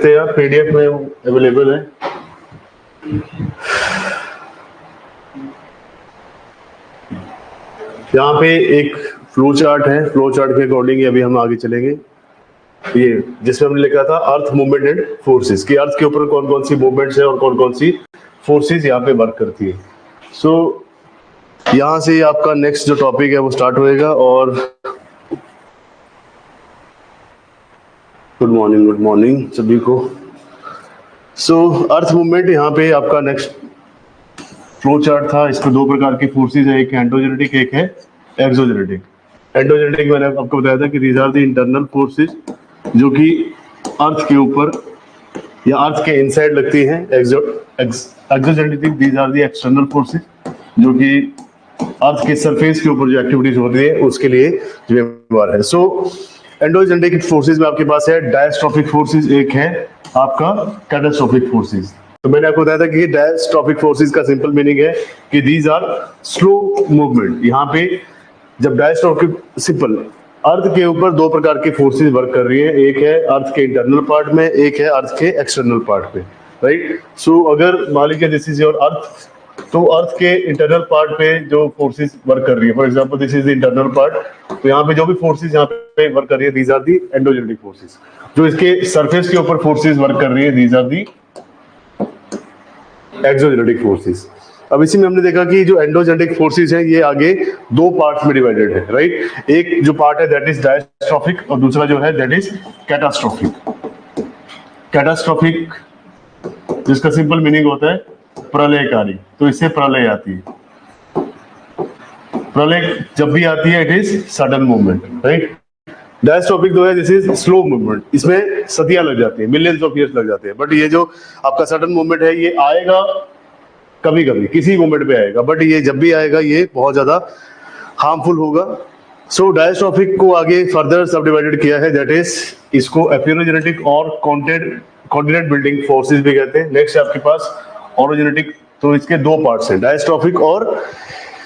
सकते हैं आप, पीडीएफ में अवेलेबल है। यहाँ पे एक फ्लो चार्ट है, फ्लो चार्ट के अकॉर्डिंग अभी हम आगे चलेंगे। ये जिसमें हमने लिखा था अर्थ मूवमेंट एंड फोर्सेस, कि अर्थ के ऊपर कौन कौन सी मूवमेंट्स है और कौन कौन सी फोर्सेस यहाँ पे वर्क करती है। सो यहाँ से आपका नेक्स्ट जो टॉपिक है वो स्टार्ट होएगा। और गुड मॉर्निंग सभी को। सो अर्थ मूवमेंट, यहाँ पे आपका नेक्स्ट फ्लो चार्ट था। इसमें दो प्रकार की फोर्सेस है, एक एंडोजेनेटिक, एक है एक्सोजेनेटिक। एंडोजेनेटिक मैंने आपको बताया था कि these are the internal forces जो कि अर्थ के ऊपर या अर्थ के इनसाइड लगती हैं। Exogenetic these are the external forces जो कि अर्थ के सरफेस के ऊपर जो एक्टिविटीज होती है उसके लिए जिम्मेदार है। सो एंडोजेनेटिक फोर्सेस में आपके पास है डायस्ट्रोफिक फोर्सेस, एक है आपका कैटास्ट्रोफिक फोर्सेस। तो मैंने आपको बताया था कि डायस्ट्रोफिक फोर्सेस का सिंपल मीनिंग है कि दीज आर स्लो मूवमेंट। यहाँ पे जब डायस्ट्रोफिक, सिंपल, अर्थ के ऊपर दो प्रकार की फोर्सेस वर्क कर रही है, एक है अर्थ के इंटरनल पार्ट में, एक है अर्थ के एक्सटर्नल पार्ट में, राइट। सो अगर मान लीजिए दिस इज योर अर्थ, तो अर्थ के इंटरनल पार्ट पे जो फोर्सेस वर्क कर रही है, for example this is the internal part, तो यहाँ पे जो भी फोर्सेस यहाँ पे वर्क कर रही है these are the endogenetic forces. जो इसके सरफेस के ऊपर फोर्सेस वर्क कर रही है these are the exogenetic forces. अब इसी में हमने देखा कि जो एंडोजेनेटिक फोर्सेस हैं ये आगे दो पार्ट्स में डिवाइडेड है, राइट। एक जो पार्ट है दैट इज डायस्ट्रोफिक और दूसरा जो है दैट इज कैटास्ट्रोफिक। कैटास्ट्रोफिक जिसका सिंपल मीनिंग होता है प्रलयकारी, तो इससे प्रलय आती है। प्रलय जब भी आती है it is sudden movement, right. Diastrophic जो है दिस इज स्लो मूवमेंट, इसमें सदियां लग जाती है, मिलियंस ऑफ ईयर्स लग जाते हैं। बट ये जो आपका सडन मूवमेंट है ये आएगा कभी कभी, किसी मोमेंट पे आएगा, बट ये जब भी आएगा ये बहुत ज्यादा हार्मफुल होगा। सो डायस्ट्रोफिक को आगे फर्दर सब डिवाइडेड किया है, दैट इज इसको एपिरोजेनेटिक और कॉन्टिनेंट बिल्डिंग फोर्सेस भी कहते हैं। नेक्स्ट है आपके पास ऑरोजेनेटिक, तो इसके दो पार्ट्स हैं, डायस्ट्रोफिक और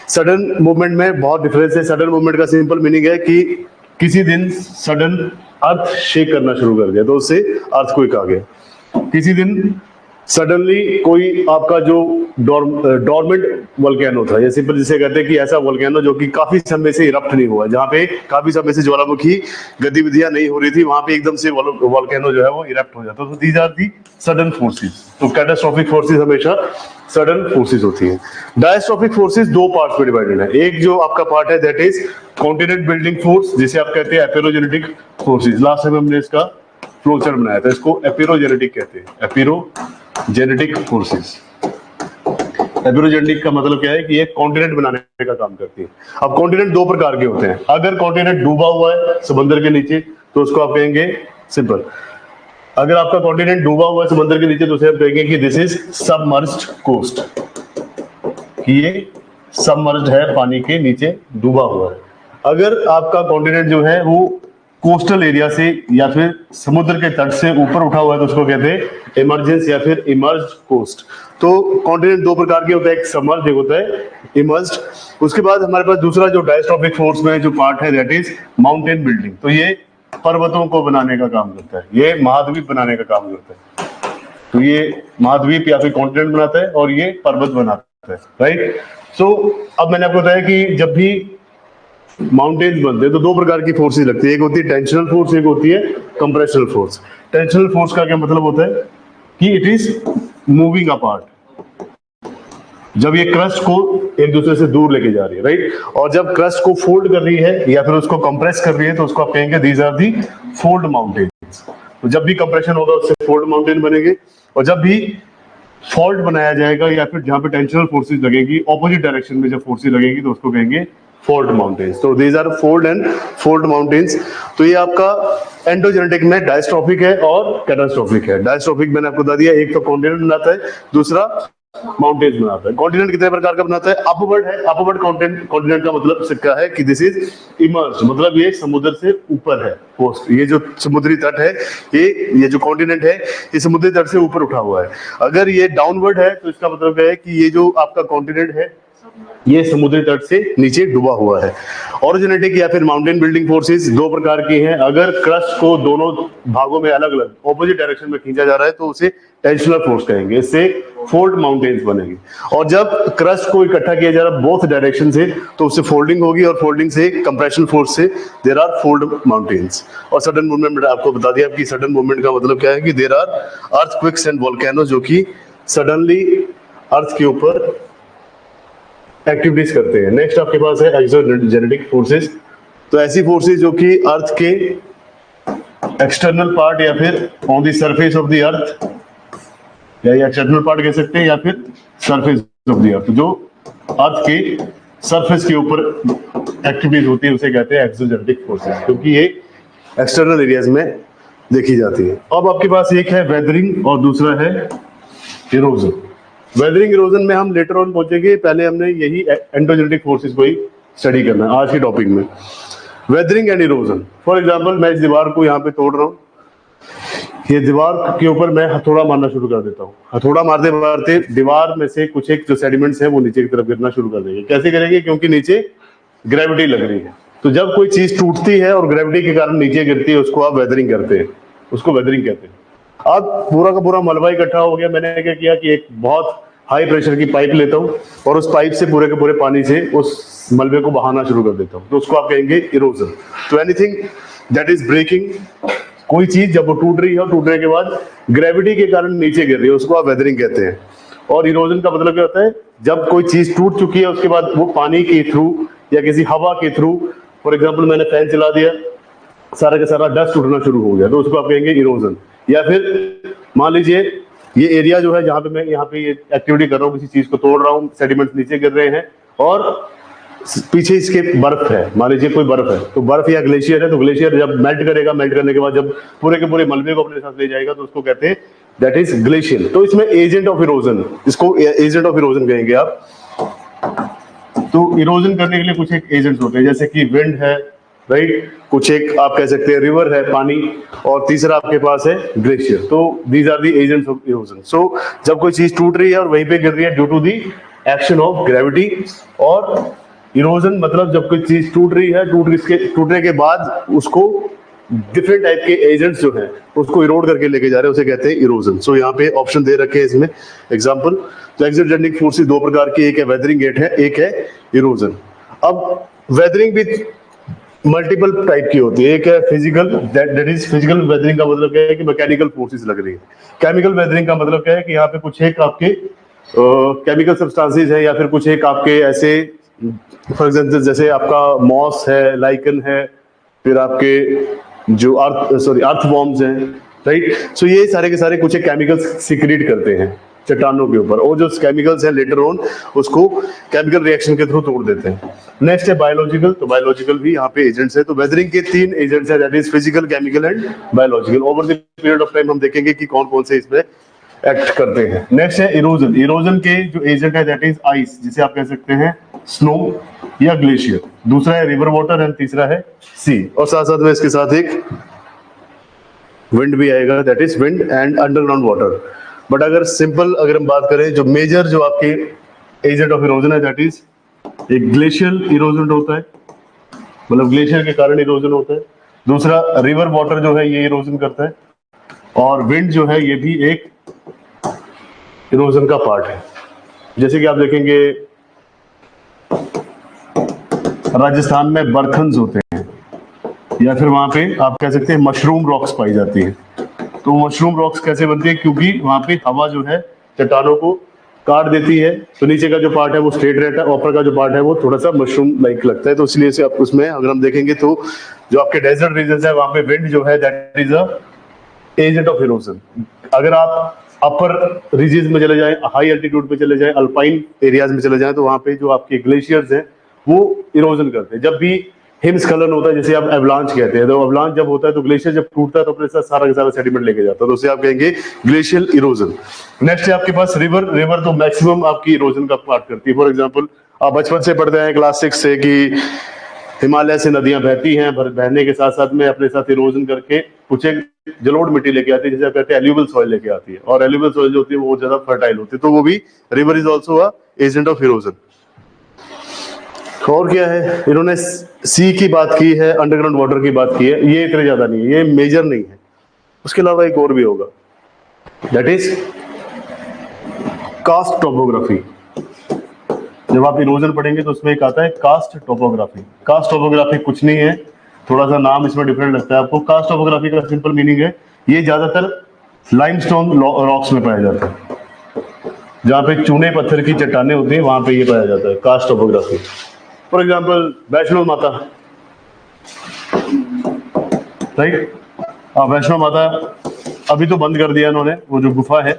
सडन मूवमेंट में बहुत डिफरेंस है। सडन मूवमेंट का सिंपल मीनिंग है कि किसी दिन सडन अर्थ शेक करना शुरू कर दिया तो उससे अर्थक्वेक आ गया। किसी दिन सडनली कोई आपका जो डॉर्मेंट वोल्केनो था, या सिंपल जिसे कहते हैं कि ऐसा वोल्केनो जो कि काफी समय से इरप्ट नहीं हुआ, जहाँ पे काफी समय से ज्वालामुखी गतिविधियां नहीं हो रही थी, वहां पे एकदम से वोल्केनो जो है वो इरप्ट हो जाता। तो these are the sudden forces. तो कैटास्ट्रोफिक फोर्सेस हमेशा सडन फोर्सेस होती है। डायस्ट्रोफिक फोर्सेस दो पार्ट्स में डिवाइडेड है। एक जो आपका पार्ट है that is continent building force, जिसे आप कहते हैं एपिरोजेनेटिक फोर्सेस। लास्ट टाइम हमने इसका फ्लो चार्ट बनाया था, इसको एपिरोजेनेटिक कहते हैं, एपिरोजेनेटिक फोर्सेस। एपिरोजेनेटिक का मतलब क्या है कि ये कॉन्टिनेंट बनाने का काम करती है। अब कॉन्टिनेंट दो प्रकार के होते हैं। अगर कॉन्टिनेंट डूबा हुआ है समंदर के नीचे तो उसको आप कहेंगे, सिंपल, अगर आपका कॉन्टिनेंट डूबा हुआ है समंदर के नीचे तो उसे आप कहेंगे कि दिस इज सबमर्ज्ड कोस्ट, कि ये सबमर्ज्ड है, पानी के नीचे डूबा हुआ है। अगर आपका कॉन्टिनेंट जो है वो कोस्टल एरिया से या फिर समुद्र के तट से ऊपर उठा हुआ है तो उसको कहते हैं इमर्जेंस या फिर इमर्ज्ड कोस्ट। तो कॉन्टिनेंट दो प्रकार के होता है, एक सबमर्ज्ड, एक होता है इमर्ज्ड। उसके बाद हमारे पास दूसरा जो डायस्ट्रोफिक फोर्स में जो पार्ट है दैट इज माउंटेन बिल्डिंग। तो ये पर्वतों को बनाने का काम करता है, ये महाद्वीप बनाने का काम करता है। तो ये महाद्वीप या फिर कॉन्टिनेंट बनाता है और ये पर्वत बनाता है, राइट। सो अब मैंने आपको बताया कि जब भी माउंटेन्स बनते हैं तो दो प्रकार की फोर्सेस लगती है, एक होती है टेंशनल फोर्स, एक होती है कंप्रेशनल फोर्स। टेंशनल फोर्स का क्या मतलब होता है कि इट इज मूविंग अपार्ट, जब ये क्रस्ट को एक दूसरे से दूर लेके जा रही है, राइट। और जब क्रस्ट को फोल्ड कर रही है या फिर उसको कंप्रेस कर रही है तो उसको आप कहेंगे these are the fold mountains. तो जब भी कंप्रेशन होगा उससे फोल्ड माउंटेन बनेंगे, और जब भी फॉल्ट बनाया जाएगा या फिर जहां पे टेंशनल फोर्सेस लगेगी ऑपोजिट डायरेक्शन में जब फोर्सेस लगेगी तो उसको कहेंगे फोल्ड माउंटेन्स। तो these are fold and fold mountains. तो ये आपका एंडोजेनेटिक में डायस्ट्रोफिक है और कैटास्ट्रोफिक है। डायस्ट्रोफिक मैंने आपको बता दिया, एक तो कॉन्टिनेंट बनाता है, दूसरा माउंटेन्स बनाता है। कॉन्टिनेंट कितने प्रकार का बनाता है? अपवर्ड है। अपवर्ड कॉन्टिनेंट का मतलब सिक्का है कि दिस इज इमर्ज, मतलब ये समुद्र से ऊपर है, कोस्ट, ये जो समुद्री तट है, ये जो कॉन्टिनेंट है ये समुद्री तट से ऊपर उठा हुआ है। अगर ये डाउनवर्ड है तो इसका मतलब है कि ये जो आपका कॉन्टिनेंट है ये समुद्री तट से नीचे डूबा हुआ है। ऑरिजिनेटिक या फिर माउंटेन बिल्डिंग फोर्सेस दो प्रकार की हैं। अगर क्रस्ट को दोनों भागों में अलग अलग ऑपोजिट डायरेक्शन में खींचा जा रहा है तो उसे टेंशनल फोर्स कहेंगे, इससे फोल्ड माउंटेन्स बनेंगे। और जब क्रस्ट को इकट्ठा किया जा रहा है बोथ डायरेक्शन से तो उससे फोल्डिंग होगी, और फोल्डिंग से कंप्रेशन फोर्स से देयर आर फोल्ड माउंटेन्स। और सडन मूवमेंट आपको बता दिया कि सडन मूवमेंट का मतलब क्या है कि there are earthquakes and volcano, जो कि सडनली अर्थ के ऊपर एक्टिविटीज करते हैं। नेक्स्ट आपके पास है एक्सोजेनेटिक फोर्सेस। तो ऐसी फोर्सेस जो कि अर्थ के एक्सटर्नल पार्ट या फिर on the surface of the earth, या एक्सटर्नल पार्ट कह सकते हैं या फिर सरफेस ऑफ द अर्थ, जो अर्थ के सरफेस के ऊपर एक्टिविटीज होती है उसे कहते हैं एक्सोजेनेटिक फोर्सेस, क्योंकि ये एक्सटर्नल एरियाज में देखी जाती है। अब आपके पास एक है वेदरिंग और दूसरा है इरोजन। वेदरिंग इरोजन में हम लेटर ऑन पहुंचेंगे, पहले हमने यही एंडोजेनेटिक फोर्सेस को ही स्टडी करना है आज के टॉपिक में। Weathering and erosion, for example मैं इस दीवार को यहाँ पे तोड़ रहा हूँ, ये दीवार के ऊपर मैं हथौड़ा मारना शुरू कर देता हूँ। हथौड़ा मारते मारते दीवार में से कुछ एक जो सेडिमेंट्स है वो नीचे की तरफ गिरना शुरू कर देंगे। कैसे करेंगे? क्योंकि नीचे ग्रेविटी लग रही है। तो जब कोई चीज टूटती है और ग्रेविटी के कारण नीचे गिरती है उसको आप वेदरिंग करते हैं, उसको वेदरिंग कहते हैं। अब पूरा का पूरा मलबा इकट्ठा हो गया, मैंने क्या किया कि एक बहुत हाई प्रेशर की पाइप लेता हूँ और उस पाइप से पूरे के पूरे पानी से उस मलबे को बहाना शुरू कर देता हूँ, तो उसको आप कहेंगे इरोजन। तो एनीथिंग दैट इज ब्रेकिंग, कोई चीज जब वो टूट रही है और टूटने के बाद ग्रेविटी के कारण नीचे गिर रही है उसको आप वेदरिंग कहते हैं। और इरोजन का मतलब क्या होता है? जब कोई चीज टूट चुकी है उसके बाद वो पानी के थ्रू या किसी हवा के थ्रू, फॉर एग्जाम्पल मैंने फैन चला दिया, सारा का सारा डस्ट उठना शुरू हो गया, तो उसको आप कहेंगे इरोजन। या फिर मान लीजिए ये एरिया जो है जहां पे मैं यहाँ पे ये एक्टिविटी कर रहा हूँ, किसी चीज को तोड़ रहा हूँ, सेडिमेंट्स नीचे गिर रहे हैं और पीछे इसके बर्फ है, मान लीजिए कोई बर्फ है, तो बर्फ या ग्लेशियर है, तो ग्लेशियर जब मेल्ट करेगा, मेल्ट करने के बाद जब पूरे के पूरे मलबे को अपने साथ ले जाएगा तो उसको कहते हैं दैट इज ग्लेशियर। तो इसमें एजेंट ऑफ इरोजन, इसको एजेंट ऑफ इरोजन कहेंगे आप। तो इरोजन करने के लिए कुछ एक एजेंट्स होते हैं, जैसे कि विंड है, राइट, कुछ एक आप कह सकते हैं रिवर है, पानी, और तीसरा आपके पास है ग्लेशियर। तो these are the agents of erosion. So जब कोई चीज टूट रही है और वहीं पे गिर रही है due to the action of gravity, और इरोजन मतलब जब कोई चीज टूट रही है, टूटने के बाद उसको डिफरेंट टाइप के एजेंट्स जो हैं उसको इरोड करके लेके जा रहे हैं, उसे कहते हैं इरोजन। सो यहाँ पे ऑप्शन दे रखे हैं इसमें एग्जांपल। तो एक्सोजेनिक फोर्सेस दो प्रकार की, एक है वेदरिंग गेट है, एक है इरोजन। अब वेदरिंग भी मल्टीपल टाइप की होती है। एक है physical, that is physical weathering का मतलब क्या है कि मैकेनिकल फोर्सेस लग रही है। केमिकल वेदरिंग का मतलब क्या है कि यहाँ पे कुछ एक आपके केमिकल सब्सटेंसेस है या फिर कुछ एक आपके ऐसे, फॉर एग्जांपल जैसे आपका मॉस है, लाइकन है, फिर आपके जो अर्थ वॉर्म्स हैं, राइट। सो ये सारे के सारे कुछ एक केमिकल्स सीक्रेट करते हैं चट्टानों के ऊपर, और जो केमिकल्स हैं लेटर ऑन उसको केमिकल रिएक्शन के थ्रू तोड़ देते हैं। नेक्स्ट है बायोलॉजिकल। तो बायोलॉजिकल भी यहाँ पे एजेंट्स है। तो वेदरिंग के 3 एजेंट्स है, that is physical, chemical and biological. Over the period of time हम देखेंगे कि कौन कौन से इसमें एक्ट करते हैं। नेक्स्ट है इरोजन। इरोजन के जो एजेंट है दैट इज आइस, जिसे आप कह सकते हैं स्नो या ग्लेशियर। दूसरा है रिवर वाटर एंड तीसरा है सी। और साथ साथ में इसके साथ एक विंड भी आएगा, that is wind and underground water. But अगर सिंपल अगर हम बात करें, जो मेजर जो आपके एजेंट ऑफ इरोजन है दैट इज एक ग्लेशियल इरोजन होता है, मतलब ग्लेशियर के कारण इरोजन होता है। दूसरा रिवर वाटर जो है ये इरोजन करता है, और विंड जो है ये भी एक इरोजन का पार्ट है। जैसे कि आप देखेंगे राजस्थान में बरखन्स होते हैं, या फिर वहां पे आप कह सकते हैं मशरूम रॉक्स पाई जाती है। तो मशरूम रॉक्स कैसे बनती है? क्योंकि वहां पे हवा जो है चट्टानों को काट देती है, तो नीचे का जो पार्ट है वो स्ट्रेट रहता है, ऊपर का जो पार्ट है वो थोड़ा सा मशरूम लाइक लगता है। तो इसलिए से आप उसमें अगर हम देखेंगे तो जो आपके डेजर्ट रीजन है वहां पे विंड जो है that is a agent of erosion. अगर आप अपर रीजन में चले जाएं, हाई एल्टीट्यूड पे चले जाएं, अल्पाइन एरियाज में चले जाएं, तो वहां पे जो आपके ग्लेशियर्स हैं वो इरोजन करते हैं। जब भी हिमस्खलन होता है, जैसे आप एवलांच कहते हैं, तो एवलांच जब होता है तो ग्लेशियर जब टूटता है तो अपने साथ सारा का सारा सेडिमेंट लेके जाता है, तो उसे आप कहेंगे ग्लेशियल इरोजन। नेक्स्ट है आपके पास रिवर। रिवर तो मैक्सिमम आपकी इरोजन का पार्ट करती है। फॉर एग्जांपल आप बचपन से पढ़ते हैं क्लास 6 से कि हिमालय से नदियां बहती हैं, बहने के साथ साथ में अपने साथ इरोजन करके कुछ एक जलोढ़ मिट्टी लेके आती है, जिसे आप कहते हैं एल्यूवियल सॉइल लेके आती है, और एल्यूवियल सॉइल जो होती है वो ज्यादा फर्टाइल होती है, तो वो भी river is also a agent of erosion. और क्या है, इन्होंने सी की बात की है, अंडरग्राउंड वाटर की बात की है, ये इतने ज्यादा नहीं है, ये मेजर नहीं है। उसके अलावा एक और भी होगा, दैट इज कास्ट टोपोग्राफी। जब आप इरोजन पढ़ेंगे तो उसमें एक आता है कास्ट टोपोग्राफी। कास्ट टोपोग्राफी कुछ नहीं है, थोड़ा सा नाम इसमें डिफरेंट लगता है आपको। कास्ट टोपोग्राफी का सिंपल मीनिंग है, ये ज्यादातर लाइमस्टोन रॉक्स में पाया जाता है, जहां पे चूने पत्थर की चट्टाने होती हैं, वहां पे ये पाया जाता है karst topography. For example Vaishno माता, राइट। वैष्णो माता अभी तो बंद कर दिया इन्होंने, वो जो गुफा है,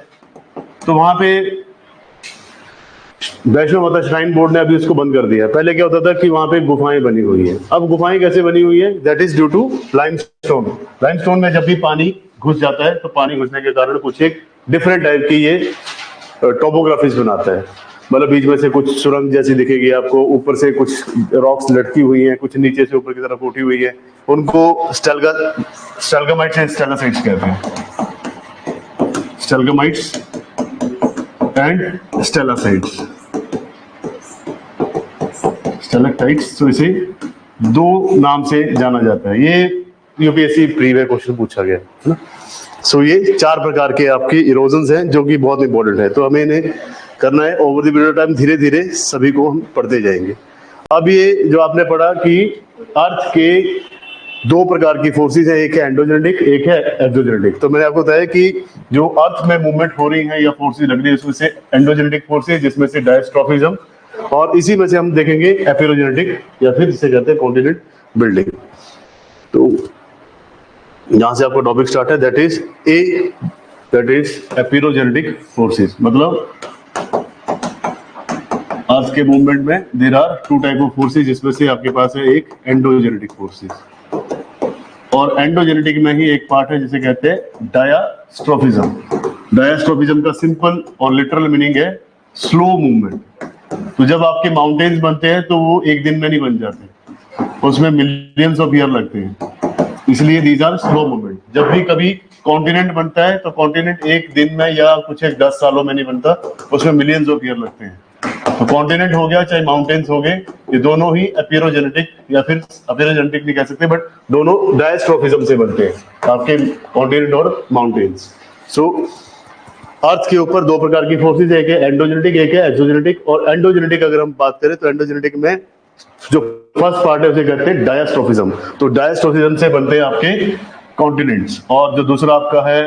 तो वहां पे वैष्णो माता श्राइन बोर्ड ने अभी उसको बंद कर दिया। पहले क्या होता था कि वहां पे गुफाएं बनी हुई है। अब गुफाएं कैसे बनी हुई है, that is due to limestone. Limestone में जब भी पानी घुस जाता है तो पानी घुसने के कारण कुछ एक डिफरेंट टाइप की ये टोपोग्राफीज बनाता है। मतलब बीच में से कुछ सुरंग जैसी दिखेगी आपको, ऊपर से कुछ रॉक्स लटकी हुई हैं, कुछ नीचे से ऊपर की तरफ उठी हुई है, उनको स्टेलगामाइट्स एंड स्टेलासाइट्स कहते हैं। स्टेलगामाइट्स एंड स्टेलासाइट्स, स्टेलेक्टाइट्स, तो इसे दो नाम से जाना जाता है। ये यूपीएससी प्रीवियस क्वेश्चन पूछा गया है ना। सो ये चार प्रकार के आपके इरोजन्स हैं जो कि बहुत इंपॉर्टेंट है, तो हमें इन्हें करना है over the period of time, धीरे धीरे सभी को हम पढ़ते जाएंगे। अब ये जो आपने पढ़ा कि अर्थ के दो प्रकार की फोर्सेस हैं, एक है एंडोजेनेटिक, एक है एक्सोजेनेटिक। तो मैंने आपको बताया कि जो अर्थ में मूवमेंट हो रही है या फोर्सेस लग रही है, उसमें से एंडोजेनेटिक फोर्सेस, जिसमें से डायस्ट्रॉफिज्म, और इसी में से हम देखेंगे एपिरोजेनेटिक, या फिर जिसे कहते हैं कॉन्टिनेंट बिल्डिंग। तो यहां से आपका टॉपिक स्टार्ट है, दैट इज एपिरोजेनेटिक फोर्सेस। मतलब अर्थ के मूवमेंट में there are two type of forces, जिसमें से आपके पास है एक एंडोजेनेटिक फोर्सेस, और एंडोजेनेटिक में ही एक पार्ट है जिसे कहते हैं डायास्ट्रोफिज्म। डायास्ट्रोफिज्म का सिंपल और लिटरल मीनिंग है स्लो मूवमेंट। तो जब आपके माउंटेन्स बनते हैं तो वो एक दिन में नहीं बन जाते, उसमें मिलियंस ऑफ ईयर लगते हैं, इसलिए दीज आर स्लो मूवमेंट। जब भी कभी कॉन्टिनेंट बनता है तो कॉन्टिनेंट एक दिन में या कुछ एक 10 सालों में नहीं बनता, उसमें मिलियंस ऑफ ईयर लगते हैं। तो कॉन्टिनेंट हो गया चाहे माउंटेन्स हो गए, ये दोनों ही एपिरोजेनेटिक, या फिर एपिरोजेनेटिक नहीं कह सकते, बट दोनों डायस्ट्रोफिज्म से बनते हैं आपके कॉन्टिनेंट और माउंटेन्स। सो अर्थ के ऊपर दो प्रकार की फोर्सेस, एक है एंडोजेनेटिक, एक है एक्सोजेनेटिक। और एंडोजेनेटिक अगर हम बात करें तो एंडोजेनेटिक में जो फर्स्ट पार्ट है उसे कहते हैं डायस्ट्रोफिज्म। तो डायस्ट्रोफिज्म से बनते हैं आपके कॉन्टिनेंट्स। और जो दूसरा आपका है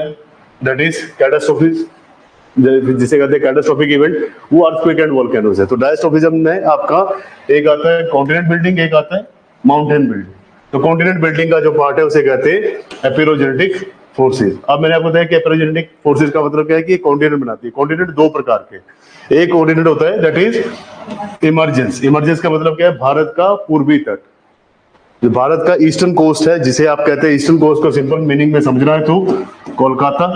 दैट इज कैटास्ट्रोफिज, जिसे कहते हैं कैटास्ट्रोफिक इवेंट, वो अर्थक्वेक एंड वोल्केनोस है। तो डायस्ट्रोफिज्म में आपका एक आता है कॉन्टिनेंट बिल्डिंग, एक आता है माउंटेन बिल्डिंग। तो कॉन्टिनेंट बिल्डिंग का जो पार्ट है उसे कहते हैं एपिरोजेनेटिक फोर्सेस। अब मैंने आपको बताया कि एपिरोजेनेटिक फोर्सेस का मतलब क्या है कि कॉन्टिनेंट बनाती है। कॉन्टिनेंट दो प्रकार के, एक कॉन्टिनेंट होता है दैट इज इमर्जेंस। इमर्जेंस का मतलब क्या है, भारत का पूर्वी तट, जो भारत का ईस्टर्न कोस्ट है, जिसे आप कहते हैं ईस्टर्न कोस्ट को सिंपल मीनिंग में समझना है तो कोलकाता,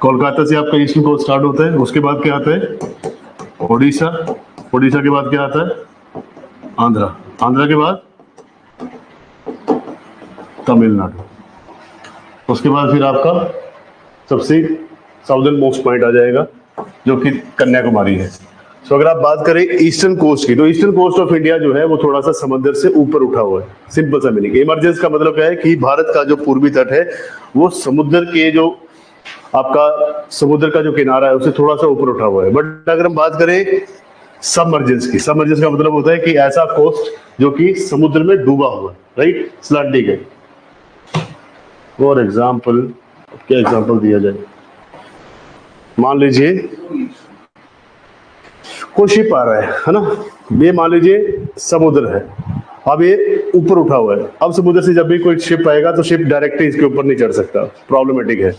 कोलकाता से आपका ईस्टर्न कोस्ट स्टार्ट होता है। उसके बाद क्या आता है ओडिशा, ओडिशा के बाद क्या आता है आंध्रा, आंध्रा के बाद तमिलनाडु, उसके बाद फिर आपका सबसे साउदर्न मोस्ट पॉइंट आ जाएगा जो कि कन्याकुमारी है। सो अगर आप बात करें ईस्टर्न कोस्ट की, तो ईस्टर्न कोस्ट ऑफ इंडिया जो है वो थोड़ा सा समुद्र से ऊपर उठा हुआ है, सिंपल सा मीनिंग। इमरजेंस का मतलब क्या है कि भारत का जो पूर्वी तट है वो समुद्र के जो आपका समुद्र का जो किनारा है उससे थोड़ा सा ऊपर उठा हुआ है। बट अगर हम बात करें सबमर्जेंस की, सबमर्जेंस का मतलब होता है कि ऐसा कोस्ट जो कि समुद्र में डूबा हुआ है, राइट, स्लैंटिंग है। फॉर एग्जाम्पल, क्या एग्जाम्पल दिया जाए, मान लीजिए कोई शिप आ रहा है ना, ये मान लीजिए समुद्र है, अब ये ऊपर उठा हुआ है। अब समुद्र से जब भी कोई शिप आएगा तो शिप डायरेक्टली इसके ऊपर नहीं चढ़ सकता, प्रॉब्लमेटिक है,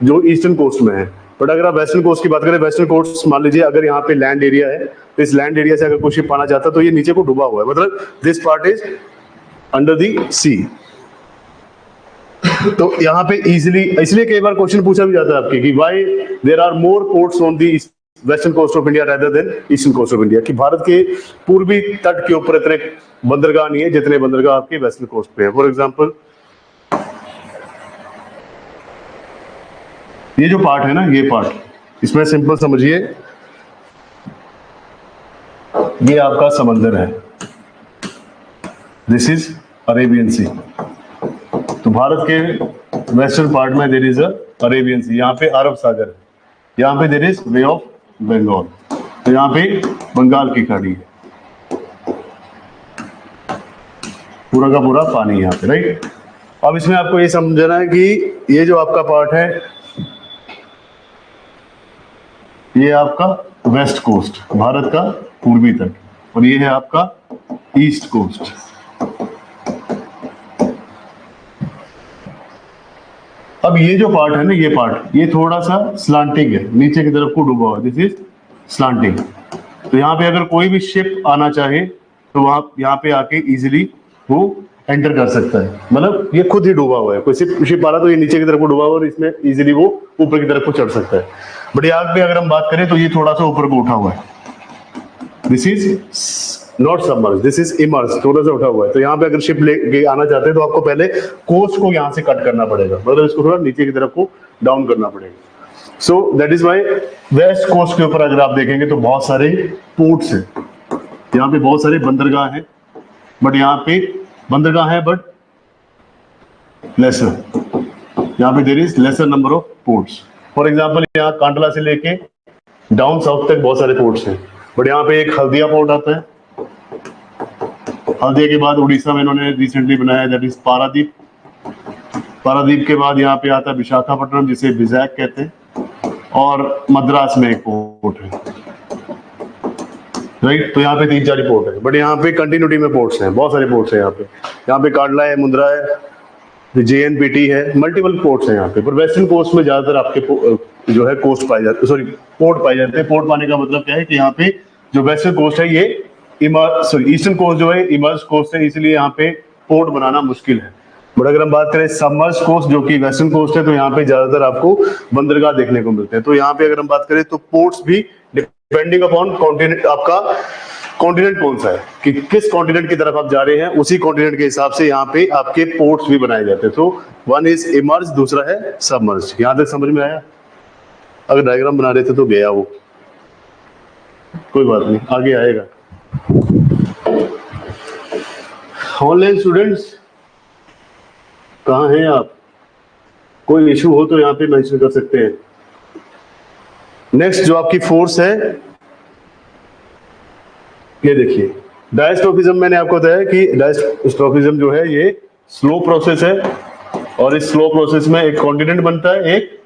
जो ईस्टर्न कोस्ट में है। बट अगर आप वेस्टर्न कोस्ट की बात करें, वेस्टर्न कोस्ट मान लीजिए अगर यहाँ पे लैंड एरिया है, तो इस लैंड एरिया से अगर कोई शिप आना चाहता है तो ये नीचे को डूबा हुआ है, मतलब this part is under the sea. तो यहाँ पे इजिली, इसलिए कई बार क्वेश्चन पूछा भी जाता है आपके कि why there are more ports on the western coast of India rather than eastern coast of India, कि भारत के पूर्वी तट के ऊपर इतने बंदरगाह नहीं है जितने बंदरगाह आपके वेस्टर्न कोस्ट पे है। फॉर एग्जांपल ये जो पार्ट है ना, ये पार्ट, इसमें सिंपल समझिए, ये आपका समंदर है, दिस इज अरेबियन सी। तो भारत के वेस्टर्न पार्ट में देयर इज अरेबियन सी, यहाँ पे अरब सागर है, यहाँ पे there is bay of Bengal, तो यहाँ पे बंगाल की खाड़ी है, पूरा का पूरा पानी यहाँ पे, राइट। अब इसमें आपको ये समझना है कि ये जो आपका पार्ट है ये आपका वेस्ट कोस्ट, भारत का पूर्वी तट, और ये है आपका ईस्ट कोस्ट। अब ये जो पार्ट है ना, ये पार्ट ये थोड़ा सा स्लांटिंग है, नीचे की तरफ को डूबा हुआ, दिस इज स्लांटिंग। तो यहाँ पे अगर कोई भी शिप आना चाहे तो वहां यहाँ पे आके इजीली वो एंटर कर सकता है, मतलब ये खुद ही डूबा हुआ है, कोई शिप आ रहा तो ये नीचे की तरफ को डूबा हुआ और इसमें इजीली वो ऊपर की तरफ को चढ़ सकता है। बट यहाँ पे अगर हम बात करें तो ये थोड़ा सा ऊपर को उठा हुआ है, this is not submerge, this is emerge, थोड़ा सा उठा हुआ है। तो यहाँ पे अगर शिप लेके आना चाहते हैं तो आपको पहले कोस्ट को यहाँ से कट करना पड़ेगा, मतलब इसको थोड़ा नीचे की तरफ को डाउन करना पड़ेगा। So that is why west coast के ऊपर अगर आप देखेंगे तो बहुत सारे पोर्ट्स हैं, यहाँ पे बहुत सारे बंदरगाह हैं, बट यहाँ पे बंदरगाह है बट लेसर, यहाँ पे there is lesser number of ports. For example यहाँ कांडला से लेके डाउन साउथ तक बहुत सारे पोर्ट्स हैं, बट यहाँ पे एक हल्दिया पोर्ट आता है, हल्दिया के बाद उड़ीसा में इन्होंने रिसेंटली बनाया दैट इज पारादीप, पारादीप के बाद यहाँ पे आता है विशाखापट्टनम जिसे विजैक कहते हैं, और मद्रास में एक पोर्ट है, राइट। तो यहाँ पे 3-4 पोर्ट है, बट यहाँ पे कंटिन्यूटी में पोर्ट्स हैं, बहुत सारे पोर्ट्स हैं यहाँ पे कांडला है, मुंद्रा है, JNPT है, मल्टीपल पोर्ट्स हैं यहाँ पे। पर वेस्टर्न कोस्ट में ज्यादातर आपके जो है कोस्ट पाए जाते, सॉरी पोर्ट पाए जाते हैं। पोर्ट पाने का मतलब क्या है कि यहाँ पे जो वेस्टर्न कोस्ट है ये ईस्टर्न कोस्ट जो है इमर्ज कोस्ट है, इसलिए यहाँ पे पोर्ट बनाना मुश्किल है। बट अगर हम बात करें सबमर्ज कोस्ट जो कि वेस्टर्न कोस्ट है, तो यहाँ पे ज्यादातर आपको बंदरगाह देखने को मिलते हैं। तो यहाँ पे अगर हम बात करें तो पोर्ट्स भी डिपेंडिंग अपॉन कॉन्टिनेंट, आपका कॉन्टिनेंट कौन सा है कि किस कॉन्टिनेंट की तरफ आप जा रहे हैं, उसी कॉन्टिनेंट के हिसाब से यहाँ पे आपके पोर्ट्स भी बनाए जाते हैं। तो वन इज इमर्ज, दूसरा है सबमर्ज। यहाँ तक समझ में आया? अगर डायग्राम बना रहे थे तो गया वो, कोई बात नहीं, आगे आएगा। ऑनलाइन स्टूडेंट्स कहाँ हैं आप? कोई इशू हो तो यहाँ पे मेंशन कर सकते हैं। नेक्स्ट जो आपकी फोर्स है, ये देखिए डायस्ट्रोफिज्म। मैंने आपको बताया कि डायस्ट्रोफिज्म जो है ये स्लो प्रोसेस है, और इस स्लो प्रोसेस में एक कॉन्टिनेंट बनता है, एक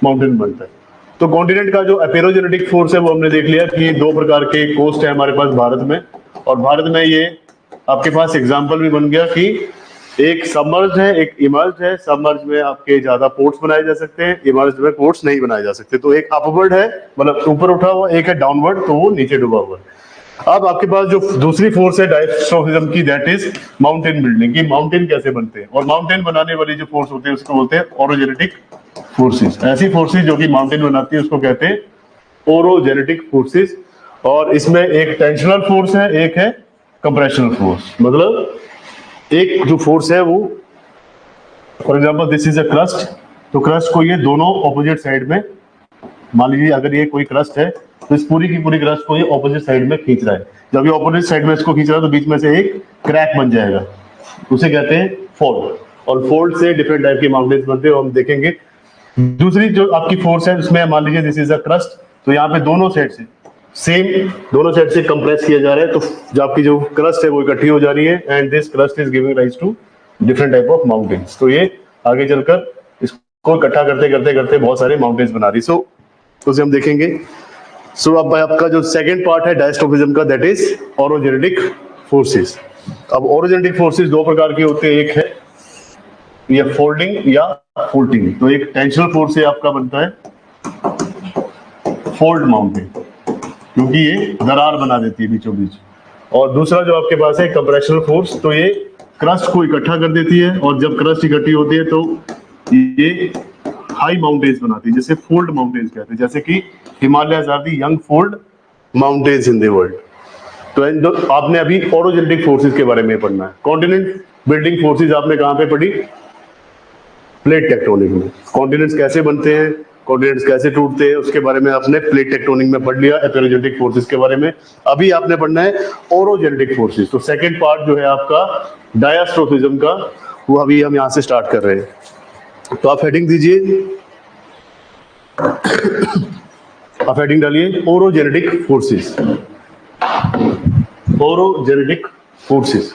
माउंटेन बनता है। तो कॉन्टिनेंट का जो एपेरोजेनेटिक फोर्स है वो हमने देख लिया कि 2 प्रकार के कोस्ट है हमारे पास भारत में, और भारत में ये आपके पास एग्जाम्पल भी बन गया कि एक सबमर्ज है, एक इमर्ज है। सबमर्ज में आपके ज्यादा पोर्ट्स बनाए जा सकते हैं, इमर्ज में पोर्ट्स नहीं बनाए जा सकते। तो एक अपवर्ड है, मतलब ऊपर उठा हुआ, एक है डाउनवर्ड, तो वो नीचे डूबा हुआ है। अब आपके पास जो दूसरी फोर्स है डायस्ट्रोफिज्म की, दैट इज माउंटेन बिल्डिंग, की माउंटेन कैसे बनते हैं। और माउंटेन बनाने वाली जो फोर्स होती है उसको बोलते हैं ओरोजेनेटिक फोर्सेस। ऐसी फोर्सेस जो कि माउंटेन बनाती है उसको कहते हैं ओरोजेनेटिक फोर्सेस। और इसमें एक टेंशनल फोर्स है, एक है कंप्रेशनल फोर्स। मतलब एक जो फोर्स है वो, for example this is a crust, तो क्रस्ट को ये दोनों ऑपोजिट साइड में, मान लीजिए अगर ये कोई क्रस्ट है तो इस पूरी की पूरी क्रस्ट को ये ऑपोजिट साइड में खींच रहा है। जब ये ऑपोजिट साइड में इसको खींच रहा है तो बीच में से एक क्रैक बन जाएगा, उसे कहते हैं फोल्ड। और फोल्ड से डिफरेंट टाइप के माउंटेन्स बनते हैं, हम देखेंगे। दूसरी जो आपकी फोर्स है उसमें मान लीजिए दिस इज अ क्रस्ट, तो यहाँ पे दोनों साइड से सेम, दोनों साइड से कंप्रेस किया जा रहा है, तो जो आपकी जो क्रस्ट है वो इकट्ठी हो जा रही है, and this crust is giving rise to different type of mountains. तो ये आगे चलकर इसको इकट्ठा करते करते करते बहुत सारे माउंटेन्स बना रही। सो उसे हम देखेंगे। सो अब आपका जो सेकंड पार्ट है डायस्ट्रोफिज्म का, दैट इज ओरोजेनेटिक फोर्सेस। अब ओरोजेनेटिक फोर्सेस 2 प्रकार के होते हैं, एक है या फोल्डिंग या फोल्डिंग। तो एक टेंशनल फोर्स से आपका बनता है फोल्ड माउंटेन, क्योंकि ये दरार बना देती है बीचों बीच। और दूसरा जो आपके पास है कंप्रेशनल फोर्स, तो ये क्रस्ट को इकट्ठा कर देती है, और जब क्रस्ट इकट्ठी होती है तो ये हाई माउंटेन्स बनाती है, जैसे फोल्ड माउंटेन्स कहते हैं, जैसे कि Himalayas are the young fold mountains in the world. तो आपने अभी ओरोजेनेटिक फोर्सेस के बारे में पढ़ना है। कॉन्टिनेंट बिल्डिंग फोर्सेस आपने कहाँ पे पढ़ी? प्लेट टेक्टोनिक में। कॉन्टिनेंट्स कैसे बनते हैं, कॉन्टिनेंट्स कैसे टूटते हैं उसके बारे में आपने प्लेट टेक्टोनिक में पढ़ लिया, एपेरोजेनेटिक फोर्सेस के बारे में। अभी आपने पढ़ना है ओरोजेनेटिक फोर्सेस। तो सेकंड पार्ट जो है आपका डायास्ट्रोफिज्म का, वो अभी हम यहाँ से स्टार्ट कर रहे हैं। तो आप हेडिंग दीजिए, आप हेडिंग डालिए orogenetic forces, orogenetic forces.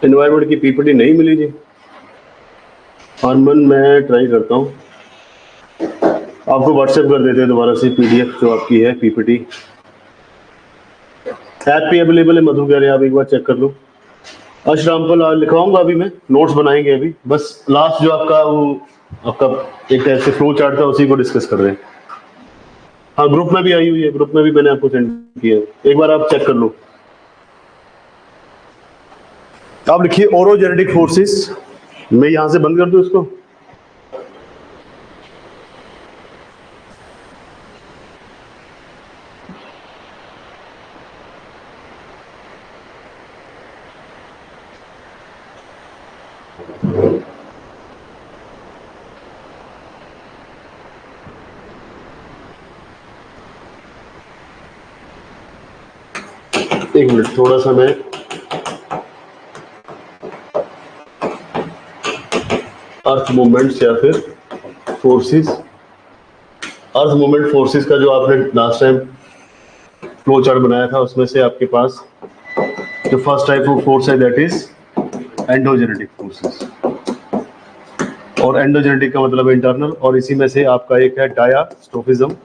Environment की पीपीटी नहीं मिली जी हरमन, मैं ट्राई करता हूँ, आपको व्हाट्सएप कर देते हैं दोबारा से पीडीएफ जो आपकी है पीपीटी। ऐप पे अवेलेबल है, मधु कह रहे हैं, आप एक बार चेक कर लो। अशरामपल लिखवाऊंगा अभी मैं, नोट्स बनाएंगे अभी, बस लास्ट जो आपका वो आपका एक टाइप से फ्लो चार्ट था उसी को डिस्कस कर रहे हैं। हाँ ग्रुप में भी आई हुई है, ग्रुप में भी मैंने आपको सेंड किया है, एक बार आप चेक कर लो। आप लिखिए ओरोजेनेटिक फोर्सेस, मैं यहां से बंद कर दूं इसको। एक मिनट, थोड़ा सा मैं अर्थ मूवमेंट्स या फिर फोर्सेस, अर्थ मूवमेंट फोर्सेस का जो आपने लास्ट टाइम फ्लो चार्ट बनाया था उसमें से आपके पास जो फर्स्ट टाइप ऑफ फोर्स है दैट इज एंडोजेनेटिक फोर्सेस, और एंडोजेनेटिक का मतलब इंटरनल, और इसी में से आपका एक है डायास्ट्रोफिज्म,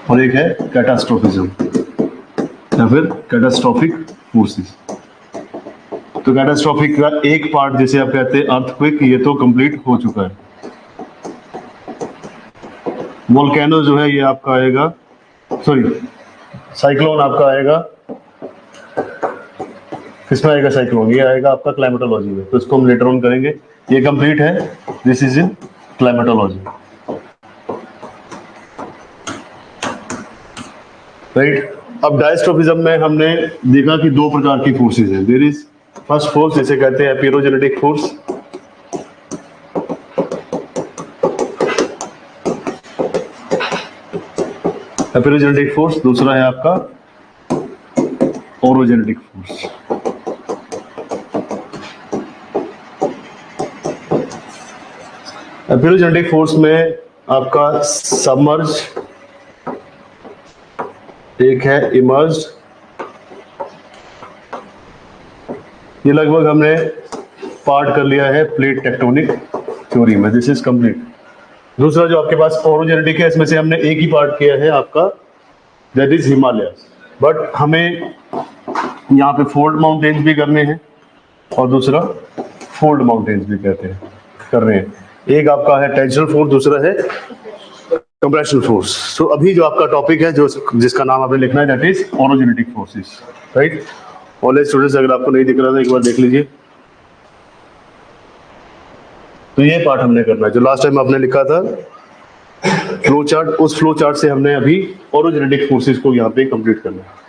और एक है कैटास्ट्रोफिज्म या फिर कैटास्ट्रोफिक फोर्सेस। तो कैटास्ट्रोफिक का एक पार्ट जिसे आप कहते हैं अर्थक्वेक, ये तो कंप्लीट हो चुका है। वोल्केनो जो है ये आपका आएगा, सॉरी साइक्लोन आपका आएगा, किसमें आएगा साइक्लोन, ये आएगा आपका क्लाइमेटोलॉजी में, तो इसको हम लेटर ऑन करेंगे। ये कंप्लीट है, this is in climatology, right. अब डायस्ट्रोफिज्म में हमने देखा कि दो प्रकार की फोर्सेस हैं। देयर इज फर्स्ट फोर्स जिसे कहते हैं एपिरोजेनेटिक फोर्स, एपिरोजेनेटिक फोर्स, दूसरा है आपका ओरोजेनेटिक फोर्स। एपिरोजेनेटिक फोर्स में आपका सबमर्ज, एक है इमर्ज्ड, ये लगभग हमने पार्ट कर लिया है प्लेट टेक्टोनिक थ्योरी में, दिस इज कंप्लीट। दूसरा जो आपके पास ओरोजेनेटिक है, इसमें से हमने एक ही पार्ट किया है आपका, दैट इज हिमालय, बट हमें यहाँ पे फोल्ड माउंटेन्स भी करने हैं और दूसरा फोल्ड माउंटेन्स भी कहते हैं कर रहे हैं। एक आपका है टेंशनल फोर्स, दूसरा है कंप्रेशन फोर्स। सो अभी जो आपका टॉपिक है जो जिसका नाम आपने लिखना है that is orogenetic forces, right. All students, अगर आपको नहीं दिख रहा था एक बार देख लीजिए। तो ये पार्ट हमने करना है जो लास्ट टाइम आपने लिखा था फ्लो चार्ट, उस फ्लो चार्ट से हमने अभी ओरोजेनेटिक फोर्सेस को यहाँ पे कंप्लीट करना है।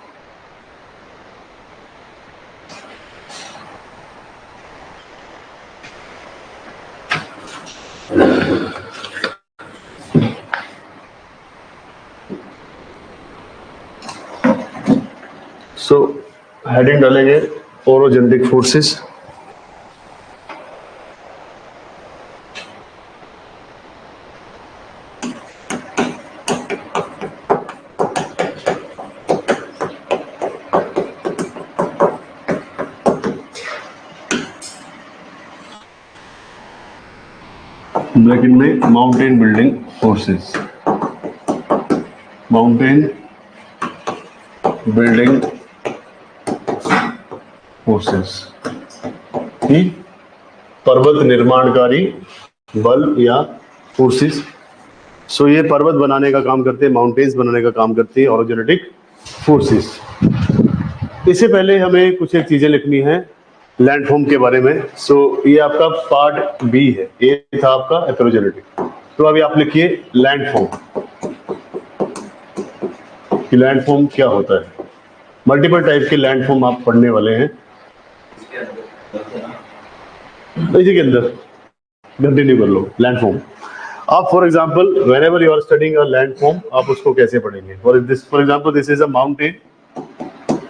सो हेडिंग डालेंगे ओरोजेनेटिक फोर्सेस, ब्रैकेट में mountain building forces, mountain building forces, पर्वत निर्माणकारी बल या फोर्सेस। सो ये पर्वत बनाने का काम करते हैं, माउंटेन्स बनाने का काम करती है ओरोजेनेटिक फोर्सेस। इससे पहले हमें कुछ एक चीजें लिखनी है लैंडफॉर्म के बारे में। सो ये आपका पार्ट बी है, ये था आपका एपिरोजेनेटिक। तो अभी आप लिखिए लैंडफॉर्म, कि लैंडफॉर्म क्या होता है। मल्टीपल टाइप के लैंडफॉर्म आप पढ़ने वाले हैं इसी के अंदर। कंटिन्यू कर लो। लैंडफॉर्म आप for example whenever you are studying a landform, आप उसको कैसे पढ़ेंगे। For example this is a mountain,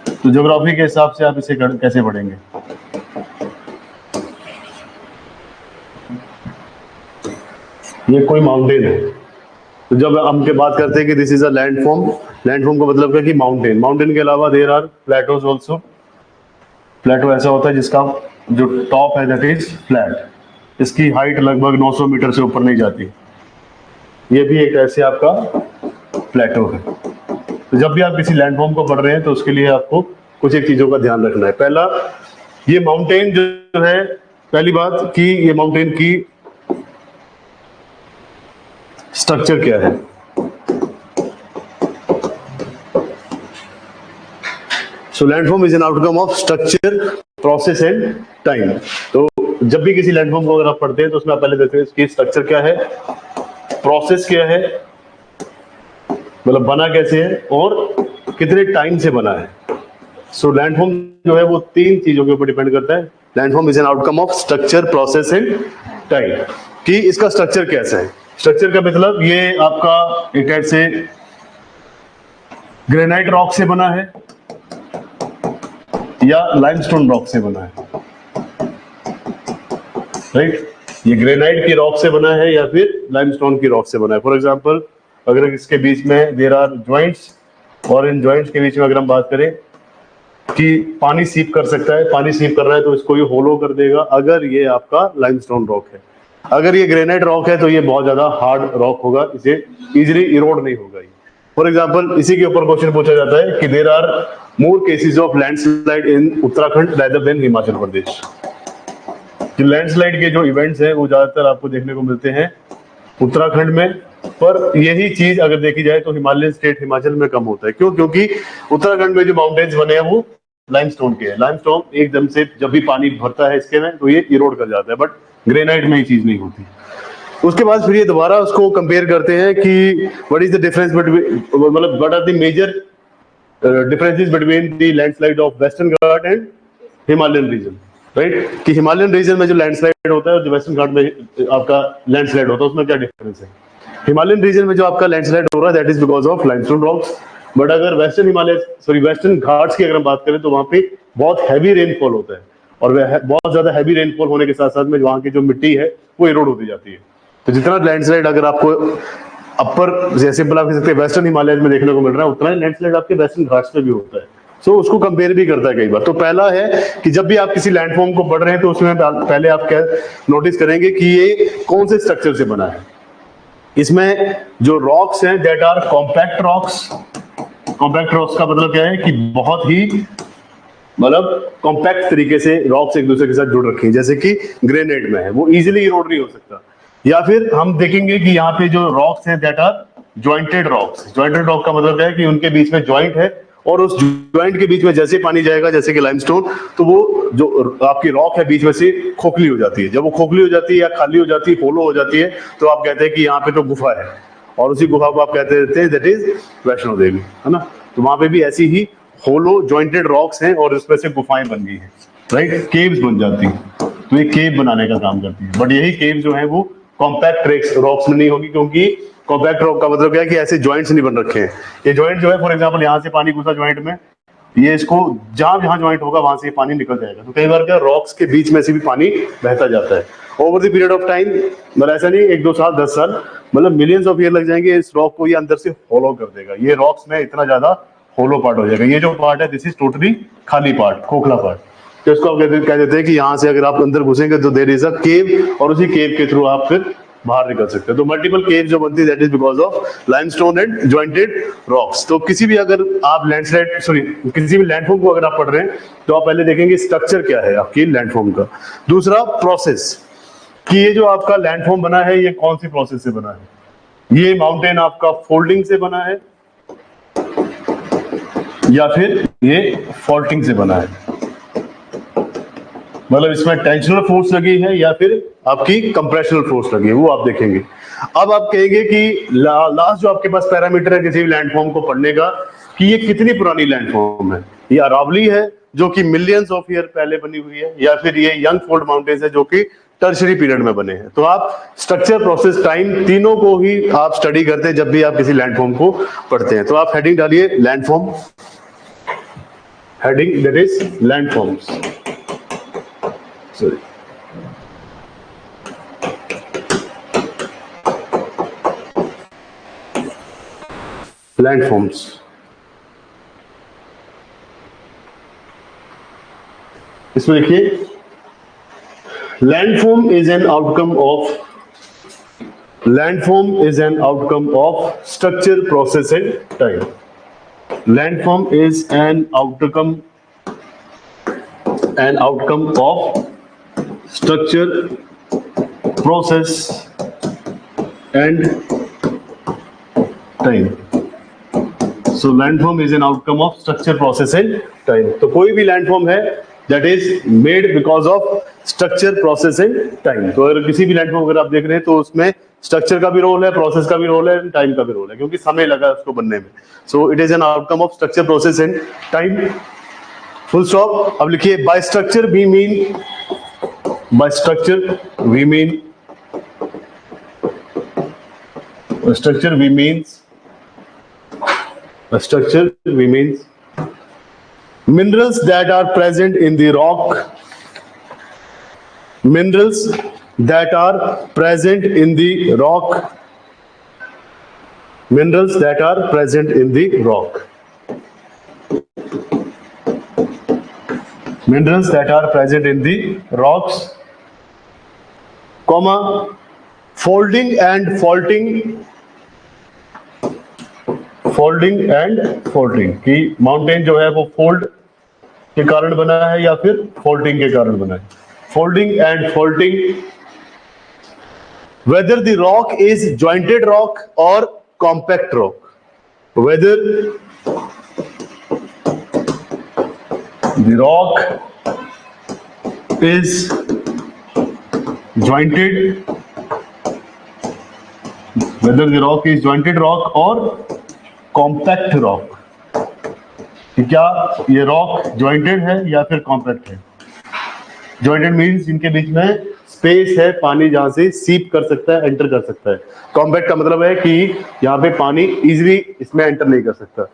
तो ज्योग्राफी के हिसाब से आप इसे कैसे पढ़ेंगे। ये कोई माउंटेन है, तो जब हम के बात करते हैं कि this is a landform, landform का मतलब क्या कि माउंटेन। माउंटेन के अलावा देयर आर प्लेटोज ऑल्सो। प्लेटो ऐसा होता है जिसका जो टॉप है दैट इज फ्लैट, इसकी हाइट लगभग 900 मीटर से ऊपर नहीं जाती। ये भी एक ऐसे आपका प्लेटो है। तो जब भी आप किसी लैंडफॉर्म को पढ़ रहे हैं तो उसके लिए आपको कुछ एक चीजों का ध्यान रखना है। पहला, ये माउंटेन जो है, पहली बात कि ये माउंटेन की स्ट्रक्चर क्या है। So landform is an outcome of structure, process and time. तो जब भी किसी लैंडफॉर्म को अगर आप पढ़ते हैं तो उसमें आप पहले देखते हैं इसकी स्ट्रक्चर क्या है, प्रोसेस क्या है, मतलब बना कैसे है और कितने टाइम से बना है। सो लैंडफॉर्म जो है वो तीन चीजों के ऊपर डिपेंड करता है। Landform is an outcome of structure, process and time. कि इसका स्ट्रक्चर कैसा है। स्ट्रक्चर का मतलब ये आपका एक टाइप से ग्रेनाइट रॉक से बना है या लाइमस्टोन रॉक से बना है, राइट। ये ग्रेनाइट की रॉक से बना है या फिर लाइमस्टोन की रॉक से बना है। फॉर एग्जांपल अगर इसके बीच में देयर आर जॉइंट्स, और इन जॉइंट्स के बीच में अगर हम बात करें कि पानी सीप कर सकता है, पानी सीप कर रहा है तो इसको ये होलो कर देगा अगर ये आपका लाइमस्टोन रॉक है। अगर ये ग्रेनाइट रॉक है तो ये बहुत ज्यादा हार्ड रॉक होगा, इसे इजीली इरोड नहीं होगा। फॉर एग्जांपल इसी के ऊपर क्वेश्चन पूछा जाता है कि there are more cases of landslide in Uttarakhand rather than Himachal Pradesh. कि लैंडस्लाइड के जो इवेंट्स हैं वो ज्यादातर आपको देखने को मिलते हैं उत्तराखंड में, पर यही चीज अगर देखी जाए तो हिमालयन स्टेट हिमाचल में कम होता है। क्यों? क्योंकि उत्तराखंड में जो माउंटेन्स बने हैं वो लाइमस्टोन के हैं। लाइमस्टोन एकदम से जब भी पानी भरता है इसके में तो ये इरोड कर जाता है, बट ग्रेनाइट में ये चीज नहीं होती। उसके बाद फिर ये दोबारा उसको कंपेयर करते हैं कि what is the difference between, मतलब what are the major differences between the landslide of Western Ghat and Himalayan region, right. कि हिमालयन रीजन में जो लैंडस्लाइड होता है और जो वेस्टर्न घाट में आपका लैंडस्लाइड होता है उसमें क्या डिफरेंस है। हिमालयन रीजन में जो आपका लैंडस्लाइड हो रहा है that is because of limestone rocks, but अगर वेस्टर्न घाट्स की अगर हम बात करें तो वहां पे बहुत हैवी रेनफॉल होता है, और बहुत ज्यादा हैवी रेनफॉल होने के साथ साथ में वहां की जो मिट्टी है वो इरोड होती जाती है। तो जितना लैंडस्लाइड अगर आपको अपर जैसे आप कह सकते हैं वेस्टर्न हिमालय में देखने को मिल रहा है, उतना ही लैंडस्लाइड आपके वेस्टर्न घाट्स पे भी होता है। सो उसको कंपेयर भी करता है कई बार। तो पहला है कि जब भी आप किसी लैंडफॉर्म को पढ़ रहे हैं तो उसमें पहले आप क्या नोटिस करेंगे कि ये कौन से स्ट्रक्चर से बना है। इसमें जो रॉक्स हैं that are compact rocks. Compact rocks का मतलब क्या है कि बहुत ही मतलब कॉम्पैक्ट तरीके से रॉक्स एक दूसरे के साथ जुड़ रखे हैं, जैसे कि ग्रेनाइट में है, वो इजीली इरोड नहीं हो सकता। या फिर हम देखेंगे कि यहाँ पे जो रॉक्स हैं that are jointed rocks. Jointed rock का मतलब क्या है कि उनके बीच में जॉइंट है और उस जॉइंट के बीच में जैसे पानी जाएगा, जैसे कि लाइमस्टोन, तो वो जो आपकी रॉक है बीच में से खोखली हो जाती है। जब वो खोखली हो जाती है या खाली हो जाती है, होलो हो जाती है, तो आप कहते हैं कि यहाँ पे तो गुफा है, और उसी गुफा को आप कहते रहते हैं दैट इज वैष्णो देवी, है ना। तो वहां पे भी ऐसी ही होलो जॉइंटेड रॉक्स हैं और इसमें से गुफाएं बन गई हैं, राइट, केव्स बन जाती हैं। तो ये केव बनाने का काम करती है, बट यही केव जो है वो कॉम्पैक्ट रॉक्स में नहीं होगी, क्योंकि कॉम्पैक्ट रॉक का मतलब क्या है कि ऐसे जॉइंट्स नहीं बन रखे हैं। ये जॉइंट जो है फॉर एग्जांपल यहाँ से पानी घुसा जॉइंट में, ये इसको जहां जॉइंट होगा वहां से पानी निकल जाएगा। तो कई बार क्या रॉक्स के बीच में से भी पानी बहता जाता है over the period of time. मतलब ऐसा नहीं 1-2 साल 10 साल, मतलब मिलियंस ऑफ ईयर लग जाएंगे, इस रॉक को ये अंदर से होलो कर देगा। ये रॉक्स में इतना ज्यादा होलो पार्ट हो जाएगा। ये जो पार्ट है दिस इज टोटली खाली पार्ट, खोखला पार्ट। तो इसको आप कह देते हैं कि यहाँ से अगर आप अंदर घुसेंगे तो देयर इज अ केव, और उसी केव के थ्रू आप फिर बाहर निकल सकते हैं। तो मल्टीपल केव जो बनती है that is because of limestone and jointed rocks. तो किसी भी अगर आप किसी भी लैंडफॉर्म को अगर आप पढ़ रहे हैं तो आप पहले देखेंगे स्ट्रक्चर क्या है आपकी लैंडफॉर्म का। दूसरा प्रोसेस, कि ये जो आपका लैंडफॉर्म बना है ये कौन सी प्रोसेस से बना है। ये माउंटेन आपका फोल्डिंग से बना है या फिर ये फॉल्टिंग से बना है, मतलब इसमें टेंशनल फोर्स लगी है या फिर आपकी कंप्रेशनल फोर्स लगी है, वो आप देखेंगे। अब आप कहेंगे कि लास्ट जो आपके पास पैरामीटर है किसी भी लैंडफॉर्म को पढ़ने का कि ये कितनी पुरानी लैंडफॉर्म है। ये अरावली है जो कि मिलियंस ऑफ ईयर पहले बनी हुई है, या फिर ये यंग फोल्ड माउंटेन्स है जो कि टर्शरी पीरियड में बने हैं। तो आप स्ट्रक्चर, प्रोसेस, टाइम तीनों को ही आप स्टडी करते हैं जब भी आप किसी लैंडफॉर्म को पढ़ते हैं। तो आप हेडिंग डालिए landform, heading that is landforms, sorry landforms. इसमें देखिए landform is an outcome of structure, process and time. Landform is an outcome of structure, process and time. So landform is an outcome of structure, process and time. तो कोई भी landform है that is made because of structure, process and time. तो अगर किसी भी landform अगर आप देख रहे हैं तो उसमें स्ट्रक्चर का भी रोल है, प्रोसेस का भी रोल है, टाइम का भी रोल है, क्योंकि समय लगा उसको बनने में। So it is an outcome of structure, process and time, full stop. अब लिखिए by structure we mean, by structure we mean, structure we means, structure we means minerals that are present in the rock, minerals that are present in the rock, minerals that are present in the rock, minerals that are present in the rocks, comma folding and faulting, folding and folding की mountain जो है वो fold के कारण बना है या फिर फोल्डिंग के कारण बना है। Folding and folding, whether the rock is jointed rock और compact rock, whether the rock is jointed, whether the rock is jointed rock और कॉम्पैक्ट रॉक, कि क्या ये रॉक जॉइंटेड है या फिर कॉम्पैक्ट है। जॉइंटेड मींस इनके बीच में स्पेस है, पानी जहां से सीप कर सकता है, एंटर कर सकता है। कॉम्पैक्ट का मतलब है कि यहाँ पे पानी इजीली इसमें एंटर नहीं कर सकता।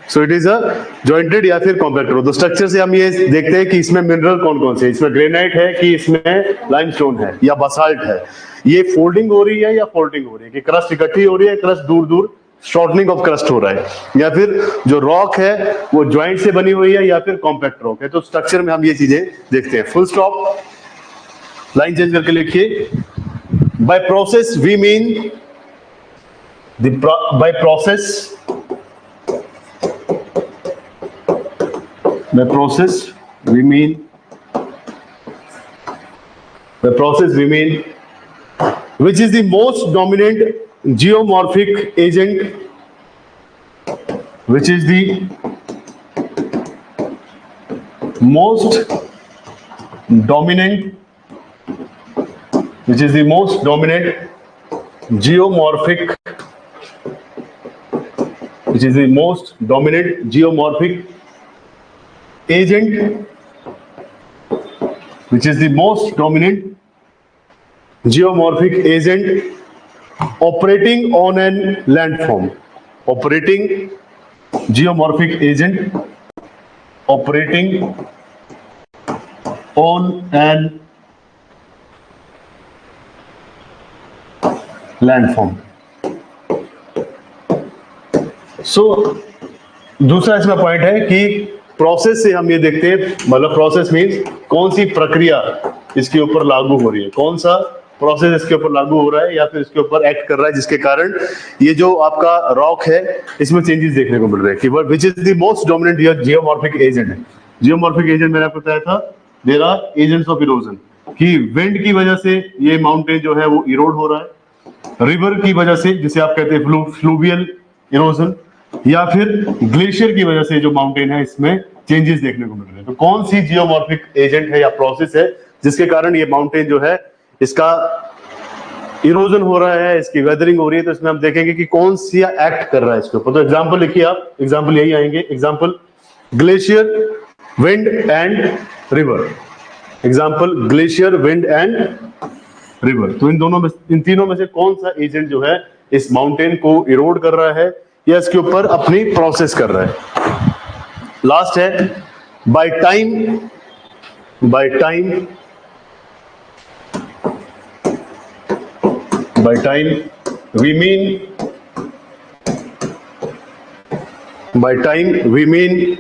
सो इट इज अ जॉइंटेड या फिर कॉम्पैक्ट रॉक। तो स्ट्रक्चर से हम ये देखते हैं कि इसमें मिनरल कौन कौन से, इसमें ग्रेनाइट है कि इसमें लाइमस्टोन है या बसाल्ट है। ये फोल्डिंग हो रही है या फोल्डिंग हो रही है, कि क्रस्ट इकट्ठी हो रही है, क्रस्ट दूर दूर शॉर्टनिंग ऑफ क्रस्ट हो रहा है, या फिर जो रॉक है वो ज्वाइंट से बनी हुई है या फिर कॉम्पैक्ट रॉक है। तो स्ट्रक्चर में हम ये चीजें देखते हैं। फुल स्टॉप, लाइन चेंज करके लिखिए by process we mean by process, by process we mean, by process we mean which is the most dominant geomorphic agent, which is the most dominant, which is the most dominant geomorphic, which is the most dominant geomorphic agent, which is the most dominant geomorphic agent operating on an landform, operating geomorphic agent operating on an landform. So दूसरा इसमें point है कि process से हम ये देखते हैं, मतलब प्रोसेस मीन्स कौन सी प्रक्रिया इसके ऊपर लागू हो रही है, कौन सा प्रोसेस इसके ऊपर लागू हो रहा है या फिर इसके ऊपर एक्ट कर रहा है, जिसके कारण ये जो आपका रॉक है इसमें चेंजेस देखने को मिल रहे हैं। Keyword which is the most dominant geomorphic agent है। जियोमॉर्फिक एजेंट मैंने आपको बताया था, there are agents of erosion, कि विंड की वजह से ये माउंटेन जो है वो इरोड हो रहा है, रिवर की वजह से जिसे आप कहते हैं फ्लूवियल इरोजन, या फिर ग्लेशियर की वजह से जो माउंटेन है इसमें चेंजेस देखने को मिल रहे हैं। तो कौन सी जियोमॉर्फिक एजेंट है या प्रोसेस है जिसके कारण ये माउंटेन जो है इसका इरोजन हो रहा है, इसकी वेदरिंग हो रही है, तो इसमें हम देखेंगे कि कौन सी एक्ट कर रहा है इसके ऊपर। तो एग्जाम्पल लिखिए आप, एग्जाम्पल यही आएंगे। Example glacier, wind and river. Example glacier, wind and river. तो इन तीनों में से कौन सा एजेंट जो है इस माउंटेन को इरोड कर रहा है या इसके ऊपर अपनी प्रोसेस कर रहा है। लास्ट है by time, by time we mean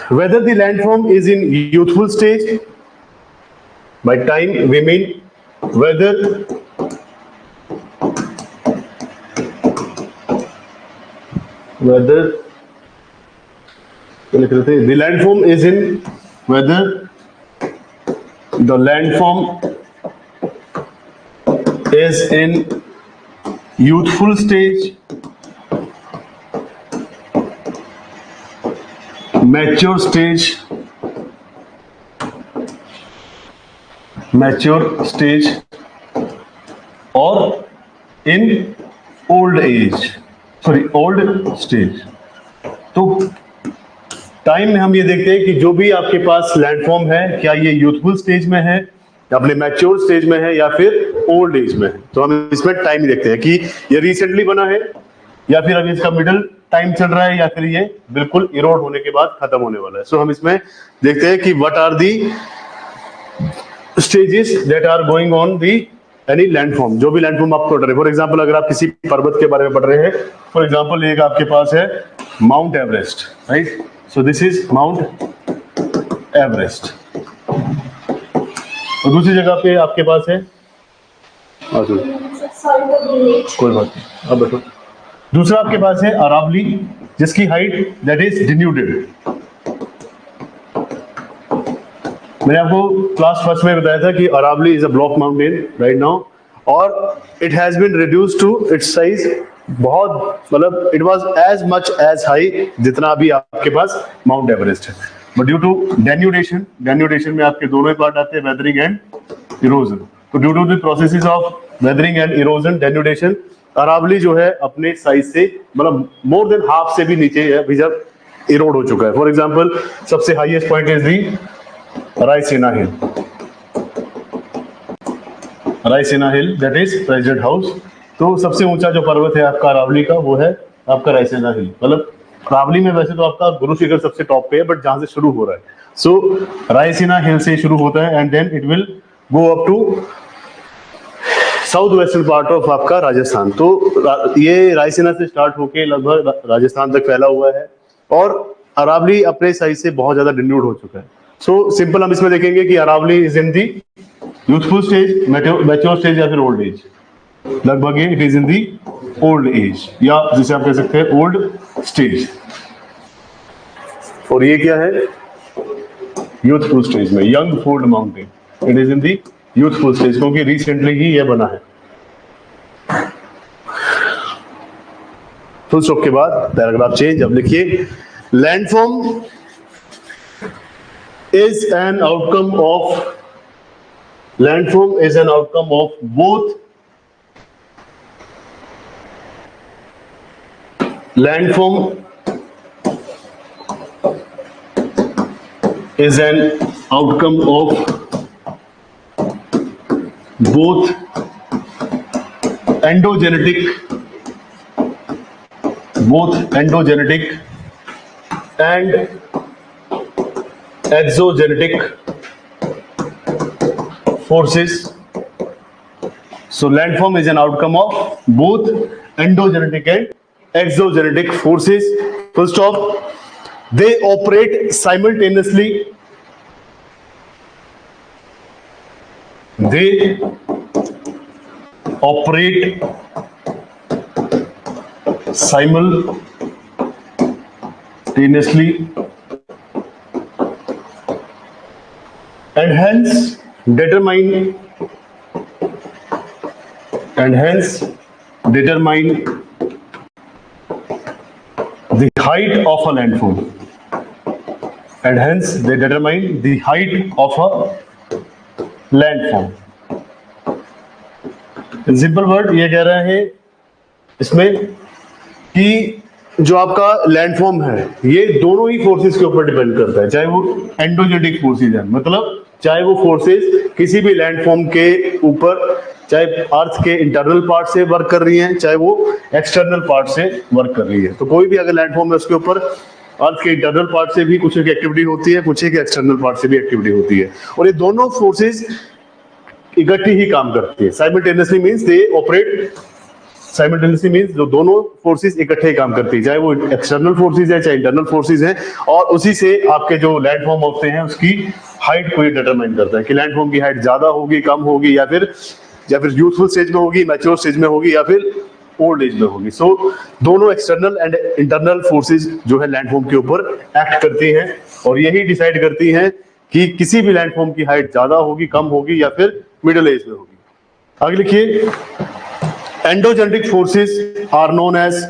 whether the landform is in youthful stage. By time we mean whether the landform is in, whether the landform is in youthful stage, mature stage, or in old stage। तो time में हम ये देखते हैं कि जो भी आपके पास लैंडफॉर्म है, क्या ये यूथफुल स्टेज में है, अपने मैच्योर स्टेज में है, या फिर ओल्ड एज में है। तो हम इसमें टाइम ही देखते हैं कि ये रिसेंटली बना है, या फिर अभी इसका मिडिल टाइम चल रहा है, या फिर ये बिल्कुल इरोड होने के बाद खत्म होने वाला है। सो हम इसमें देखते हैं कि what are the stages that are going on the any landform. जो भी लैंडफॉर्म आप पढ़ रहे हैं, फॉर एग्जाम्पल अगर आप किसी पर्वत के बारे में पढ़ रहे हैं, फॉर एग्जाम्पल एक आपके पास है mount Everest, right. So this is mount Everest. और दूसरी जगह पे आपके पास है, कोई बात नहीं, अब बैठो। दूसरा आपके पास है अरावली, जिसकी हाइट दैट इज डिन्यूडेड। मैंने आपको क्लास फर्स्ट में बताया था कि Aravalli is a block mountain right now, और it has been reduced to its size बहुत, मतलब it was as much as high जितना अभी आपके पास माउंट एवरेस्ट है। But due to denudation, denudation में आपके दोनों ही पार्ट आते हैं, वेदरिंग एंड इरोजन। तो due to the processes of weathering and erosion, denudation, Aravalli जो है अपने साइज से मतलब मोर देन हाफ से भी नीचे है, अभी जब इरोड हो चुका है। फॉर एग्जाम्पल सबसे highest point is the Raisina hill, Raisina hill that is president house. तो सबसे ऊंचा जो पर्वत है आपका अरावली का, वो है आपका रायसीना हिल। मतलब अरावली में वैसे तो आपका गुरु शिखर सबसे टॉप पे है, बट जहां से शुरू हो रहा है, सो रायसीना हिल से शुरू होता है and then it will go up to south western part of आपका राजस्थान। तो ये रायसीना से स्टार्ट होके लगभग राजस्थान तक फैला हुआ है, और अरावली अपने साइज से बहुत ज्यादा डिन्यूड हो चुका है। सो सिंपल हम इसमें देखेंगे कि Aravalli is in the youthful stage, mature stage, या फिर ओल्ड एज। लगभग ये it is in the old age, या जिसे आप कह सकते हैं ओल्ड स्टेज। और ये क्या है, यूथफुल स्टेज में, young fold mountain, it is in the youthful stage, क्योंकि रिसेंटली ही ये बना है। फुल स्टॉप के बाद पैराग्राफ चेंज। अब लिखिए landform is an outcome of, landform is an outcome of both, landform is an outcome of both endogenetic and exogenetic forces. So landform is an outcome of both endogenetic and exogenetic forces. Full stop. They operate simultaneously. They operate simultaneously and hence determine the height of a landform, and hence they determine the height of a landform. Simple word ये कह रहा है इसमें कि जो आपका landform है ये दोनों ही फोर्सेस के ऊपर डिपेंड करता है, चाहे वो एंडोजेनिक फोर्सेस है, मतलब चाहे वो फोर्सेस किसी भी लैंडफॉर्म के ऊपर, चाहे अर्थ के इंटरनल पार्ट से वर्क कर रही हैं, चाहे वो एक्सटर्नल पार्ट से वर्क कर रही है। तो कोई भी अगर लैंडफॉर्म है उसके ऊपर अर्थ के इंटरनल पार्ट से भी कुछ एक एक्टिविटी होती है, कुछ एक एक्सटर्नल पार्ट से भी एक्टिविटी होती है, और ये दोनों फोर्सेस इकट्ठी ही काम करती है। Simultaneously means they operate, simultaneously means जो दोनों फोर्सेस इकट्ठे ही काम करती है, चाहे वो एक्सटर्नल फोर्सेस है चाहे इंटरनल फोर्सेस हैं, और उसी से आपके जो लैंडफॉर्म होते हैं उसकी हाइट को ही डिटरमाइन करता है कि लैंडफॉर्म की हाइट ज्यादा होगी, कम होगी, या फिर यूथफुल स्टेज में होगी, मैच्योर स्टेज में होगी, या फिर ओल्ड एज में होगी। सो दोनों एक्सटर्नल एंड इंटरनल फोर्सेस जो है लैंडफॉर्म के ऊपर एक्ट करती हैं, और यही डिसाइड करती हैं कि किसी भी लैंडफॉर्म की हाइट ज्यादा होगी, कम होगी, या फिर मिडिल एज में होगी। आगे लिखिए, endogenetic forces are known as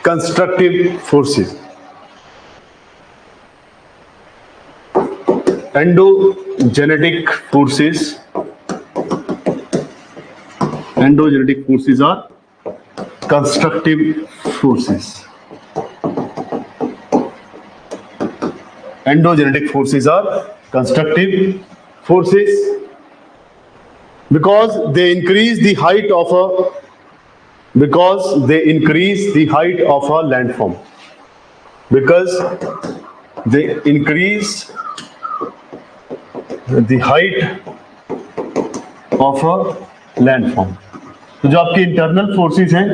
constructive forces. Endogenetic forces are constructive forces. Endogenetic forces are constructive forces because they increase the height of a landform. Because they increase the height of a landform. तो जो आपकी internal forces हैं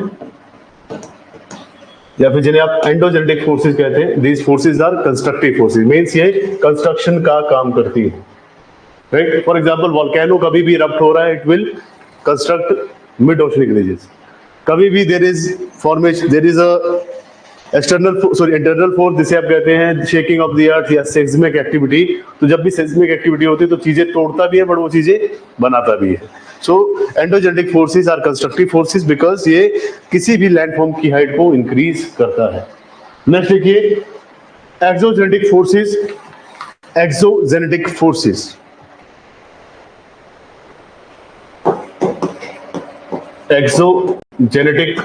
या फिर जिन्हें आप endogenetic forces कहते हैं, these forces are constructive forces, means ये कंस्ट्रक्शन का काम करती है, राइट। फॉर एग्जांपल वोल्केनो कभी भी इरप्ट हो रहा है, it will construct mid oceanic ridges. कभी भी there is a internal force जिसे आप कहते हैं शेकिंग ऑफ द अर्थ या सेस्मिक एक्टिविटी। तो जब भी सेस्मिक एक्टिविटी होती है तो चीजें तोड़ता भी है बट वो चीजें बनाता भी है। So endogenetic forces are constructive forces because ये किसी भी लैंडफॉर्म की हाइट को इंक्रीज करता है। नेक्स्ट देखिए, exogenetic forces. Exogenetic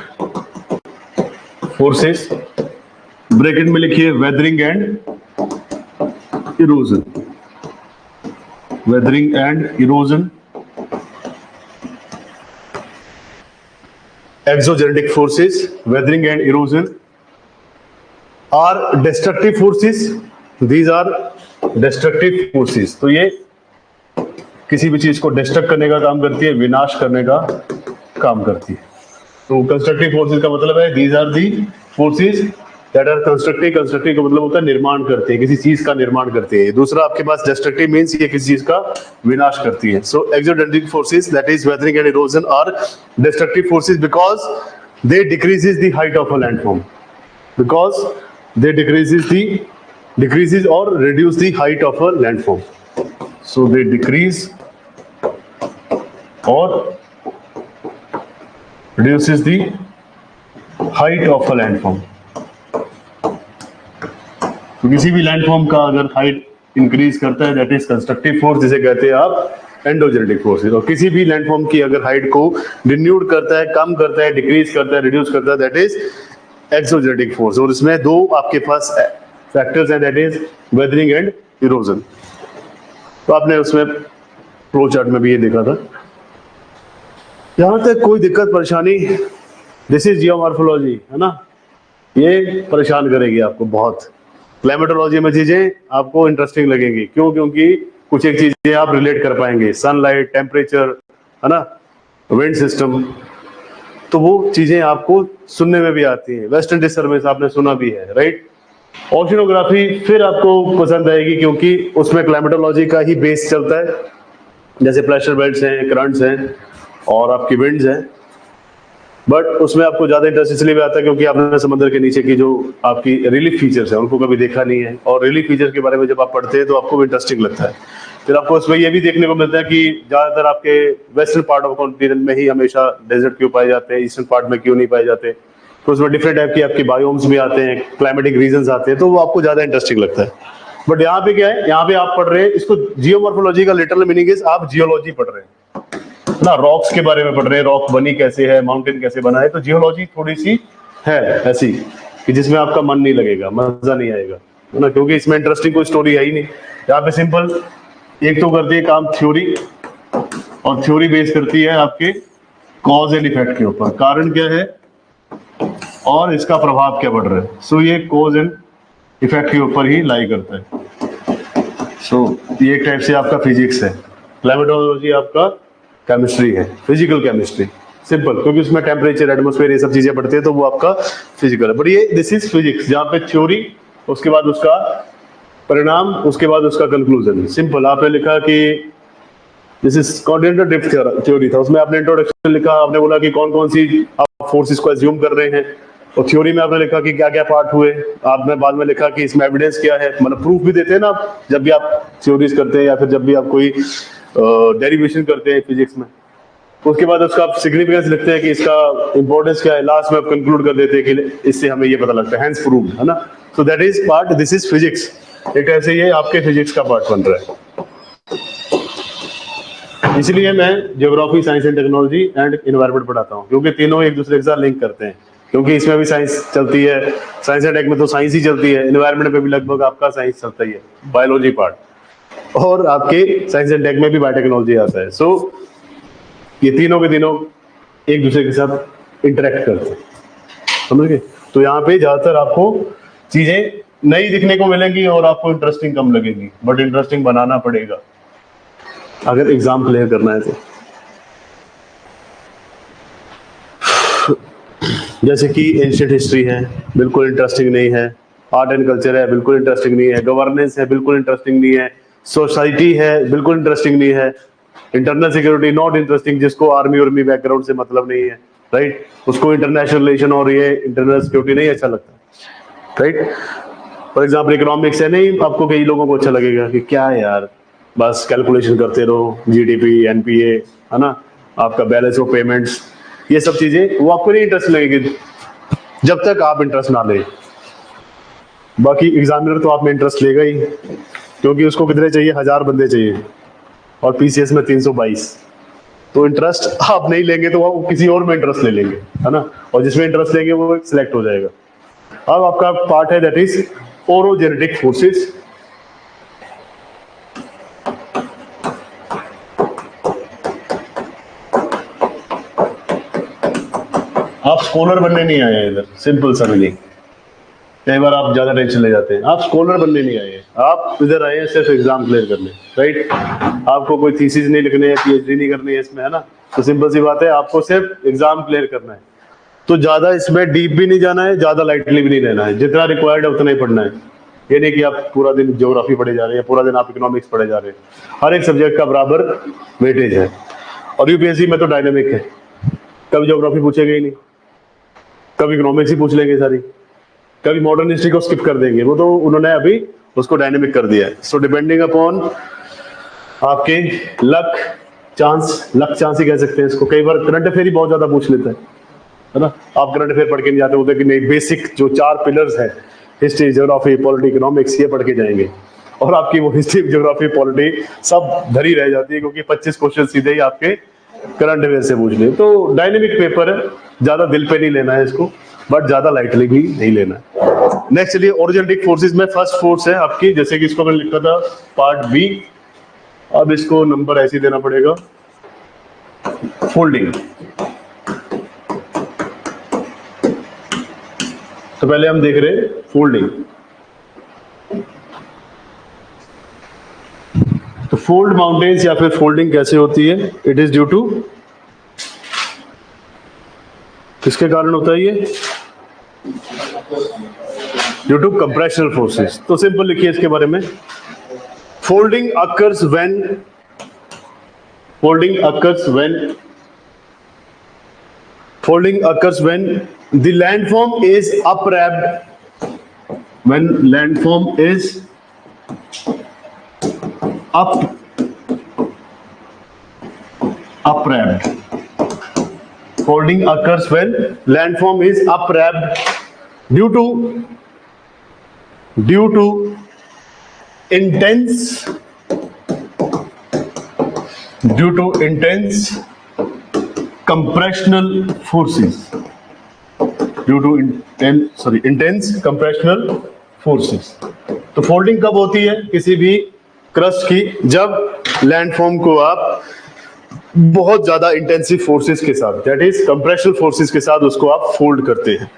forces bracket में लिखिए weathering and erosion. Weathering and erosion. Exogenetic forces, weathering and erosion are destructive forces. These are destructive forces. तो ये किसी भी चीज को डिस्ट्रक्ट करने का काम करती है, विनाश करने का काम करती है। तो कंस्ट्रक्टिव फोर्सेस का मतलब है these are the forces that are constructive. Constructive का मतलब होता है निर्माण करते हैं, किसी चीज का निर्माण करते हैं। दूसरा आपके पास डिस्ट्रक्टिव मींस ये किसी चीज का विनाश करती है। So exogenetic forces that is weathering and erosion are destructive forces because they decreases the height of a landform. Because they decreases और reduce the height of a landform. So they decrease और reduces the height of a landform. तो किसी भी landform का अगर height increase करता है that is constructive force, जिसे कहते हैं आप एंडोजेनेटिक फोर्सेस। और किसी भी लैंडफॉर्म की अगर हाइट को डिन्यूड करता है, कम करता है, डिक्रीज करता है, रिड्यूस करता है, दैट इज एक्सोजेनेटिक फोर्स। और इसमें दो आपके पास फैक्टर्स हैं, that is weathering and erosion. तो आपने उसमें फ्लो चार्ट में भी ये देखा था। यहां तक कोई दिक्कत परेशानी, दिस इज जियोमॉर्फोलॉजी, है ना, ये परेशान करेगी आपको बहुत। क्लाइमेटोलॉजी में चीजें आपको इंटरेस्टिंग लगेंगी, क्यों? क्योंकि कुछ एक चीजें आप रिलेट कर पाएंगे, सनलाइट, टेम्परेचर, है ना, विंड सिस्टम, तो वो चीजें आपको सुनने में भी आती हैं। वेस्टर्न डिस्टर्बेंस आपने सुना भी है, राइट। ओशिनोग्राफी फिर आपको पसंद आएगी क्योंकि उसमें क्लाइमेटोलॉजी का ही बेस चलता है, जैसे प्रेशर बेल्ट्स हैं, करंट्स हैं और आपकी विंड्स हैं। बट उसमें आपको ज्यादा इंटरेस्ट इसलिए भी आता है क्योंकि आपने समुद्र के नीचे की जो आपकी रिलीफ फीचर्स हैं उनको कभी देखा नहीं है, और रिलीफ फीचर के बारे में जब आप पढ़ते हैं तो आपको भी इंटरेस्टिंग लगता है। फिर आपको उसमें ये भी देखने को मिलता है कि ज्यादातर आपके वेस्टर्न पार्ट ऑफ कॉन्टिनेंट में ही हमेशा डेजर्ट क्यों पाए जाते हैं, ईस्टर्न पार्ट में क्यों नहीं पाए जाते। तो उसमें डिफरेंट टाइप की आपकी बायोम्स भी आते हैं, क्लाइमेटिक रीजंस आते हैं, तो वो आपको ज्यादा इंटरेस्टिंग लगता है। बट यहाँ पे क्या है, यहाँ पे आप पढ़ रहे हैं इसको, जियोमॉर्फोलॉजी का लिटरल मीनिंग इज आप जियोलॉजी पढ़ रहे हैं ना, रॉक्स के बारे में पढ़ रहे हैं, रॉक बनी कैसे है, माउंटेन कैसे बना है। तो जियोलॉजी थोड़ी सी है ऐसी कि जिसमें आपका मन नहीं लगेगा, मजा नहीं आएगा, है ना, क्योंकि इसमें इंटरेस्टिंग कोई स्टोरी है ही नहीं। यहाँ पे सिंपल एक तो करती है काम थ्योरी, और थ्योरी बेस करती है आपके कॉज एंड इफेक्ट के ऊपर, कारण क्या है और इसका प्रभाव क्या पड़ रहा है। सो ये कॉज एंड इफेक्ट के ऊपर ही लाई करता है। सो ये एक टाइप से आपका फिजिक्स है। क्लाइमेटोलॉजी आपका केमिस्ट्री है, फिजिकल केमिस्ट्री, सिंपल, क्योंकि उसमें टेम्परेचर, एटमॉस्फेयर, ये सब चीजें पढ़ती है, तो वो आपका फिजिकल है। बट ये दिस इज फिजिक्स, जहाँ पे थ्योरी, उसके बाद उसका परिणाम, उसके बाद उसका कंक्लूजन। सिंपल, आपने लिखा कि this is continental drift theory था, उसमें आपने इंट्रोडक्शन लिखा, आपने बोला कि कौन कौन सी आप फोर्सेस को एज्यूम कर रहे हैं, और थ्योरी में आपने लिखा कि क्या क्या पार्ट हुए, आपने बाद में लिखा कि इसमें एविडेंस क्या है, मतलब प्रूफ भी देते हैं ना आप, जब भी आप थ्योरीज करते हैं या फिर जब भी आप कोई डेरिवेशन करते हैं फिजिक्स में। उसके बाद उसका आप सिग्निफिकेंस लिखते हैं कि इसका इंपॉर्टेंस क्या है, लास्ट में आप कंक्लूड कर देते हैं कि इससे हमें ये पता लगता है, हैंस प्रूव्ड, है ना। सो that is part, this is physics. एक ऐसे ये आपके फिजिक्स का पार्ट बन रहा है। इसलिए मैं geography, science and technology and environment पढ़ाता हूँ, क्योंकि तीनों एक दूसरे के साथ लिंक करते हैं, क्योंकि इसमें भी साइंस चलती है, साइंस एंड टेक में तो साइंस ही चलती है, एनवायरनमेंट में भी लगभग आपका साइंस चलता ही है, बायोलॉजी पार्ट, और आपके साइंस एंड टेक में भी बायोटेक्नोलॉजी आता है। सो ये तीनों के तीनों एक दूसरे के साथ इंटरेक्ट करते हैं, समझ गए। तो यहाँ पे ज्यादातर आपको चीजें नई दिखने को मिलेंगी और आपको इंटरेस्टिंग कम लगेगी, बट इंटरेस्टिंग बनाना पड़ेगा अगर एग्जाम क्लियर करना है तो। जैसे कि एंशिएंट हिस्ट्री है, बिल्कुल इंटरेस्टिंग नहीं है, आर्ट एंड कल्चर है, बिल्कुल इंटरेस्टिंग नहीं है, गवर्नेंस है, बिल्कुल इंटरेस्टिंग नहीं है, सोसाइटी है, बिल्कुल इंटरेस्टिंग नहीं है, इंटरनल सिक्योरिटी नॉट इंटरेस्टिंग, जिसको आर्मी उर्मी बैकग्राउंड से मतलब नहीं है, राइट, उसको इंटरनेशनल रिलेशन और ये इंटरनल सिक्योरिटी नहीं अच्छा लगता, राइट। फॉर एग्जाम्पल इकोनॉमिक्स है, नहीं आपको कई लोगों को अच्छा लगेगा कि क्या यार बस कैलकुलेशन करते रहो, जीडीपी, एनपीए, है ना, आपका बैलेंस ऑफ पेमेंट्स, ये सब चीजें वो आपको नहीं इंटरेस्ट लगेगी जब तक आप इंटरेस्ट ना ले। बाकी एग्जामिनर तो आप में इंटरेस्ट लेगा ही, क्योंकि उसको कितने चाहिए, 1000 बंदे चाहिए, और पीसीएस में 322। तो इंटरेस्ट आप नहीं लेंगे तो वो किसी और में इंटरेस्ट ले लेंगे, है ना, और जिसमें इंटरेस्ट लेंगे वो सिलेक्ट हो जाएगा। अब आपका पार्ट है दैट इज ओरोजेनेटिक फोर्सेस। आप स्कॉलर बनने नहीं आए इधर, सिंपल सा मीनिंग। कई बार आप ज्यादा टेंशन ले जाते हैं, आप स्कॉलर बनने नहीं आए, आप इधर आए हैं सिर्फ एग्जाम क्लियर करने, राइट। आपको कोई थीसिस नहीं लिखने है, पीएचडी नहीं करनी है इसमें, है ना। तो सिंपल सी बात है, आपको सिर्फ एग्जाम क्लियर करना है। तो ज्यादा इसमें डीप भी नहीं जाना है, ज्यादा लाइटली भी नहीं लेना है, जितना रिक्वायर्ड है उतना ही पढ़ना है। ये नहीं कि आप पूरा दिन ज्योग्राफी पढ़े जा रहे हैं, पूरा दिन आप इकोनॉमिक्स पढ़े जा रहे हैं। हर एक सब्जेक्ट का बराबर वेटेज है, और यूपीएससी में तो डायनेमिक है, कभी ज्योग्राफी पूछेगा ही नहीं, कभी इकोनॉमिक्स ही पूछ लेंगे सारी, कभी मॉडर्न हिस्ट्री को स्किप कर देंगे, वो तो उन्होंने अभी उसको डायनेमिक कर दिया है। सो डिपेंडिंग अपॉन आपके लक चांस ही कह सकते हैं इसको। कई बार करंट अफेयर ही बहुत ज्यादा पूछ लेता है ना। आप करंट अफेयर पढ़ के नहीं जाते होते कि नहीं, बेसिक जो 4 पिलर्स है, हिस्ट्री, ज्योग्राफी, पॉलिटी, इकोनॉमिक्स, ये पढ़ के जाएंगे, और आपकी वो हिस्ट्री, ज्योग्राफी, पॉलिटी सब धरी रह जाती है, क्योंकि 25 क्वेश्चन सीधे ही आपके करंट अफेयर से पूछ ले। तो डायनेमिक पेपर है, ज्यादा दिल पे नहीं लेना है इसको, बट ज्यादा लाइटली भी नहीं लेना है। नेक्स्ट चलिए, ओरिजेनेटिक फोर्सेस में फर्स्ट फोर्स है आपकी, जैसे कि इसको मैंने लिखा था पार्ट बी, अब इसको नंबर ऐसे देना पड़ेगा, फोल्डिंग। तो पहले हम देख रहे हैं फोल्डिंग। तो फोल्ड माउंटेन्स या फिर फोल्डिंग कैसे होती है, इट इज ड्यू टू, किसके कारण होता है ये, ड्यू टू कंप्रेशनल फोर्सेस। तो सिंपल लिखिए इसके बारे में, folding occurs when the landform is uprapt, when landform is uprapt. Folding occurs when landform is uprapt due to intense compressional forces, intense compressional forces। तो फोल्डिंग कब होती है किसी भी क्रस्ट की? जब लैंडफॉर्म को आप बहुत ज्यादा इंटेंसिव फोर्सेस के साथ, दैट इज कंप्रेशनल फोर्सेस के साथ उसको आप फोल्ड करते हैं।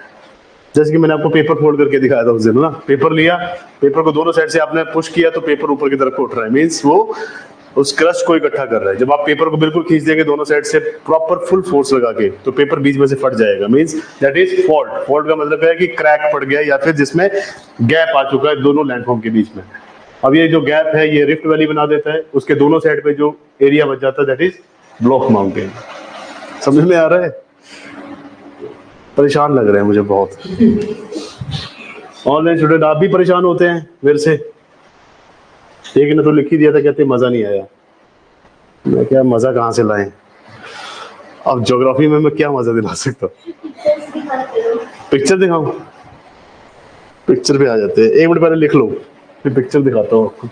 जैसे कि मैंने आपको पेपर फोल्ड करके दिखाया था उस दिन ना, पेपर लिया, पेपर को दोनों साइड से आपने पुश किया तो पेपर ऊपर की तरफ उठ रहा है, मींस वो उस क्रस्ट को इकट्ठा कर रहा है। जब आप पेपर को बिल्कुल खींच देंगे दोनों साइड से प्रॉपर फुल फोर्स लगा के, तो पेपर बीच में से फट जाएगा, means that is fault. Fault का मतलब है कि क्रैक पड़ गया या फिर जिसमें गैप आ चुका है दोनों लैंडफॉर्म के बीच में। अब ये जो गैप है ये रिफ्ट वैली बना देता है, उसके दोनों साइड पे जो एरिया बच जाता है दैट इज ब्लॉक माउंटेन। समझ में आ रहा है? परेशान लग रहे हैं मुझे बहुत। ऑनलाइन स्टूडेंट आप भी परेशान होते हैं मेरे से? एक ने तो लिख ही दिया था, कहते मजा नहीं आया। मैं क्या मजा कहाँ से लाएं? अब ज्योग्राफी में मैं क्या मजा दिला सकता हूँ? पिक्चर दिखाऊं? पिक्चर पे आ जाते हैं, 1 मिनट पहले लिख लो फिर पिक्चर दिखाता हूँ आपको।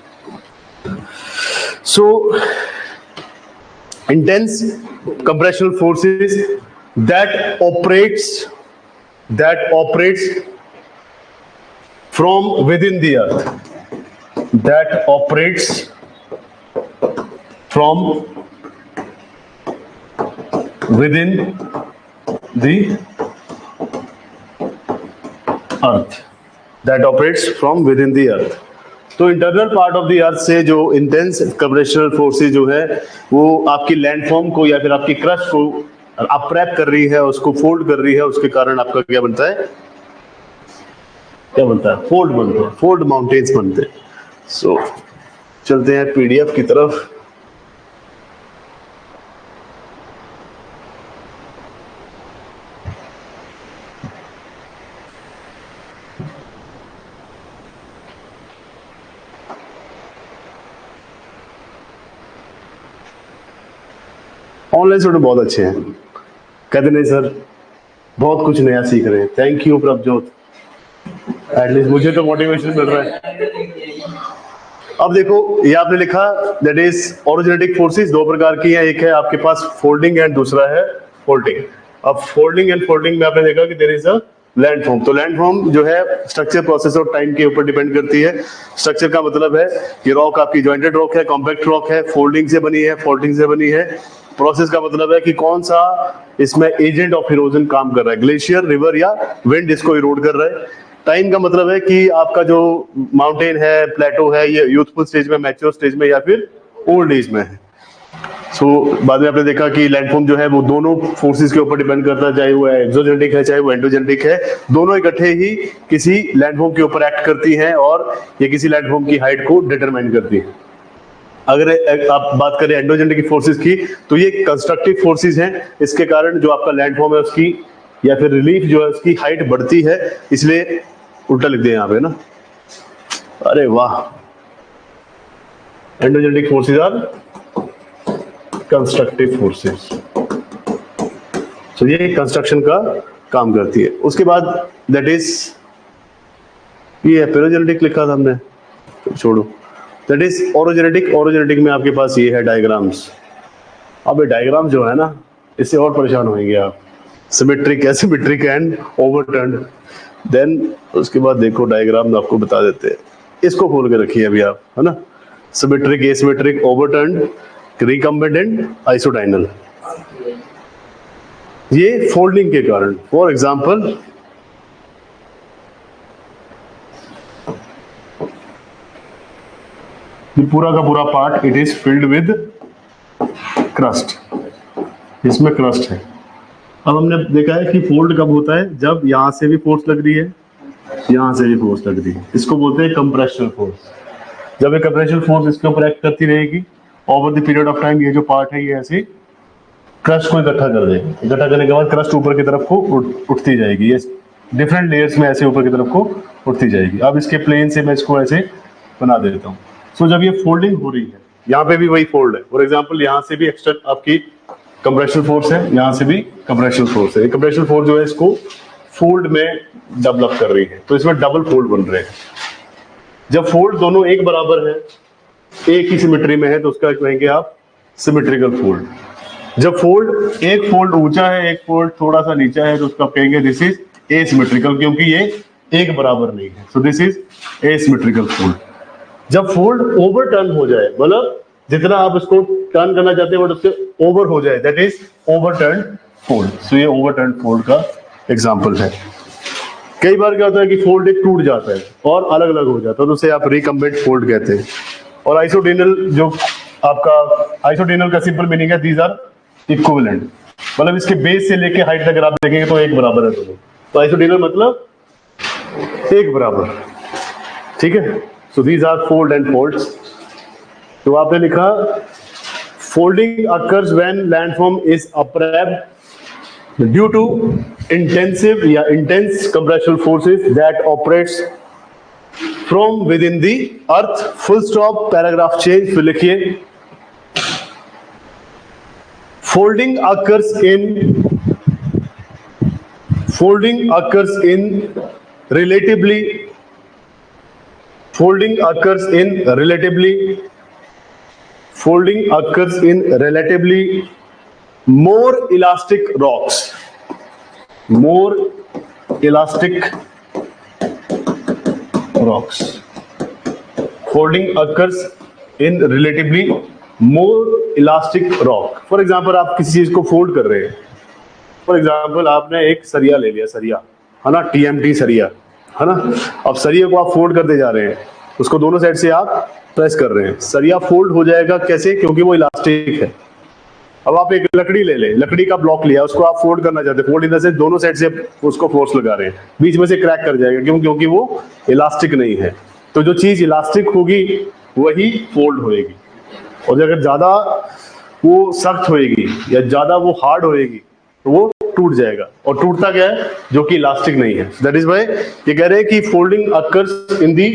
सो intense compressional forces that operates from within the earth, that operates from within the earth, that operates from within the earth। तो internal part of the earth से जो इंटेंस कंप्रेशनल फोर्सेस जो है वो आपकी लैंडफॉर्म को या फिर आपकी क्रस्ट को अपरैप कर रही है, उसको फोल्ड कर रही है, उसके कारण आपका क्या बनता है? क्या बनता है? फोल्ड बनते हैं, फोल्ड माउंटेन्स बनते हैं। सो चलते हैं पीडीएफ की तरफ। ऑनलाइन स्टूडेंट बहुत अच्छे हैं, कहते नहीं सर बहुत कुछ नया सीख रहे हैं। थैंक यू प्रभजोत, एटलीस्ट मुझे तो मोटिवेशन मिल रहा है। अब देखो ये आपने लिखा दैट इज ऑरिजिनेटिक फोर्सेस दो प्रकार की हैं, एक है आपके पास फोल्डिंग एंड दूसरा है फोल्डिंग। अब फोल्डिंग एंड फोल्डिंग में आपने देखा कि देयर इज अ लैंडफॉर्म। तो लैंडफॉर्म जो है स्ट्रक्चर, प्रोसेस और टाइम के ऊपर डिपेंड करती है। स्ट्रक्चर का मतलब है कि रॉक आपकी जॉइंटेड रॉक है, कॉम्पैक्ट रॉक है, फोल्डिंग से बनी है, फोल्डिंग से बनी है। प्रोसेस का मतलब है कि कौन सा इसमें एजेंट ऑफ इरोजन काम कर रहा है, ग्लेशियर, रिवर या विंड इसको इरोड कर रहा है। टाइम का मतलब है कि आपका जो माउंटेन है, प्लेटो है, ये यूथफुल स्टेज में, मैच्योर स्टेज में या फिर ओल्ड एज में है। सो बाद में आपने देखा कि लैंडफॉर्म जो है वो दोनों फोर्सेस के ऊपर डिपेंड करता है, चाहे वो एक्सोजेनेटिक है चाहे वो एंडोजेनेटिक है, दोनों इकट्ठे ही किसी लैंडफॉर्म के ऊपर एक्ट करती हैं और ये किसी लैंडफॉर्म की हाइट को डिटरमाइन करती है। अगर आप बात करें एंडोजेनेटिक फोर्सेस की तो ये कंस्ट्रक्टिव फोर्सेस हैं, इसके कारण जो आपका लैंडफॉर्म है उसकी या फिर रिलीफ जो है उसकी हाइट बढ़ती है, इसलिए उल्टा लिख दिया यहाँ पे ना। अरे वाह, endogenetic forces are constructive forces. तो ये कंस्ट्रक्शन का काम करती है। उसके बाद दैट इज ये पेरोजेनेटिक लिखा था हमने, तो छोड़ो, दैट इज ओरोजेनेटिक। ओरोजेनेटिक में आपके पास ये है डायग्राम्स। अब ये डायग्राम जो है ना इससे और परेशान होंगे आप। Symmetric, asymmetric and overturned. Then उसके बाद देखो डायग्राम आपको बता देते हैं, इसको खोल के रखिए अभी आप, है ना। Symmetric, asymmetric, overturned, recumbent and isodynal. ये फोल्डिंग के कारण, फॉर एग्जाम्पल ये पूरा का पूरा part it is filled with crust, इसमें क्रस्ट है। अब हमने देखा है कि फोल्ड कब होता है, जब यहां से भी फोर्स लग रही है, यहां से भी फोर्स लग रही है, इसको बोलते हैं कंप्रेशनल फोर्स। जब ये कंप्रेशनल फोर्स इसके ऊपर एक्ट करती रहेगी over the period of time, ये जो पार्ट है ये ऐसे क्रस्ट को इकट्ठा कर देगा। इकट्ठा करने के बाद क्रस्ट ऊपर की तरफ को उठती जाएगी, ये डिफरेंट लेयर्स में ऐसे ऊपर की तरफ को उठती जाएगी। अब इसके प्लेन से मैं इसको ऐसे बना देता हूँ। सो जब ये फोल्डिंग हो रही है, यहाँ पे भी वही फोल्ड है। फॉर एग्जाम्पल यहाँ से भी एक्स्ट्रा आपकी कंप्रेशनल फोर्स है, यहाँ से भी कंप्रेशनल फोर्स है। कंप्रेशनल फोर्स जो है इसको फोल्ड में डेवलप कर रही है, तो इसमें डबल फोल्ड बन रहे हैं। जब फोल्ड दोनों एक बराबर है, एक ही सिमेट्री में है, तो उसका कहेंगे आप सिमेट्रिकल फोल्ड। जब फोल्ड एक फोल्ड ऊंचा है, एक फोल्ड थोड़ा सा नीचा है, तो उसका कहेंगे दिस इज एसिमेट्रिकल, क्योंकि ये एक बराबर नहीं है। So this is asymmetrical fold. जब फोल्ड ओवरटर्न हो जाए, मतलब जितना आप इसको टर्न करना चाहते हैं बट उससे ओवर हो जाए, दैट इज ओवरटर्न फोल्ड। सो ये ओवरटर्न फोल्ड का एग्जांपल है। कई बार क्या होता है कि फोल्ड एक टूट जाता है और अलग अलग हो जाता है, तो उसे आप रिकम्बेंट फोल्ड कहते हैं। और आइसोडेनल, जो आपका आइसोडेनल का सिंपल मीनिंग है दीज आर इक्विवेलेंट, मतलब इसके बेस से लेके हाइट तक अगर आप देखेंगे तो एक बराबर है दोनों। तो आइसोडेनल मतलब एक बराबर, ठीक है। So these are fold and folds. तो आपने लिखा folding occurs when landform is upwarped due to intensive या intense compressional forces that operates from within the earth. Full stop, paragraph change. फिर लिखिए folding occurs in relatively more elastic rocks, folding occurs in relatively more elastic rock। For example आप किसी चीज को fold कर रहे हैं, for example आपने एक सरिया ले लिया, सरिया है ना, TMT सरिया है ना। अब सरिया को आप फोल्ड करते जा रहे हैं, उसको दोनों साइड से आप प्रेस कर रहे हैं, सरिया फोल्ड हो जाएगा। कैसे? क्योंकि वो इलास्टिक है। अब आप एक लकड़ी ले लें, लकड़ी का ब्लॉक लिया, उसको आप फोल्ड करना चाहते हैं, फोल्ड इन द सेंस दोनों साइड से उसको फोर्स लगा रहे हैं, बीच में से क्रैक कर जाएगा। क्यों? क्योंकि वो इलास्टिक नहीं है। तो जो चीज इलास्टिक होगी वही फोल्ड होएगी, और अगर ज्यादा वो सख्त होएगी या ज्यादा वो हार्ड होएगी तो वो टूट जाएगा। और टूटता क्या है? जो कि इलास्टिक नहीं है। दैट इज व्हाई ये कह रहे हैं कि folding occurs in the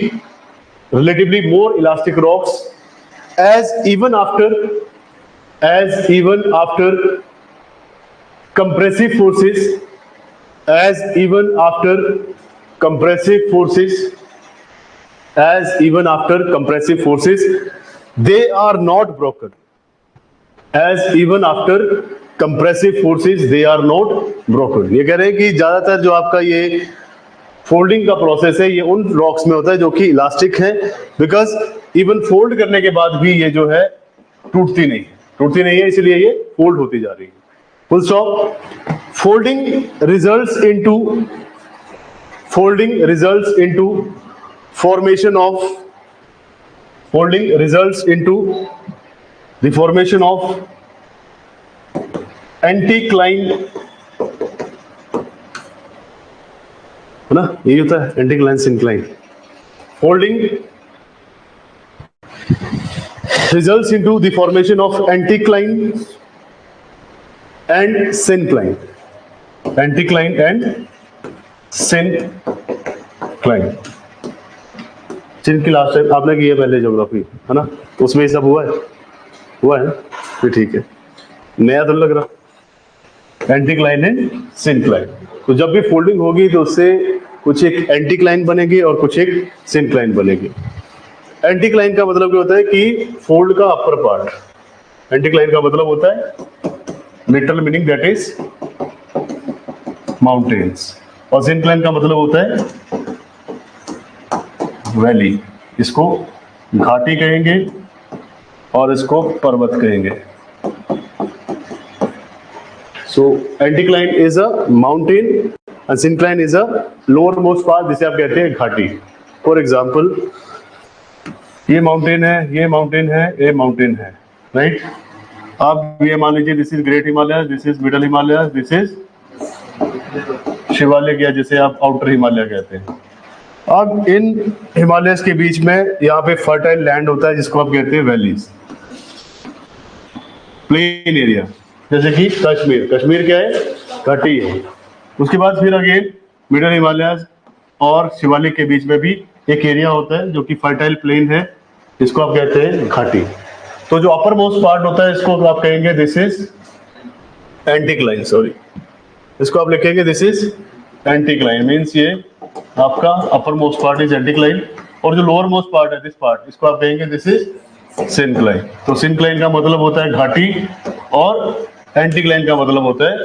relatively more elastic rocks as even after compressive forces, as even after compressive forces they are not broken, as even after compressive forces they are not broken। ये कह रहे हैं कि ज्यादातर जो आपका ये folding का प्रोसेस है ये उन रॉक्स में होता है जो कि इलास्टिक है, बिकॉज इवन फोल्ड करने के बाद भी ये जो है टूटती नहीं है, इसलिए ये फोल्ड होती जा रही है। Full stop. Folding results into formation of anticline, है ना, यही होता है anticline syncline. Folding results into the formation of anticline and syncline, जिनकी लास्ट टाइम आपने की है पहले ज्योग्राफी, है ना, उसमें ये सब हुआ है फिर ठीक है, नया तो लग रहा। Anticline and syncline. तो जब भी फोल्डिंग होगी तो उससे कुछ एक एंटीक्लाइन बनेगी और कुछ एक सिंक्लाइन बनेगी। एंटीक्लाइन का मतलब क्या होता है कि फोल्ड का अपर पार्ट, एंटीक्लाइन का मतलब होता है literal meaning that is mountains, और सिंक्लाइन का मतलब होता है वैली। इसको घाटी कहेंगे और इसको पर्वत कहेंगे। So anticline is a mountain and syncline is a lower most part, जिसे आप कहते हैं घाटी। फॉर एग्जाम्पल ये माउंटेन है, ये माउंटेन है, ये माउंटेन है, राइट। अब ये मान लीजिए this is great Himalaya, this is middle Himalaya, this is Shivalik, या जिसे आप आउटर हिमालय कहते हैं। अब इन हिमालयस के बीच में यहाँ पे फर्टाइल लैंड होता है जिसको आप कहते हैं वैलीज, प्लेन एरिया, जैसे कि कश्मीर क्या है? घाटी है। उसके बाद फिर अगेन मिडल हिमालय और शिवालिक के बीच में भी एक एरिया होता है जो कि फर्टाइल प्लेन है, इसको आप कहते हैं घाटी। तो जो अपर मोस्ट पार्ट होता है इसको आप कहेंगे दिस इज एंटीक्लाइन, सॉरी, इसको आप लिखेंगे दिस इज एंटीक्लाइन, मीन्स ये आपका upper most part is anticline और जो लोअर मोस्ट पार्ट है, दिस पार्ट, इसको आप कहेंगे दिस इज सिनक्लाइन। तो सिनक्लाइन का मतलब होता है घाटी और एंटीक्लाइन का मतलब होता है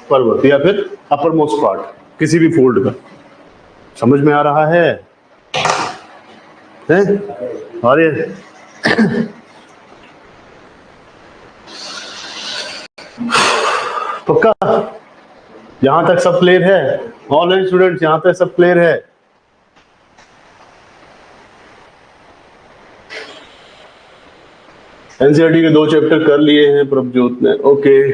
पर्वत या फिर अपर मोस्ट पार्ट किसी भी फोल्ड का। समझ में आ रहा है? अरे पक्का यहां तक सब क्लियर है? ऑनलाइन स्टूडेंट्स यहां तक सब क्लियर है? एनसीईआरटी के 2 चैप्टर कर लिए हैं प्रभजोत ने, ओके।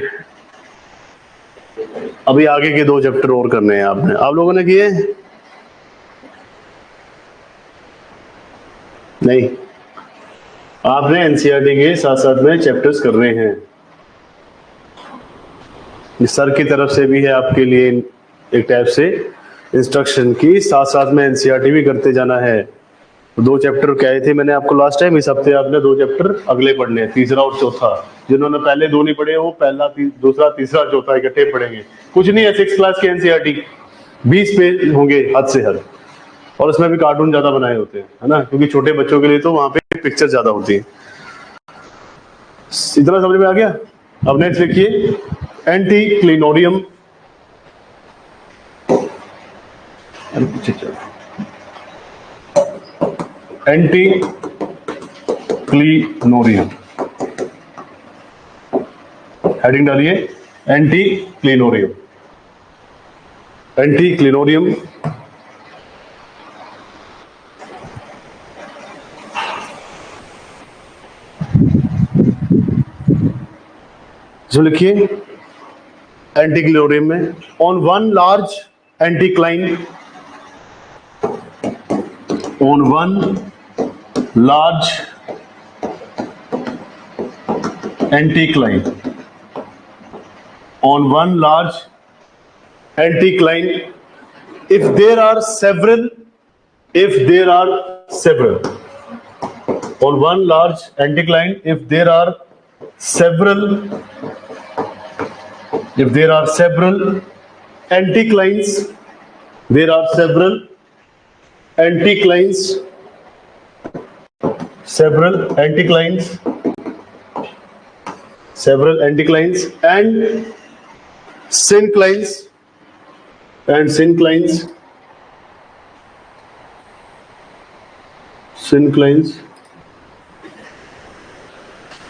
अभी आगे के 2 चैप्टर और करने हैं आपने, आप लोगों ने किए? नहीं, आपने एनसीईआरटी के साथ साथ में चैप्टर्स करने हैं। सर की तरफ से भी है आपके लिए एक टाइप से इंस्ट्रक्शन की, साथ साथ में एनसीईआरटी भी करते जाना है। 2 चैप्टर कहे थे मैंने आपको लास्ट टाइम, इस हफ्ते आपने 2 चैप्टर अगले पढ़ने हैं, तीसरा और चौथा। जिन्होंने पहले 2 नहीं पढ़े वो पहला दूसरा तीसरा चौथा इकट्ठे पढ़ेंगे। कुछ नहीं है, 6 क्लास के एनसीईआरटी 20 पेज होंगे हद से हद, और उसमें भी कार्टून ज्यादा बनाए होते हैं, है ना, क्योंकि छोटे बच्चों के लिए तो वहां पे पिक्चर ज्यादा होती है। इतना समझ में आ गया? अब नेक्स्ट देखिए, एंटीक्लिनोरियम। एंटीक्लिनोरियम, हेडिंग डालिए एंटीक्लिनोरियम। एंटीक्लिनोरियम जो लिखिए एंटीक्लिनोरियम में, on one large anticline, on one large anticline, on one large anticline, if there are several, on one large anticline, if there are several anticlines, several anticlines and synclines,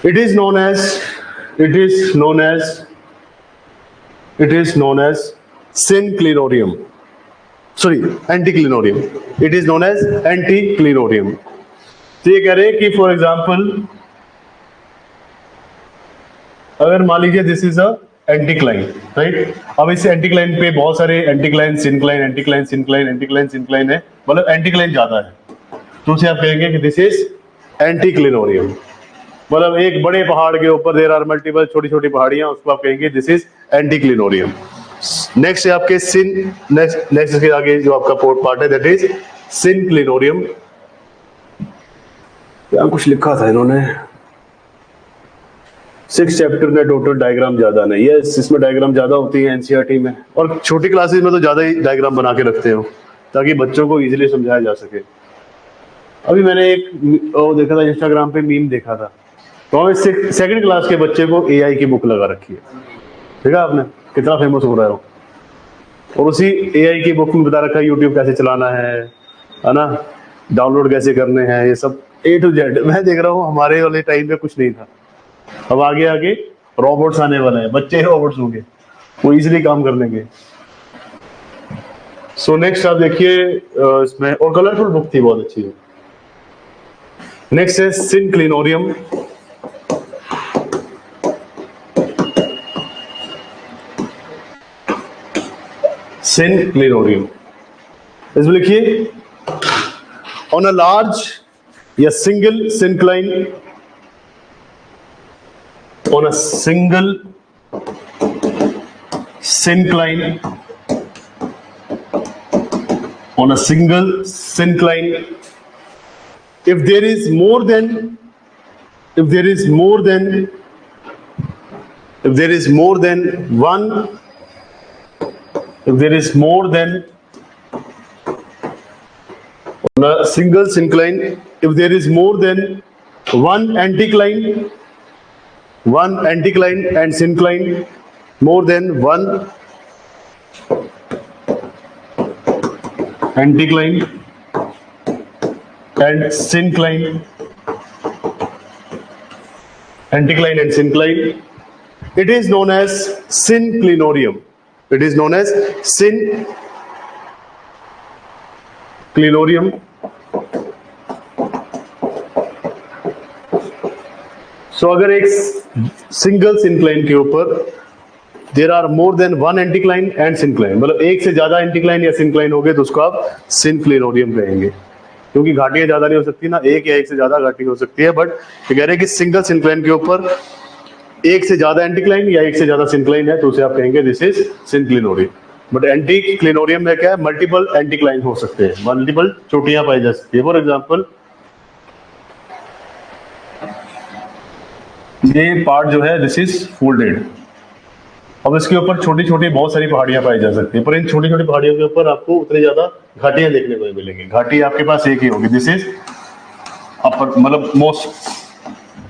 it is known as synclinorium. Sorry, anticlinorium. It is known as anticlinorium. तो ये कह रहे हैं कि for example अगर मान लीजिए this is a anticline, right. अब इस एंटीक्लाइन पे बहुत सारे एंटीक्लाइन सिनक्लाइन है, मतलब एंटीक्लाइन ज्यादा है, तो उसे आप कहेंगे कि दिस इज एंटीक्लिनोरियम। मतलब एक बड़े पहाड़ के ऊपर देयर आर मल्टीपल छोटी छोटी पहाड़ियां, उसको आप कहेंगे दिस इज एंटीक्लिनोरियम। नेक्स्ट है आपके नेक्स्ट के आगे जो आपका पार्ट है दैट इज सिनक्लिनोरियम। यहाँ कुछ लिखा था इन्होंने, 6 चैप्टर में टोटल डायग्राम ज्यादा नहीं है, इसमें डायग्राम ज्यादा होती है एनसीईआरटी में, और छोटी क्लासेस में तो ज्यादा ही डायग्राम बना के रखते हो ताकि बच्चों को इजीली समझाया जा सके। अभी मैंने एक देखा था इंस्टाग्राम पे, मीम देखा था, तो हमें 2nd क्लास के बच्चे को एआई की बुक लगा रखी है, देखा आपने कितना फेमस हो रहा है वो, और उसी एआई की बुक में बता रखा है यूट्यूब कैसे चलाना है ना, डाउनलोड कैसे करने हैं, ये सब A to Z। मैं देख रहा हूँ हमारे वाले टाइम पे कुछ नहीं था, अब आगे आगे रोबोट्स आने वाले हैं, बच्चे रोबोट्स होंगे, वो इजीली काम कर लेंगे। सो नेक्स्ट आप देखिए इसमें, और कलरफुल बुक थी, बहुत अच्छी है। नेक्स्ट है सिनक्लिनोरियम। सिनक्लिनोरियम इसमें लिखिए, ऑन अ लार्ज या single सिनक्लाइन, on a single syncline, if there is more than single syncline, if there is more than one anticline and syncline, more than one anticline and syncline, it is known as synclinorium. It is known as synclinorium. So अगर एक single syncline के ऊपर there are more than one anticline and syncline, मतलब एक से ज्यादा anticline या syncline हो गए तो उसको आप सिंक्लिनोरियम कहेंगे, क्योंकि घाटियां ज्यादा नहीं हो सकती ना, एक या एक से ज्यादा घाटी हो सकती है, बट ये कह रहे हैं कि सिंगल सिंक्लाइन के ऊपर एक से ज्यादा एंटीक्लाइन या एक से ज्यादा सिंक्लाइन है तो उसे आप कहेंगे दिस इज सिंक्लिनोरियम. बट एंटीक्लिनोरियम में क्या है, मल्टीपल एंटीक्लाइन हो सकते हैं, मल्टीपल चोटियां पाई जा सकती है. फॉर एग्जाम्पल ये पार्ट जो है दिस इज फोल्डेड. अब इसके ऊपर छोटी छोटी बहुत सारी पहाड़ियां पाई जा सकती है, पर इन छोटी छोटी पहाड़ियों के ऊपर आपको उतनी ज्यादा घाटियां देखने को मिलेंगी. घाटी आपके पास एक ही होगी, दिस इज अपर, मतलब मोस्ट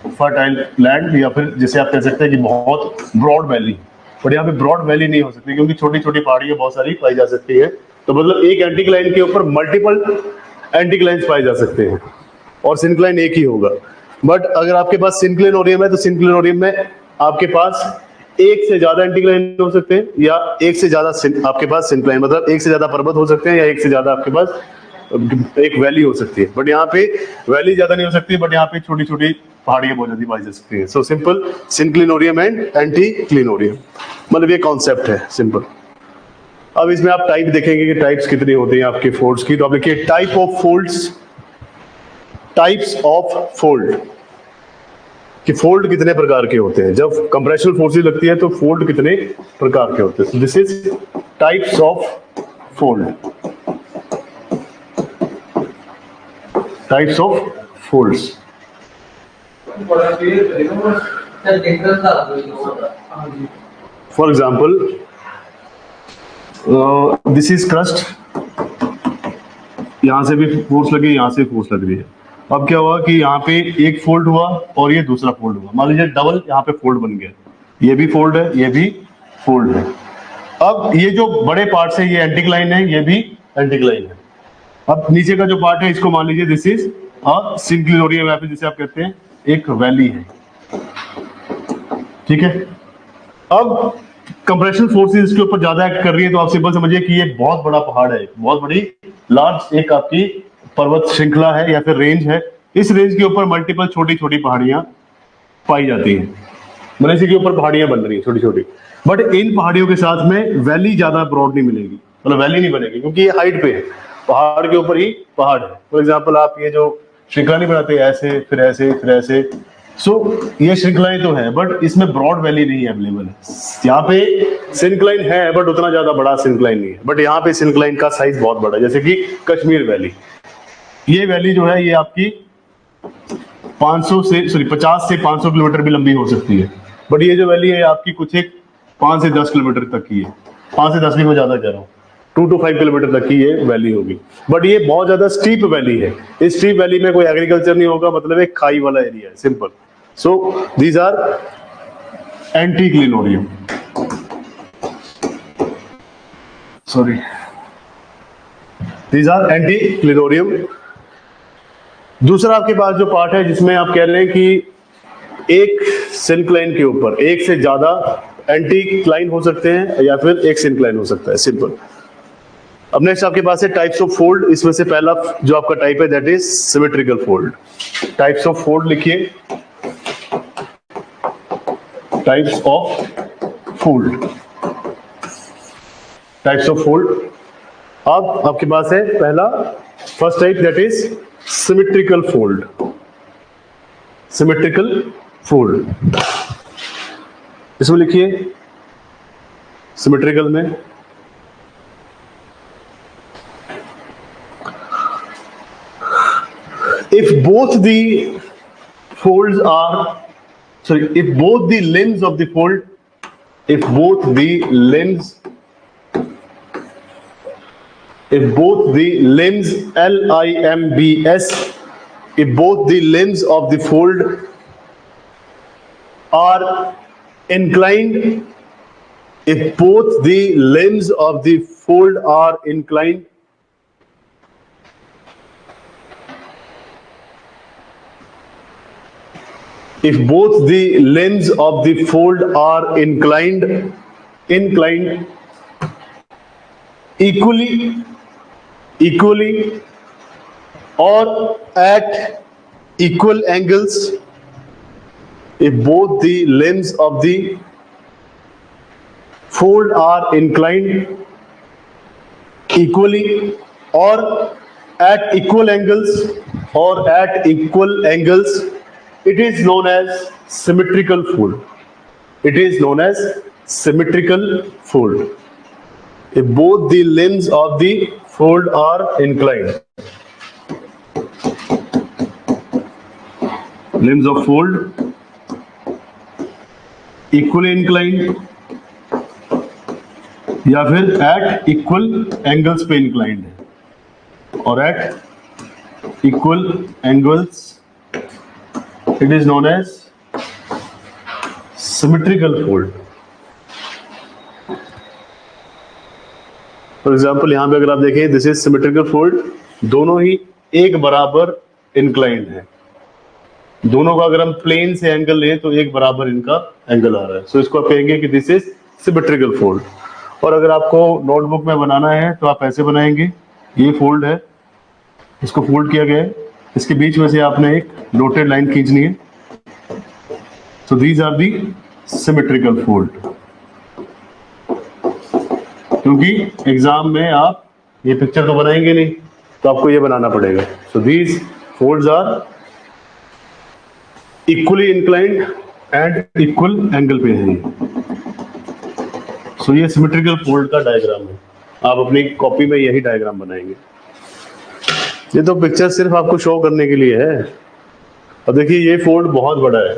फर्टाइल लैंड, या फिर जिसे आप कह सकते हैं कि बहुत ब्रॉड वैली. बट यहाँ पे ब्रॉड वैली नहीं हो सकती क्योंकि छोटी छोटी पहाड़ियां बहुत सारी पाई जा सकती है. तो मतलब एक एंटीक्लाइन के ऊपर मल्टीपल एंटीक्लाइंस पाए जा सकते हैं और सिंक्लाइन एक ही होगा. बट अगर आपके पास सिंक्लिनोरियम है तो सिंक्लिनोरियम में आपके पास एक से ज्यादा एंटीक्लाइन हो सकते हैं या एक से ज्यादा आपके पास सिंक्लाइन, मतलब एक से ज्यादा पर्वत हो सकते हैं या एक से ज्यादा आपके पास एक वैली हो सकती है. बट यहाँ पे वैली ज्यादा नहीं हो सकती, बट यहाँ पे छोटी छोटी पहाड़ियां बहुत ज्यादा पाई जा सकती है. सो सिंपल सिंक्लिनोरियम एंड एंटीक्लिनोरियम, मतलब ये कॉन्सेप्ट है सिंपल. अब इसमें आप टाइप देखेंगे कि टाइप्स कितनी होती हैं आपके फोल्ड्स की. तो आप देखिए type of folds, types of fold, कि फोल्ड कितने प्रकार के होते हैं. जब कंप्रेशनल फोर्सेस लगती है तो फोल्ड कितने प्रकार के होते हैं. This is types of fold, types of folds. For example this is crust, यहां से भी फोर्स लगी, यहां से फोर्स लग रही है. अब क्या हुआ कि यहाँ पे एक फोल्ड हुआ और ये दूसरा फोल्ड हुआ. मान लीजिए डबल यहाँ पे फोल्ड बन गया, ये भी फोल्ड है, ये भी फोल्ड है. अब ये जो बड़े पार्ट है ये एंटीक्लाइन है, ये भी एंटीक्लाइन है. अब नीचे का जो पार्ट है इसको मान लीजिए दिस इज अ सिंक्लिनोरियम, या फिर जिसे आप कहते हैं एक वैली है. ठीक है. अब कंप्रेशन फोर्सेस इसके ऊपर ज्यादा एक्ट कर रही है तो आप सिंपल समझिए कि ये बहुत बड़ा पहाड़ है, बहुत बड़ी लार्ज एक आपकी पर्वत श्रृंखला है या फिर रेंज है. इस रेंज के ऊपर मल्टीपल छोटी छोटी पहाड़ियां पाई जाती हैं, मतलब इसी के ऊपर पहाड़ियां बन रही हैं छोटी छोटी. बट इन पहाड़ियों के साथ में वैली ज्यादा ब्रॉड नहीं मिलेगी, मतलब वैली नहीं बनेगी क्योंकि ये हाइट पे है, पहाड़ के ऊपर ही पहाड़ है. फॉर एग्जाम्पल आप ये जो श्रृंखला नहीं बनाते ऐसे फिर ऐसे फिर ऐसे, सो ये श्रृंखलाएं तो है बट इसमें ब्रॉड वैली नहीं अवेलेबल है. यहाँ पे सिंक्लाइन है बट उतना ज्यादा बड़ा सिंक्लाइन नहीं है. बट यहाँ पे सिंक्लाइन का साइज बहुत बड़ा है, जैसे कि कश्मीर वैली. ये वैली जो है ये आपकी 50 से 500 किलोमीटर भी लंबी हो सकती है. बट ये जो वैली है आपकी कुछ एक 5 से 10 किलोमीटर तक की है. 5 से 10 भी मैं ज्यादा कह रहा हूँ, 2 to 5 किलोमीटर तक की ये वैली होगी. बट ये बहुत ज्यादा स्टीप वैली है. इस स्टीप वैली में कोई एग्रीकल्चर नहीं होगा, मतलब एक खाई वाला एरिया है simple. So these are anticlinorium, sorry these are anticlinorium. दूसरा आपके पास जो पार्ट है जिसमें आप कह रहे हैं कि एक सिंक्लाइन के ऊपर एक से ज्यादा एंटीक्लाइन हो सकते हैं या फिर एक सिंक्लाइन हो सकता है, सिंपल. अब नेक्स्ट आपके पास है टाइप्स ऑफ फोल्ड. इसमें से पहला जो आपका टाइप है that is symmetrical fold. Types of fold लिखिए, types of fold, types of fold. अब आपके पास है पहला first type that is symmetrical fold. Symmetrical fold इसमें लिखिए सिमेट्रिकल में if both the folds are if both the limbs of the fold, if both the limbs if both the limbs limbs if both the limbs of the fold are inclined, if both the limbs of the fold are inclined, if both the limbs of the fold are inclined equally or at equal angles, if both the limbs of the fold are inclined equally or at equal angles, it is known as symmetrical fold. It is known as symmetrical fold. If both the limbs of the fold are inclined, limbs of fold equally inclined या फिर at equal angles पे inclined है, और at equal angles, it is known as symmetrical fold. For example यहाँ पे अगर आप देखें, दिस इज सिमेट्रिकल फोल्ड, दोनों ही एक बराबर इंक्लाइंड है, दोनों का अगर हम प्लेन से एंगल लें तो एक बराबर इनका एंगल आ रहा है, सो इसको आप कहेंगे कि दिस इज सिमेट्रिकल फोल्ड. और अगर आपको नोटबुक में बनाना है तो आप ऐसे बनाएंगे, ये फोल्ड है, इसको फोल्ड किया गया है, इसके बीच में से आपने एक डॉटेड लाइन खींचनी है, so these are the symmetrical fold. क्योंकि एग्जाम में आप ये पिक्चर तो बनाएंगे नहीं, तो आपको ये बनाना पड़ेगा. So these folds are equally inclined and equal angle पे है. सो ये सिमेट्रिकल फोल्ड का डायग्राम है, आप अपनी कॉपी में यही डायग्राम बनाएंगे. ये तो पिक्चर सिर्फ आपको शो करने के लिए है. अब देखिए ये फोल्ड बहुत बड़ा है,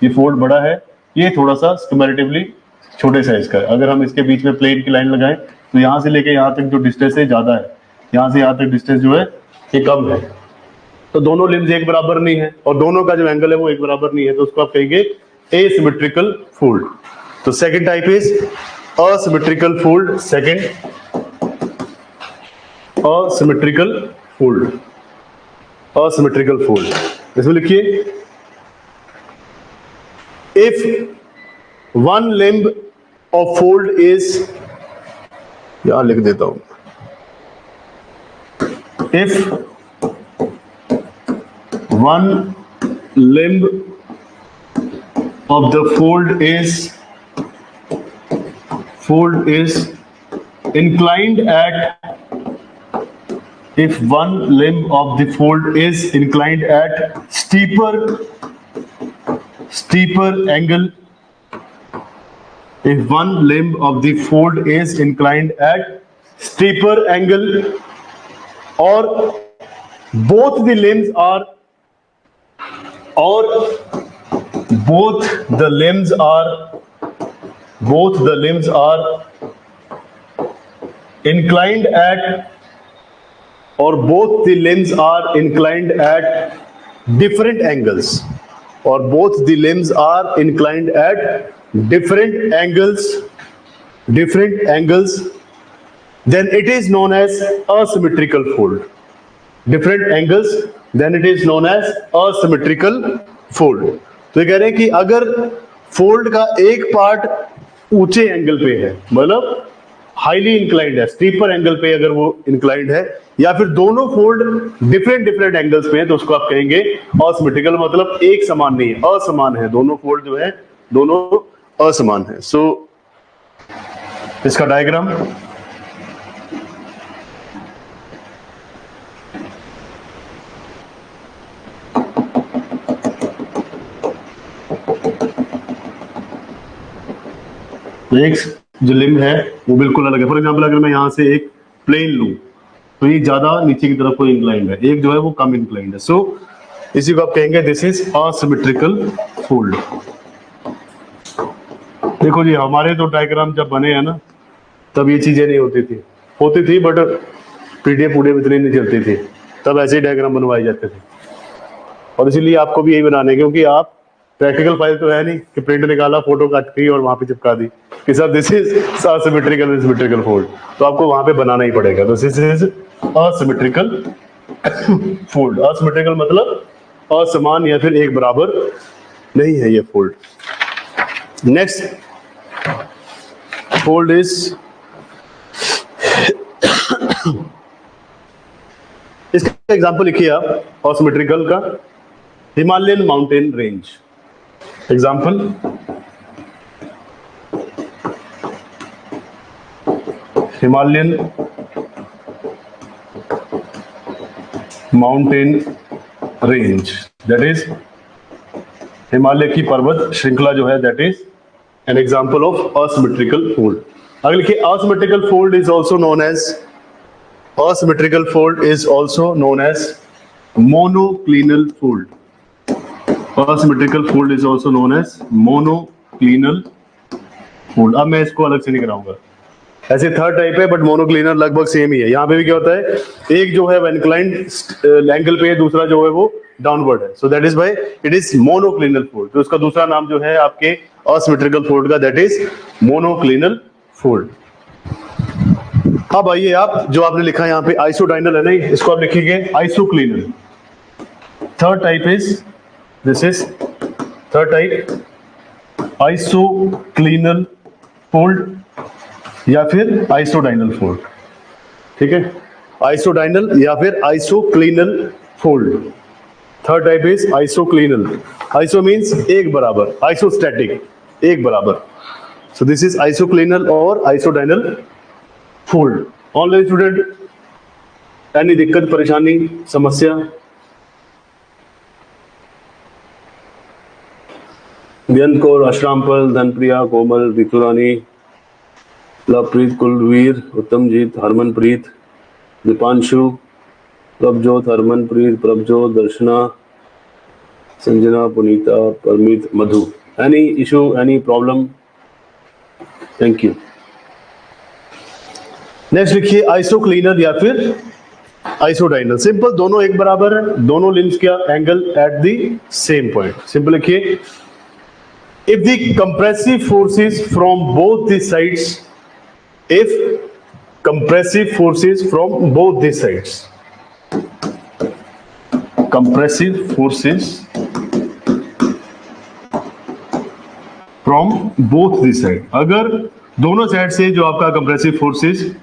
ये फोल्ड बड़ा है, ये थोड़ा सा कंपैरेटिवली छोटे साइज का है. अगर हम इसके बीच में प्लेन की लाइन लगाएं तो यहाँ से लेके यहाँ तक जो डिस्टेंस है ज्यादा है, यहाँ से यहाँ तक डिस्टेंस जो है ये कम है, तो दोनों लिम्स एक बराबर नहीं है और दोनों का जो एंगल है वो एक बराबर नहीं है, तो उसको आप कहेंगे एसिमेट्रिकल फोल्ड. तो second type is asymmetrical fold. Second asymmetrical fold, asymmetrical fold. इसमें लिखिए, if one limb of fold is, यहां लिख देता हूं, if one limb of the fold is inclined at, if one limb of the fold is inclined at steeper angle, if one limb of the fold is inclined at steeper angle, or both the limbs are inclined at, or both the limbs are inclined at different angles, or both the limbs are inclined at different angles, then it is known as asymmetrical fold. Different angles, then it is known as asymmetrical fold. तो ये कह रहे हैं कि अगर fold का एक part ऊंचे एंगल पे है, मतलब हाईली इंक्लाइंड है, स्टीपर एंगल पे अगर वो इंक्लाइंड है, या फिर दोनों फोल्ड डिफरेंट एंगल्स पे है, तो उसको आप कहेंगे असिमेट्रिकल, मतलब एक समान नहीं है, असमान है, दोनों फोल्ड जो है दोनों असमान है. सो इसका डायग्राम, एक जो लिम्ब है वो बिल्कुल अलग है. फॉर एग्जांपल अगर मैं यहां से एक प्लेन लूं तो ये ज्यादा नीचे की तरफ को इंक्लाइंड है, एक जो है वो कम इंक्लाइंड है. सो इसी को आप कहेंगे दिस इज असिमेट्रिकल फोल्ड. देखो जी, हमारे तो डायग्राम जब बने हैं ना, तब ये चीजें नहीं होती थी. होती थी बट पीडीएफ इतनी नहीं चलती थी, तब ऐसे ही डायग्राम बनवाए जाते थे। और इसीलिए आपको भी यही बनाने, क्योंकि आप प्रैक्टिकल फाइल तो है नहीं कि प्रिंट निकाला, फोटो काट की और वहां पे चिपका दी कि sir this is asymmetrical symmetrical fold, तो आपको वहां पे बनाना ही पड़ेगा। तो this is asymmetrical fold. Asymmetrical मतलब असमान या फिर एक बराबर नहीं है ये फोल्ड। नेक्स्ट फोल्ड इज, इसका एग्जांपल लिखिए आप असिमेट्रिकल का, Himalayan mountain range. Example, Himalayan mountain range, that is Himalaya की पर्वत श्रृंखला जो है, that is an example of asymmetrical fold. अगर लिखिए asymmetrical fold is also known as, asymmetrical fold is also known as monoclinal fold. Asymmetrical fold is also known as monoclinal fold. अब मैं इसको अलग से नहीं कराऊंगा, ऐसे थर्ड टाइप है बट मोनोक्लिनल लगभग सेम ही है। यहाँ पे भी क्या होता है, एक जो है वो इंक्लाइंड एंगल पे है, दूसरा जो है वो डाउनवर्ड है, so that is why it is monoclinal fold. तो उसका दूसरा नाम जो है आपके असिमेट्रिकल फोल्ड का, दैट इज मोनोक्लिनल फोल्ड। अब आइए आप, जो आपने लिखा है यहाँ पे आइसोडाइनल है, नहीं इसको आप लिखिए isoclinal. Third type is, this is third type isoclinal fold या फिर आइसोडाइनल फोल्ड। ठीक है, आइसोडाइनल या फिर isoclinal fold. Third type is isoclinal. Iso means एक बराबर, आइसोस्टैटिक एक बराबर, सो दिस इज आइसोक्लिनल और isodynal fold. Online student, any दिक्कत परेशानी समस्या? Beant Kaur, Asharampal, Dhanpriya, Komal, Riturani, Lovepreet, Kulvir, Uttamjeet, Harmanpreet, Deepanshu, Prabhjot, Harmanpreet, Prabhjot, Darshana, Sanjana, Punita, Parmit, Madhu. Any issue, any problem? Thank you. Next लिखिए आइसोक्लिनल या फिर आइसोडाइनल। सिंपल, दोनों एक बराबर है, दोनों लिम्स क्या, angle at the same point. Simple लिखिए, if the compressive forces from both the sides, if compressive forces from both the sides, compressive forces from both the side, अगर दोनों साइड से जो आपका कंप्रेसिव फोर्सेस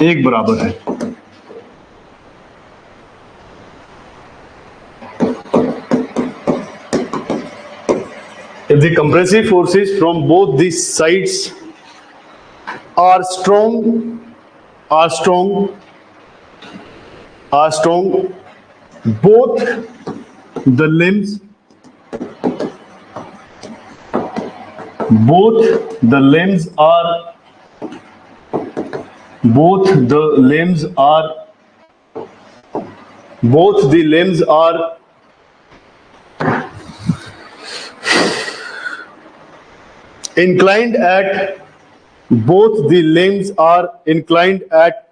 एक बराबर है, if the compressive forces from both these sides are strong, both the limbs are inclined at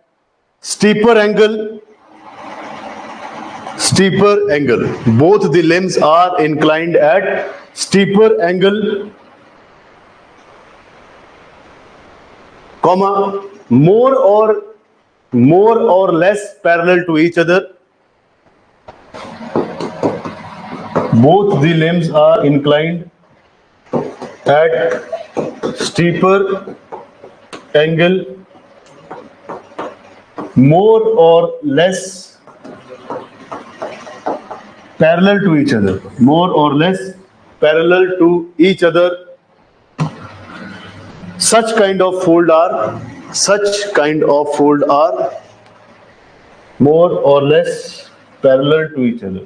steeper angle. Both the limbs are inclined at steeper angle, comma, more or less parallel to each other. Both the limbs are inclined at steeper angle, more or less parallel to each other. More or less parallel to each other. Such kind of fold are more or less parallel to each other.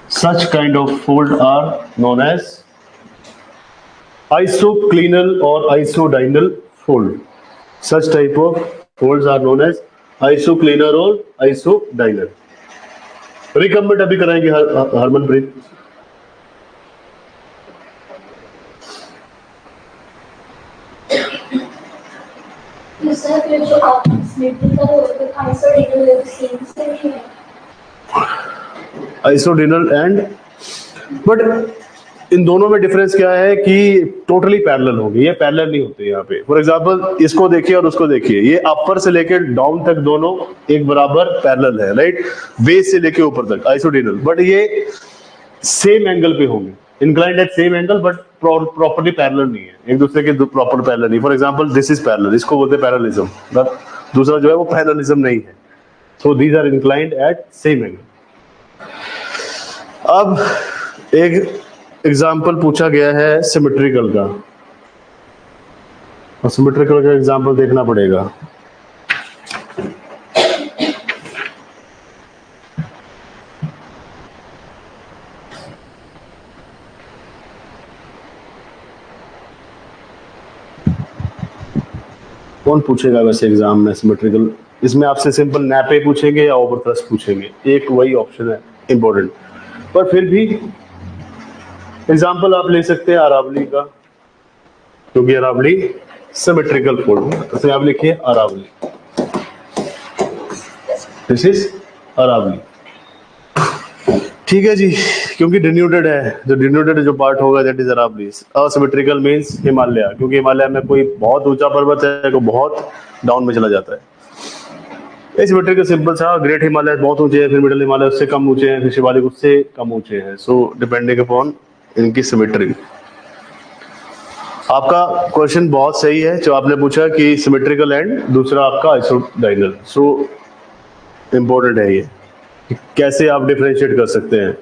Such kind of fold are known as isoclinal or isodinyl fold. Such type of folds are known as isoclinal or isodinyl. Recommend अभी कराएंगे हरमनप्रीत। फिर जो आप symmetrical और आइसोडेनल है same से नहीं है आइसोडेनल एंड बट इन दोनों में डिफरेंस क्या है कि टोटली पैरेलल होंगे, ये पैरेलल नहीं होते यहाँ पे। फॉर एग्जांपल इसको देखिए और उसको देखिए, ये अपर से लेकर डाउन तक दोनों एक बराबर पैरेलल है, राइट, बेस से लेके ऊपर तक आइसोडेनल, बट ये सेम एंगल पे होंगे, inclined at same angle but properly parallel नहीं है एक दूसरे के, प्रॉपर पैरेलल नहीं। For example this is parallel, इसको बोलते हैं पैरेललिज्म, बट दूसरा जो है वो पैरेललिज्म नहीं है। So these are inclined at same angle. अब एक एग्जाम्पल पूछा गया है सिमेट्रिकल का, और सिमेट्रिकल का एग्जाम्पल देखना पड़ेगा। कौन पूछेगा वैसे एग्जाम में सिमेट्रिकल? इसमें आपसे सिंपल नैपे पूछेंगे या ओवर थ्रस्ट पूछेंगे, एक वही ऑप्शन है इंपॉर्टेंट, पर फिर भी एग्जाम्पल आप ले सकते हैं अरावली का, क्योंकि अरावली सिमेट्रिकल फोल्ड है, तो आप लिखिए अरावली, दिस इज अरावली, ठीक है जी, क्योंकि डिन्यूटेड है, जो डिन्यूटेड जो पार्ट होगा that is Aravalli. Asymmetrical means Himalaya, क्योंकि हिमालय में कोई बहुत ऊंचा पर्वत है तो बहुत डाउन में चला जाता है। सिमेट्रिकल सिंपल सा, ग्रेट हिमालय बहुत ऊंचे हैं, फिर मिडिल हिमालय उससे कम ऊंचे हैं, फिर शिवालिक उससे कम ऊंचे हैं, सो डिपेंडिंग अपॉन इनकी सिमेट्री। आपका क्वेश्चन बहुत सही है जो आपने पूछा कि सिमेट्रिकल एंड दूसरा आपका आइसोडाइनल, सो इम्पोर्टेंट है ये कि कैसे आप डिफरेंशिएट कर सकते हैं।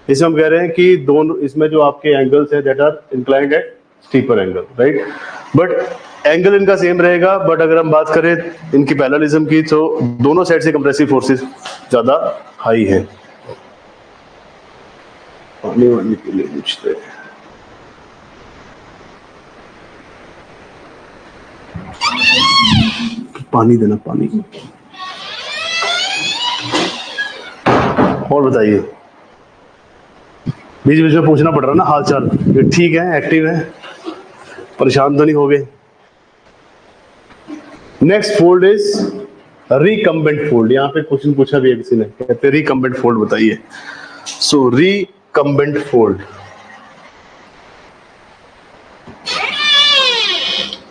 इसमें हम कह रहे हैं कि दोनों इसमें जो आपके एंगल्स हैं that are inclined at steeper angle, right, but angle इनका सेम रहेगा, बट अगर हम बात करें इनकी पैरेललिज्म की तो दोनों साइड से कंप्रेसिव फोर्सेस ज्यादा हाई है। पानी वानी के लिए पूछते हैं, पानी देना, पानी। और बताइए, बीच बीच में पूछना पड़ रहा ना हाल चाल, ये ठीक है, एक्टिव है, परेशान तो नहीं हो गए। Next fold is recumbent fold. यहाँ पे क्वेश्चन पूछा भी है किसी ने, कहते हैं रिकम्बेंट फोल्ड बताइए। सो रिकम्बेंट फोल्ड,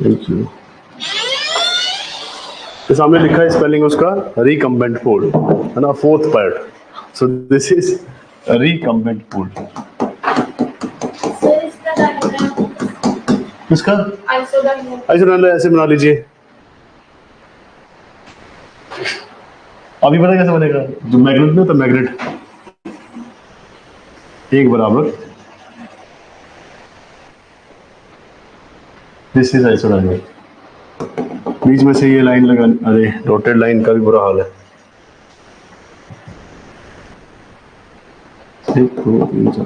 थैंक यू, तो सामने लिखा है स्पेलिंग उसका रिकम्बेंट फोल्ड है ना, fourth part, so this is recumbent fold. किसका? आइसोडाइनल, ऐसे बना लीजिए। अभी पता कैसे बनेगा, जो मैग्नेट में तो मैग्नेट एक बराबर, दिस इज आइसोडाइनल, बीच में से ये लाइन लगा, अरे डॉटेड लाइन का भी बुरा हाल है, एक दो तीन चार,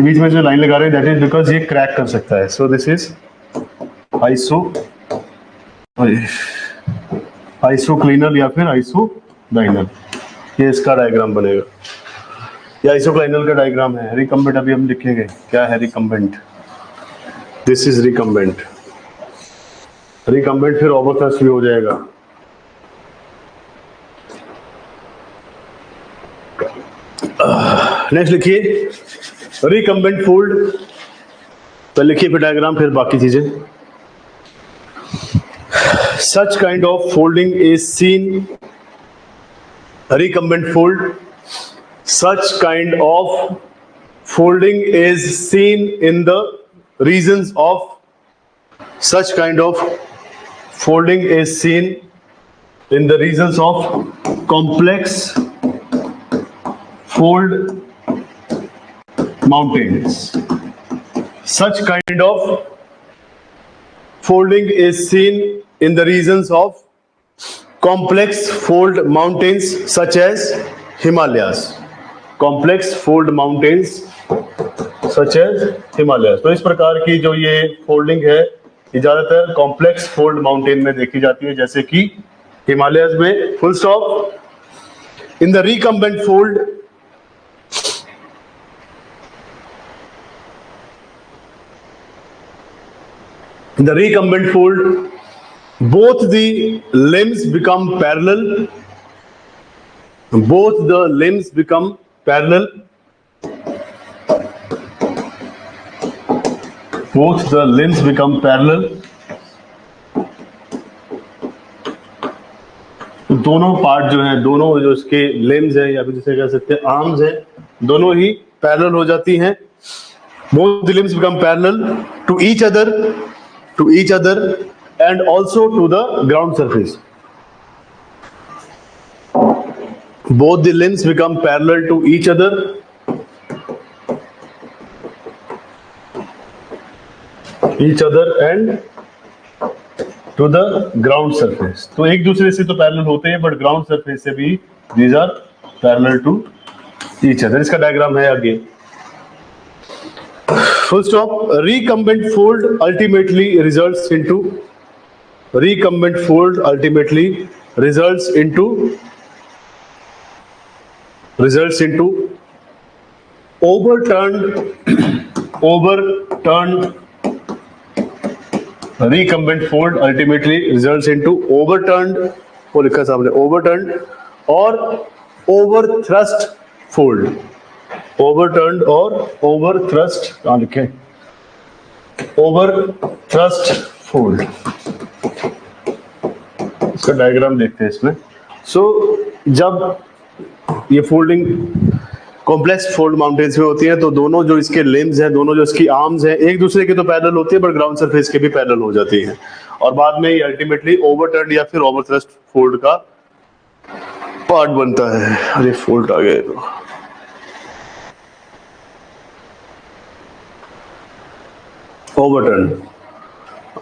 बीच में जो लाइन लगा रहे हैं दैट इज बिकॉज ये क्रैक कर सकता है, सो दिस इज आइसोक्लिनल या फिर आइसोडाइनल, ये इसका डायग्राम बनेगा, ये आइसोक्लाइनल का डायग्राम है। रिकम्बेंट अभी हम लिखेंगे क्या है recumbent, this is recumbent, recumbent फिर ओवरथ्रस्ट भी हो जाएगा। नेक्स्ट लिखिए रिकम्बेंट फोल्ड, तो लिखिए फिर डायग्राम, फिर बाकी चीजें। Such kind of folding is seen, recumbent fold, such kind of folding is seen in the regions of, such kind of folding is seen in the regions of complex fold mountains. Such kind of folding is seen in the regions of complex fold mountains such as Himalayas. Complex fold mountains such as Himalaya. तो इस प्रकार की जो ये folding है ये ज्यादातर complex fold mountain में देखी जाती है, जैसे कि हिमालयस में, full stop. In the recumbent fold In the recumbent fold, both the limbs become parallel. Both the limbs become parallel. Both the limbs become parallel. तो दोनों पार्ट जो है, दोनों जो इसके लिम्स है या फिर जिसे कह सकते हैं आर्म्स है, दोनों ही पैरेलल हो जाती हैं. Both the limbs become parallel to each other and also to the ground surface. Both the limbs become parallel to each other and to the ground surface. तो एक दूसरे से तो पैरेलल होते हैं, बट ग्राउंड सरफेस से भी these are parallel to each other. इसका डायग्राम है आगे. Full stop. Recumbent fold ultimately results into overturned recumbent fold ultimately results into overturned, वो लिखा है सामने, overturned और overthrust fold. Overturned और overthrust, कहाँ लिखे? Overthrust fold. इसका डायग्राम देखते हैं इसमें. सो जब ये फोल्डिंग कॉम्प्लेक्स फोल्ड माउंटेन्स में होती है तो दोनों जो इसके लिम्स हैं, दोनों जो इसकी आर्म्स हैं, एक दूसरे के तो पैरेलल होती है बट ग्राउंड सरफेस के भी पैरेलल हो जाती हैं और बाद में ये अल्टीमेटली ओवरटर्न या फिर ओवरथ्रस्ट फोल्ड का पार्ट बनता है. अरे फोल्ड आ गया तो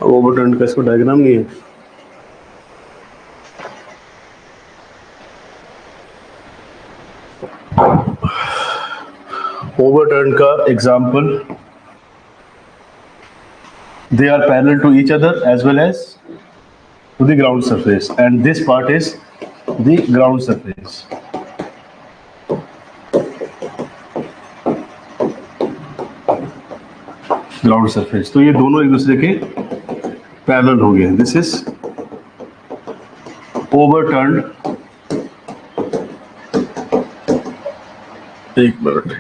ओवरटर्न का इसको डायग्राम नहीं है. ओवरटर्न का example, they are parallel to each other as well as to the ground surface, and this part is the ground surface. Ground surface, तो ये दोनों एक दूसरे के पैरेलल हो गए. This is overturn. एक मिनट.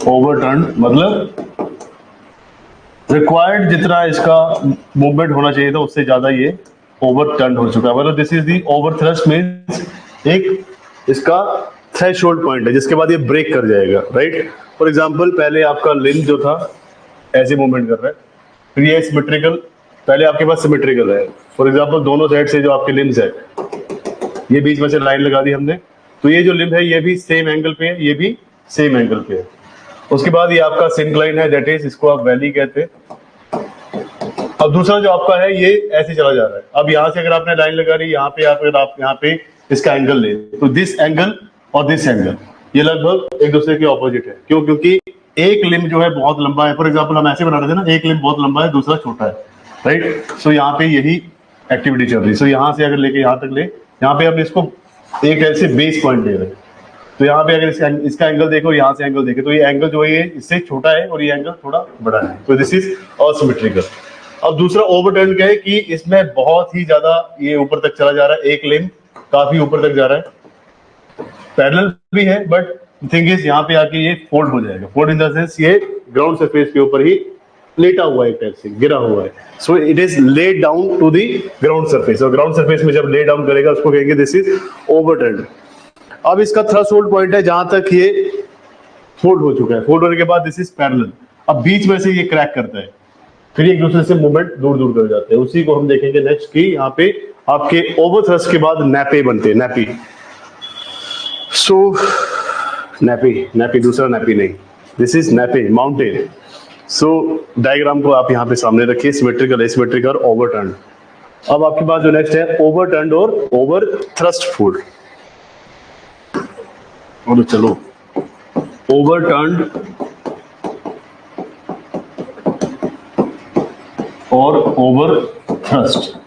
ओवरटर्न मतलब रिक्वायर्ड जितना इसका मूवमेंट होना चाहिए था उससे ज्यादा ये ओवरटर्न हो चुका है. मतलब दिस इज दी ओवरथ्रस्ट मींस एक इसका थ्रेशोल्ड पॉइंट है जिसके बाद ये ब्रेक कर जाएगा. राइट. फॉर एग्जांपल पहले आपका लिम्ब जो था ऐसे मूवमेंट कर रहा है, फिर ये सिमेट्रिकल, पहले आपके पास सिमेट्रिकल है. फॉर एग्जांपल दोनों साइड से जो आपके लिम्स है, ये बीच में से लाइन लगा दी हमने, तो ये जो लिम्ब है ये भी सेम एंगल पे है, ये भी सेम एंगल पे है. उसके बाद ये आपका सिंक्लाइन है, दैट इज इसको आप वैली कहते हैं. अब दूसरा जो आपका है ये ऐसे चला जा रहा है. अब यहाँ से अगर आपने लाइन लगा रही यहाँ पे, अगर आप यहाँ पे इसका एंगल ले तो दिस एंगल और दिस एंगल ये लगभग एक दूसरे के ऑपोजिट है. क्यों? क्योंकि एक लिम्ब जो है बहुत लंबा है. फॉर एग्जांपल हम ऐसे बना रहे थे ना, एक लिम्ब बहुत लंबा है, दूसरा छोटा है. राइट. सो यहाँ पे यही एक्टिविटी चल रही है. सो यहाँ से अगर लेके यहाँ तक ले, यहाँ पे हम इसको एक ऐसे बेस पॉइंट दे रहे हैं. तो यहाँ पे अगर इसका एंगल देखो, यहाँ से एंगल देखे, तो ये एंगल जो है इससे छोटा है और ये एंगल थोड़ा बड़ा है. तो दिस इज असिमेट्रिकल. अब दूसरा ओवरटर्न क्या है कि इसमें बहुत ही ज्यादा ये ऊपर तक चला जा रहा है, एक लिम्ब काफी ऊपर तक जा रहा है, पैरेलल भी है, बट थिंग इज यहाँ पे आके ये फोल्ड हो जाएगा. फोल्ड इन द सेंस ये ग्राउंड सरफेस के ऊपर ही लेटा हुआ है, एक टाइप से गिरा हुआ है. So it is laid down to the ground surface. और ग्राउंड सरफेस में जब ले डाउन करेगा उसको कहेंगे दिस इज ओवरटर्न. अब इसका थ्रेशोल्ड पॉइंट है जहां तक ये फोल्ड हो चुका है. फोल्ड होने के बाद दिस इज पैरेलल. अब बीच में से ये क्रैक करता है, फिर एक दूसरे से मूवमेंट दूर दूर कर जाते हैं. उसी को हम देखेंगे नेक्स्ट की यहाँ पे आपके ओवरथ्रस्ट के बाद नैपे बनते हैं. नैपी. सो नैपी दूसरा नैपी नहीं, this is nappe mountain. So diagram को आप यहाँ पे सामने रखिए. Symmetrical, asymmetrical, overturn. अब आपके पास जो नेक्स्ट है ओवरटर्न और ओवरथ्रस्ट फोल्ड. और चलो ओवरटर्न और ओवरथ्रस्ट.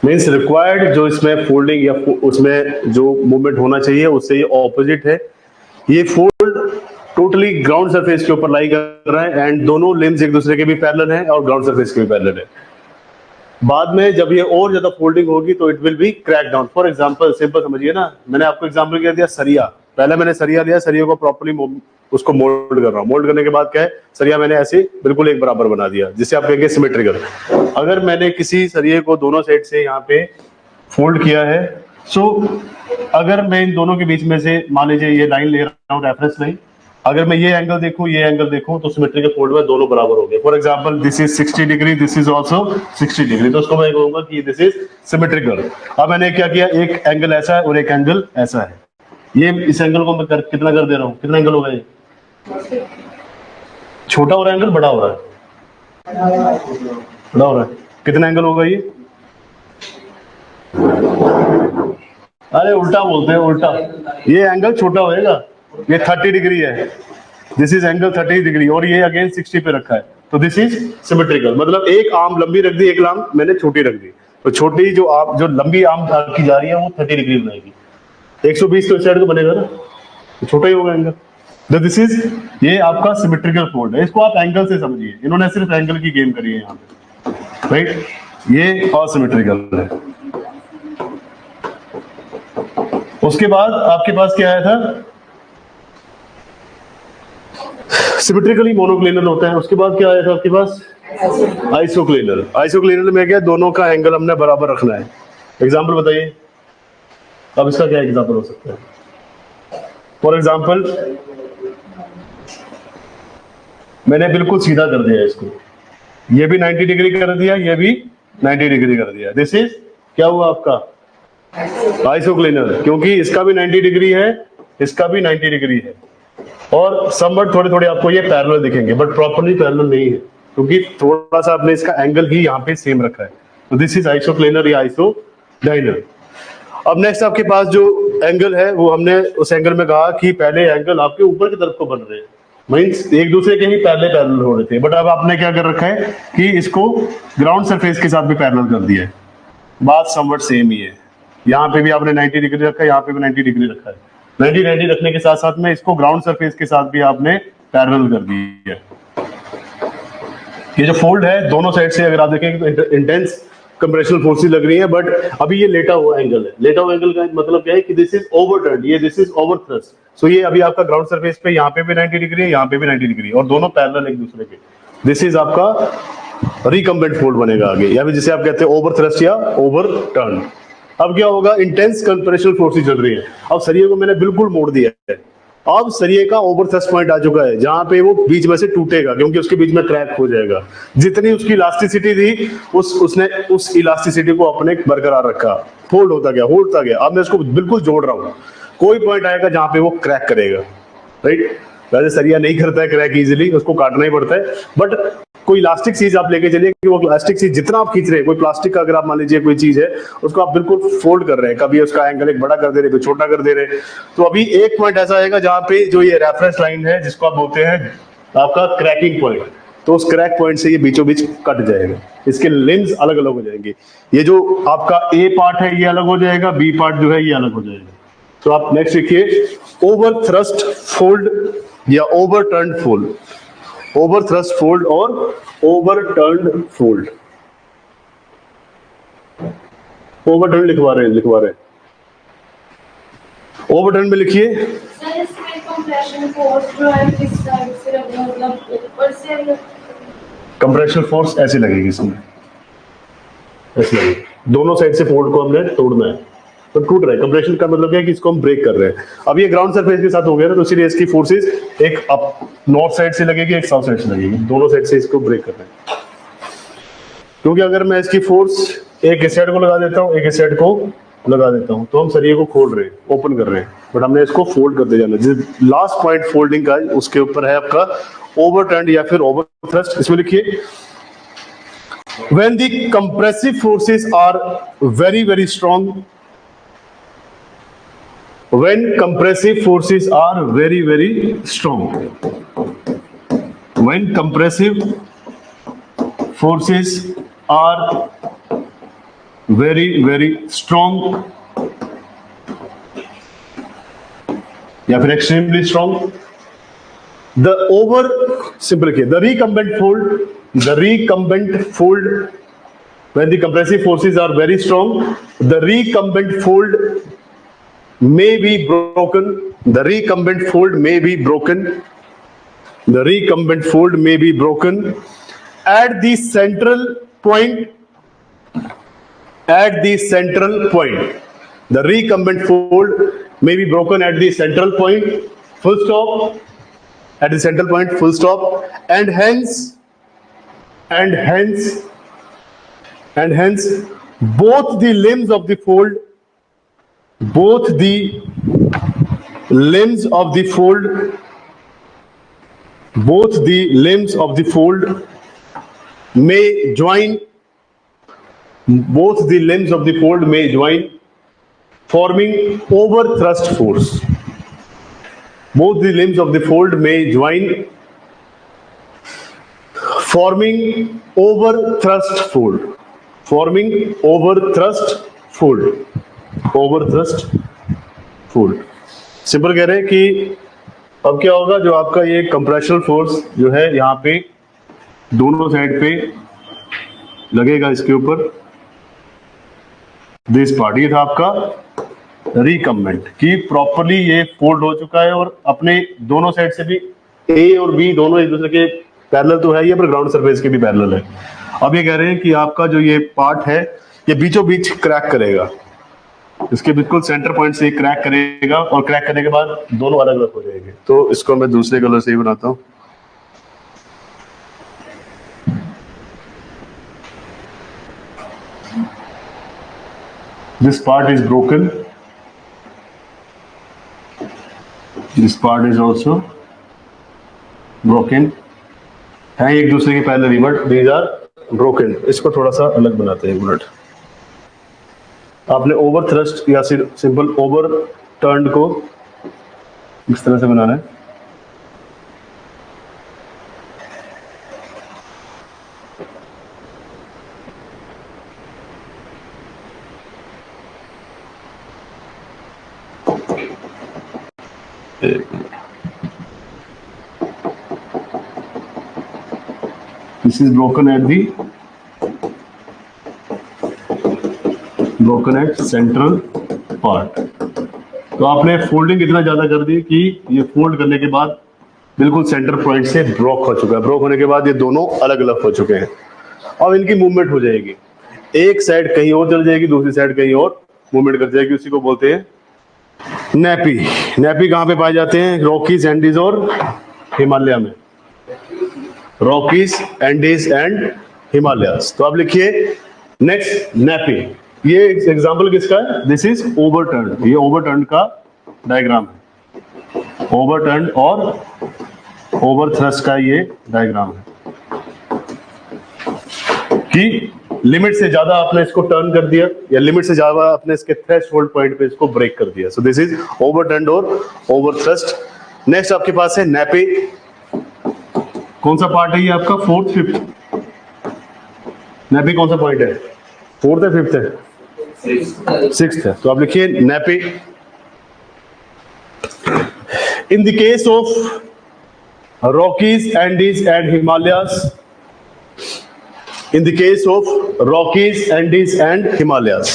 मीन्स रिक्वायर्ड जो इसमें फोल्डिंग या उसमें जो मूवमेंट होना चाहिए उससे ये ऑपोजिट है। ये फोल्ड टोटली ग्राउंड सरफेस के ऊपर लाई कर रहा है एंड दोनों लिम्स एक दूसरे के भी पैरेलल हैं और ग्राउंड सरफेस के भी पैरेलल है। बाद में जब ये और ज्यादा फोल्डिंग होगी तो it will be crack down. For example simple समझिए ना, मैंने आपको एग्जांपल क्या दिया, सरिया। पहले मैंने सरिया लिया, सरिया को प्रॉपर्ली उसको मोल्ड कर रहा हूँ। मोल्ड करने के बाद क्या है, सरिया मैंने ऐसे बिल्कुल एक बराबर बना दिया जिससे आप कहेंगे सिमेट्रिकल। अगर मैंने किसी सरिये को दोनों साइड से यहाँ पे फोल्ड किया है, सो अगर मैं इन दोनों के बीच में से मान लीजिए ये लाइन ले रहा हूँ, रेफरेंस लाइन, अगर मैं ये एंगल देखूं ये एंगल देखूं तो सिमेट्रिकल फोल्ड में दोनों बराबर हो गए। For example this is 60 degree, this is also 60 degree, तो उसको मैं कहूंगा कि दिस इज सिमेट्रिकल। अब मैंने क्या किया, एक एंगल ऐसा है और एक एंगल ऐसा है। ये इस एंगल को मैं कितना कर दे रहा हूँ, कितना एंगल होगा ये, छोटा हो रहा है एंगल, बड़ा हो रहा है, बड़ा हो रहा है, कितना एंगल होगा ये, अरे उल्टा बोलते हैं, उल्टा, ये एंगल छोटा होएगा, ये 30 डिग्री है, दिस इज एंगल 30 डिग्री और ये अगेन 60 पे रखा है, तो दिस इज सिमेट्रिकल। मतलब एक आर्म लंबी रख दी, एक आर्म मैंने छोटी रख दी, तो छोटी जो लंबी आर्म की जा रही है वो 30 डिग्री बनाएगी, 120 तो इस साइड को बनेगा ना, तो छोटा ही होगा एंगल। तो दिस इज, ये आपका सिमेट्रिकल फोल्ड है। इसको आप एंगल से समझिए, इन्होंने सिर्फ एंगल की गेम करी है यहाँ पे, राइट, ये असिमेट्रिकल है। उसके बाद आपके पास क्या आया था, सिमेट्रिकली मोनोक्लिनल होता है। उसके बाद क्या आया था आपके पास, आइसोक्लिनल। आइसोक्लिनल में क्या, दोनों का एंगल हमने बराबर रखना है। एग्जांपल बताइए, अब इसका क्या एग्जांपल हो सकता है। फॉर एग्जांपल मैंने बिल्कुल सीधा कर दिया इसको, ये भी 90 डिग्री कर दिया, ये भी 90 डिग्री कर दिया, दिस इज क्या हुआ आपका आइसोक्लिनल, क्योंकि इसका भी 90 डिग्री है, इसका भी 90 डिग्री है, और समवट थोड़े थोड़े आपको ये पैरेलल दिखेंगे बट प्रॉपर्ली पैरेलल नहीं है, क्योंकि थोड़ा सा आपने इसका एंगल ही यहाँ पे सेम रखा है। तो दिस इज आइसोक्लिनल या आइसोडाइनल। अब नेक्स्ट आपके पास जो एंगल है वो हमने उस एंगल में कहा कि पहले एंगल आपके ऊपर की तरफ को बन रहे हैं, मीन्स एक दूसरे के ही पैरेलल हो रहे थे, बट अब आपने क्या कर रखा है कि इसको ग्राउंड सरफेस के साथ भी पैरेलल कर दिया है। बात समवट सेम ही है, यहाँ पे भी आपने 90 डिग्री रखा है, यहाँ पे भी 90 डिग्री रखा है। 90 रखने के साथ साथ में इसको ग्राउंड सरफेस के साथ भी आपने पैरेलल कर दी है। ये जो फोल्ड है दोनों साइड से अगर आप देखेंगे तो इंटेंस कंप्रेशनल फोर्सेस लग रही है, बट अभी ये लेटा हुआ एंगल है। लेटा हुआ एंगल का मतलब क्या है कि दिस इज ओवरटर्न, ये दिस इज ओवरथ्रस्ट। सो ये अभी आपका ग्राउंड सरफेस पे यहाँ पे भी 90 डिग्री है, यहाँ पे भी 90 डिग्री और दोनों पैरेलल एक दूसरे के। दिस इज आपका रिकम्बेंट फोल्ड बनेगा आगे, या फिर जिसे आप कहते हैं ओवरथ्रस्ट या ओवरटर्न। अब क्या होगा, इंटेंस कंप्रेशनल फोर्सेस चल रही है। अब सरिये को मैंने बिल्कुल मोड़ दिया है, अब सरिये का ओवरथ्रस्ट पॉइंट आ चुका है जहां पे वो बीच में से टूटेगा, क्योंकि उसके बीच में क्रैक हो जाएगा। जितनी उसकी इलास्टिसिटी थी उसने उस इलास्टिसिटी को अपने बरकरार रखा, फोल्ड होता गया, होता गया। अब मैं उसको बिल्कुल जोड़ रहा हूँ, कोई पॉइंट आएगा जहां पे वो क्रैक करेगा, राइट। वैसे सरिया नहीं करता है क्रैक इजीली, उसको काटना ही पड़ता है, बट कोई इलास्टिक चीज आप लेके चलिए कि वो इलास्टिक चीज जितना आप खींच रहे हैं, कोई प्लास्टिक का अगर आप मान लीजिए कोई चीज है उसको आप बिल्कुल फोल्ड कर रहे हैं, कभी उसका एंगल एक बड़ा कर दे रहे, कोई छोटा कर दे रहे, तो अभी एक पॉइंट ऐसा आएगा जहां पे जो ये रेफरेंस लाइन है जिसको आप बोलते हैं आपका क्रैकिंग पॉइंट, तो उस क्रैक पॉइंट से ये बीचों बीच कट जाएगा, इसके लिम्स अलग अलग हो जाएंगे। ये जो आपका ए पार्ट है ये अलग हो जाएगा, बी पार्ट जो है ये अलग हो जाएगा। तो आप नेक्स्ट लिखिए, ओवर थ्रस्ट फोल्ड या overturn fold, over thrust fold और ओवरटर्न फोल्ड। ओवरटर्न लिखवा रहे हैं। ओवरटर्न में लिखिए, सर इसमें कंप्रेशन फोर्स जो है किस साइड से लगेगा, मतलब ऊपर से कंप्रेशनल फोर्स ऐसे लगेगी, इसमें ऐसे लगेगी, दोनों साइड से फोल्ड को हमने तोड़ना है, तो टूट रहा है। कंप्रेशन का मतलब क्या है कि इसको हम ब्रेक कर रहे हैं। अब ये ग्राउंड सरफेस के साथ हो गया ना, तो इसीलिए इसकी फोर्सेस एक अप नॉर्थ साइड से लगेगी, एक साउथ साइड से लगेगी, दोनों साइड से इसको ब्रेक कर रहे हैं। क्योंकि अगर मैं इसकी फोर्स एक इस साइड को लगा देता हूँ, एक इस साइड को लगा देता हूँ, तो हम सरिये को खोल रहे हैं, ओपन कर रहे हैं, बट हमने इसको फोल्ड करते जाना। जिस लास्ट पॉइंट फोल्डिंग का उसके ऊपर है आपका ओवरटर्न या फिर ओवरथ्रस्ट। इसमें लिखिए, when the compressive forces are very very strong, when compressive forces are very very strong, when compressive forces are very strong या फिर extremely strong. The over simple के the recumbent fold when the compressive forces are very strong, the recumbent fold may be broken. The recumbent fold may be broken. The recumbent fold may be broken at the central point. At the central point, the recumbent fold may be broken at the central point. Full stop. At the central point. Full stop. And hence, both the limbs of the fold may join, forming overthrust force. Both the limbs of the fold may join, forming overthrust fold. Simple कह रहे हैं कि अब क्या होगा, जो आपका ये कंप्रेशनल फोर्स जो है यहाँ पे दोनों साइड पे लगेगा इसके ऊपर, दिस पार्ट, ये था आपका रिकम्बेंट कि प्रॉपरली ये फोल्ड हो चुका है और अपने दोनों साइड से भी ए और बी दोनों एक दूसरे के पैरेलल तो है ये, पर ग्राउंड सरफेस के भी पैरेलल है। अब ये कह रहे हैं कि आपका जो ये पार्ट है ये बीचों बीच क्रैक करेगा, इसके बिल्कुल सेंटर पॉइंट से क्रैक करेगा और क्रैक करने के बाद दोनों अलग अलग हो जाएंगे। तो इसको मैं दूसरे कलर से ही बनाता हूं। This part is broken, this part is also broken, है एक दूसरे के parallel, but these are broken. इसको थोड़ा सा अलग बनाते हैं, एक मिनट। आपने ओवर थ्रस्ट या सिंपल ओवर टर्न को इस तरह से बनाना है। This is broken at central part। तो आपने फोल्डिंग इतना ज्यादा कर दी कि ये फोल्ड करने के बाद बिल्कुल सेंटर पॉइंट से ब्रोक हो चुका है। ब्रोक होने के बाद ये दोनों अलग अलग हो चुके हैं। अब इनकी मूवमेंट हो जाएगी, एक साइड कहीं और चल जाएगी, दूसरी साइड कहीं और मूवमेंट कर जाएगी। उसी को बोलते हैं नेपी। नेपी कहाँ पे पाए जाते हैं? रॉकीज, एंडीज और हिमालय में। Rockies, Andes and Himalayas. तो आप लिखिए नेक्स्ट नेपी। ये एग्जांपल किसका है? This is overturn. ये ओवरटर्न का डायग्राम है। ओवरटर्न और ओवरथ्रस्ट का ये डायग्राम है कि लिमिट से ज्यादा आपने इसको टर्न कर दिया या लिमिट से ज्यादा आपने इसके थ्रेशोल्ड पॉइंट पे इसको ब्रेक कर दिया। सो दिस इज ओवरटर्न और ओवरथ्रस्ट। नेक्स्ट आपके पास है नेपी। कौन सा पार्ट है ये आपका? Fourth, fifth. नेपी कौन सा पॉइंट है? फोर्थ है, फिफ्थ है, सिक्स्थ है। तो आप लिखिए nappy. In the case of Rockies, Andes and Himalayas, in the case of Rockies, Andes and Himalayas,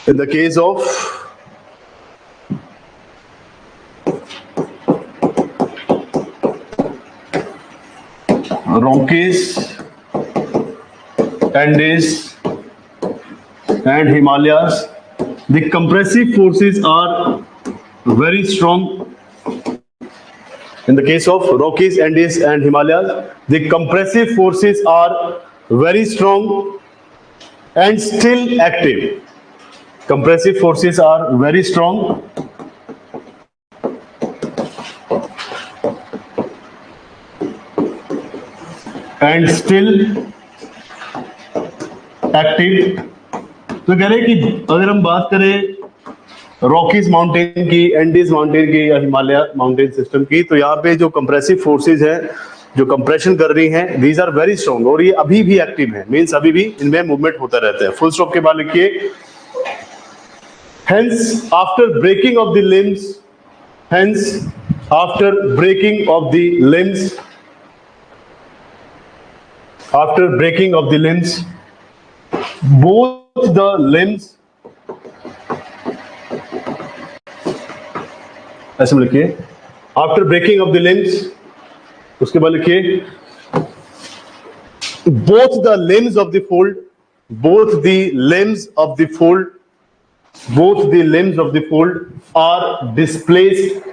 in the case of Rockies, Andes and Himalayas, the compressive forces are very strong. In the case of Rockies, Andes and Himalayas, the compressive forces are very strong and still active. Compressive forces are very strong and still active. तो कह रहे कि अगर हम बात करें Rockies mountain की, Andes mountain की या हिमालय माउंटेन सिस्टम की, तो यहाँ पे जो कंप्रेसिव फोर्सेस हैं जो कंप्रेशन कर रही हैं, दीज आर वेरी स्ट्रॉन्ग, और ये अभी भी एक्टिव है, मीन्स अभी भी इनमें मूवमेंट होता रहता है। फुल स्टॉप के बाद लिखिए hence after breaking of the limbs, hence after breaking of the limbs, after breaking of the limbs, both the limbs, ऐसे में लिखिए after breaking of the limbs, उसके बाद लिखिए both the limbs of the fold, both the limbs of the fold, both the limbs of the fold are displaced,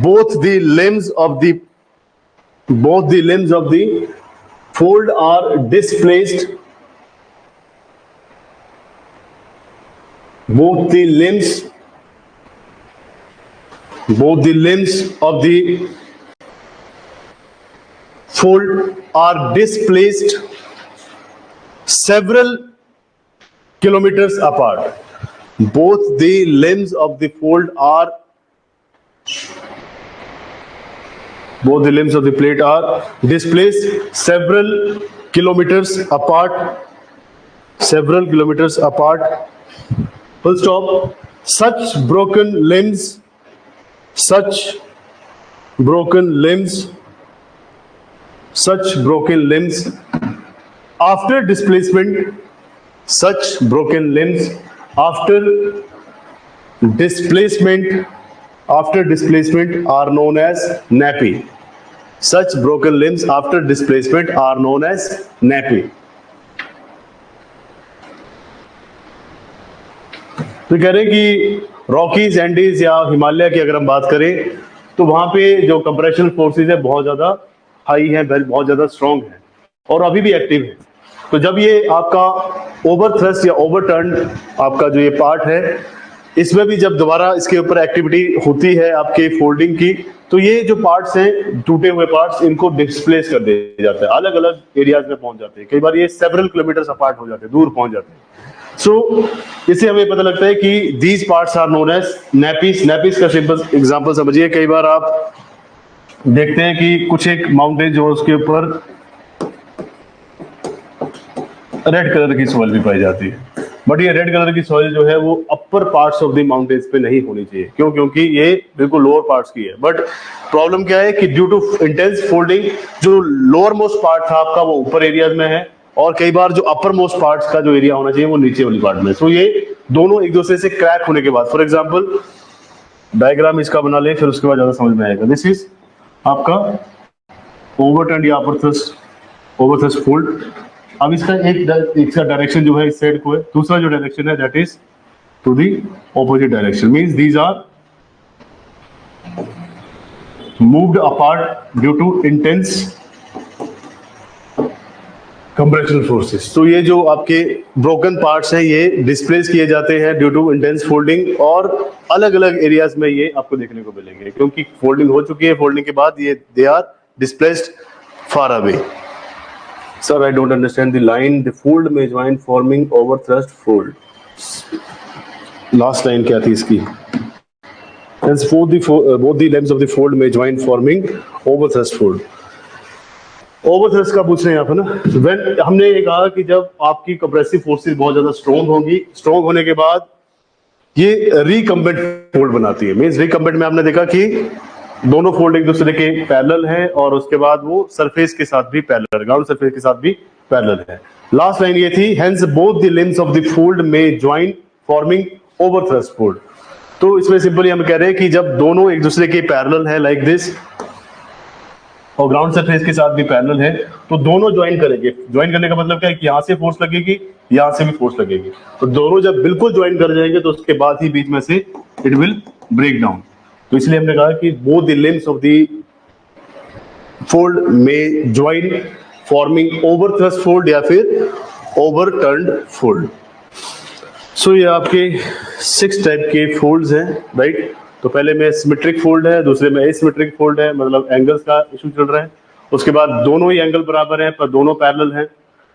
both the limbs of the fold are displaced, both the limbs of the fold are displaced several kilometers apart. Both the limbs of the fold are displaced several kilometers apart. Full stop. Such broken limbs after displacement, after displacement are known as nappy. Such broken limbs after displacement are known as nappy. तो कह रहे हैं कि Rockies, Andes या हिमालय की अगर हम बात करें तो वहां पे जो कंप्रेशन फोर्सेस है बहुत ज्यादा हाई है, बहुत ज्यादा स्ट्रॉन्ग है और अभी भी एक्टिव है। तो जब ये आपका ओवर थ्रस्ट या ओवरटर्न आपका जो ये पार्ट है, इसमें भी जब दोबारा इसके ऊपर एक्टिविटी होती है आपके फोल्डिंग की, तो ये जो पार्ट्स हैं, टूटे हुए पार्ट्स, इनको डिस्प्लेस कर दिया जाता है, अलग अलग एरियाज में पहुंच जाते हैं। कई बार ये सेवरल किलोमीटर्स अपार्ट हो जाते हैं, दूर पहुंच जाते हैं। सो इससे हमें पता लगता है कि these parts are known as nappes. Nappes का सिंपल एग्जांपल समझिए। कई बार आप देखते हैं कि कुछ एक माउंटेन जो उसके ऊपर रेड कलर की सॉइल भी पाई जाती है, बट ये रेड कलर की सॉइल जो है वो अपर पार्ट्स ऑफ द माउंटेन्स पे नहीं होनी चाहिए। क्यों? क्योंकि ये बिल्कुल लोअर पार्ट्स की है। बट प्रॉब्लम क्या है कि ड्यू टू इंटेंस फोल्डिंग जो लोअर मोस्ट पार्ट था आपका वो ऊपर एरियाज में है, और कई बार जो अपर मोस्ट पार्ट्स का जो एरिया होना चाहिए वो नीचे वाली पार्ट में। सो ये दोनों एक दूसरे से क्रैक होने के बाद, फॉर एग्जाम्पल डायग्राम इसका बना ले, फिर उसके बाद ज्यादा समझ में आएगा। दिस इज आपका ओवरटर्न या अपर थ्रस्ट फोल्ड। अब इसका इसका डायरेक्शन जो है इस साइड को है, दूसरा जो डायरेक्शन है that is to the opposite direction, means these are moved apart due to intense compression forces. तो ये जो आपके ब्रोकन पार्ट्स हैं ये डिस्प्लेस किए जाते हैं ड्यू टू इंटेंस फोल्डिंग, और अलग अलग एरियाज में ये आपको देखने को मिलेंगे क्योंकि फोल्डिंग हो चुकी है। फोल्डिंग के बाद ये they are displaced far away. Sir, I don't understand the line. The fold may join forming over thrust fold. Last line क्या थी इसकी? Hence, both the limbs of the fold may join forming over thrust fold. Over thrust का पूछ रहे हैं आप, है ना? When हमने ये कहा कि जब आपकी कंप्रेसिव फोर्सेस बहुत ज्यादा स्ट्रॉन्ग होंगी, स्ट्रॉन्ग होने के बाद ये रिकम्बेंट फोल्ड बनाती है। मींस रिकम्बेंट में हमने देखा कि दोनों फोल्ड एक दूसरे के पैरेलल हैं और उसके बाद वो सरफेस के साथ भी पैरेलल, ग्राउंड सरफेस के साथ भी पैरेलल है। लास्ट लाइन ये थी, hence both the limbs of the fold में join forming overthrust fold. तो इसमें सिंपली हम कह रहे हैं कि जब दोनों एक दूसरे के पैरेलल है लाइक दिस और ग्राउंड सरफेस के साथ भी पैरेलल है, तो दोनों ज्वाइन करेंगे। ज्वाइन करने का मतलब क्या है कि यहां से फोर्स लगेगी, यहां से भी फोर्स लगेगी। तो दोनों जब बिल्कुल ज्वाइन कर जाएंगे तो उसके बाद ही बीच में से इट विल ब्रेक डाउन। तो इसलिए हमने कहा कि both the limbs of the fold में join forming overthrust fold या फिर ओवरटर्न्ड फोल्ड। सो ये आपके 6 टाइप के फोल्ड्स हैं, राइट। तो पहले में सिमेट्रिक फोल्ड है, दूसरे में एसिमेट्रिक फोल्ड है, मतलब एंगल्स का इशू चल रहा है। उसके बाद दोनों ही एंगल बराबर हैं पर दोनों पैरेलल हैं।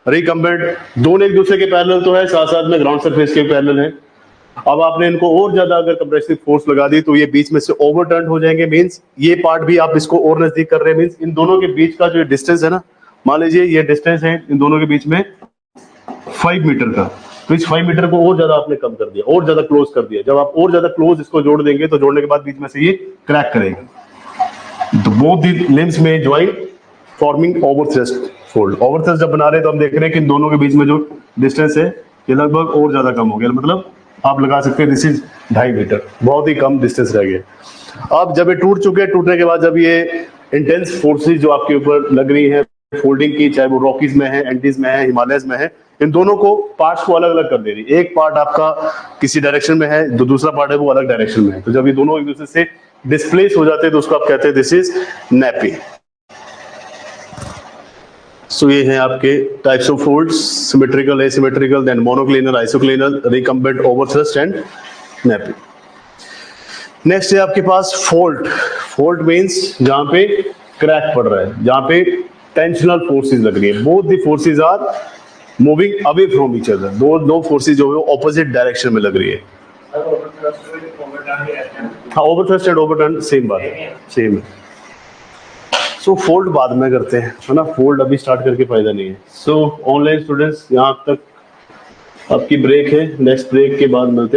रिकम्बेंट दोनों एक दूसरे के पैरेलल तो है, साथ साथ में ग्राउंड सरफेस के पैरेलल हैं। अब आपने इनको और ज्यादा अगर कंप्रेसिव फोर्स लगा दी तो ये बीच में से ओवरटर्न हो जाएंगे, मींस ये पार्ट भी आप इसको और नजदीक कर रहे हैं, मींस इन दोनों के बीच का जो डिस्टेंस है ना, मान लीजिए ये डिस्टेंस है इन दोनों के बीच में 5 मीटर का, तो इस 5 मीटर को और ज्यादा आपने कम कर दिया, और ज्यादा क्लोज कर दिया। जब आप और ज्यादा क्लोज इसको जोड़ देंगे तो जोड़ने के बाद बीच में से ये क्रैक करेगा। तो बोथ द लिम्स में ज्वाइन फॉर्मिंग ओवरथ्रस्ट फोल्ड। ओवरथ्रस्ट जब बना रहे हैं तो हम देख रहे हैं कि इन दोनों के बीच में जो डिस्टेंस है ये लगभग और ज्यादा कम हो गया, मतलब आप लगा सकते हैं दिस इज 2.5 मीटर, बहुत ही कम डिस्टेंस रह गया। अब जब ये टूट चुके हैं, टूटने के बाद जब ये इंटेंस फोर्सेस जो आपके ऊपर लग रही है फोल्डिंग की, चाहे वो रॉकीज में है, एंडीज में है, हिमालयस में है, इन दोनों को पार्ट्स को अलग अलग कर दे रही है। एक पार्ट आपका किसी डायरेक्शन में है, जो दूसरा पार्ट है वो अलग डायरेक्शन में है, तो जब ये दोनों एक दूसरे से डिस्प्लेस हो जाते हैं तो उसको आप कहते हैं दिस इज नैपी। सो ये हैं आपके types of folds, symmetrical, asymmetrical, then monoclinal, isoclinal, recumbent, overthrust and nappe. Next है आपके पास फोल्ट। फोल्ट मींस जहां पे क्रैक पड़ रहा है, जहां पे टेंशनल फोर्सेस लग रही है, both the forces are moving away from each other, दो फोर्सेस जो है ऑपोजिट डायरेक्शन में लग रही है। हाँ, ओवरथ्रस्ट एंड ओवरटर्न सेम बात है, सेम है। सो फोल्ड बाद में करते हैं, है ना, फोल्ड अभी स्टार्ट करके फायदा नहीं है। सो ऑनलाइन स्टूडेंट्स यहाँ तक आपकी ब्रेक है, नेक्स्ट ब्रेक के बाद मिलते हैं।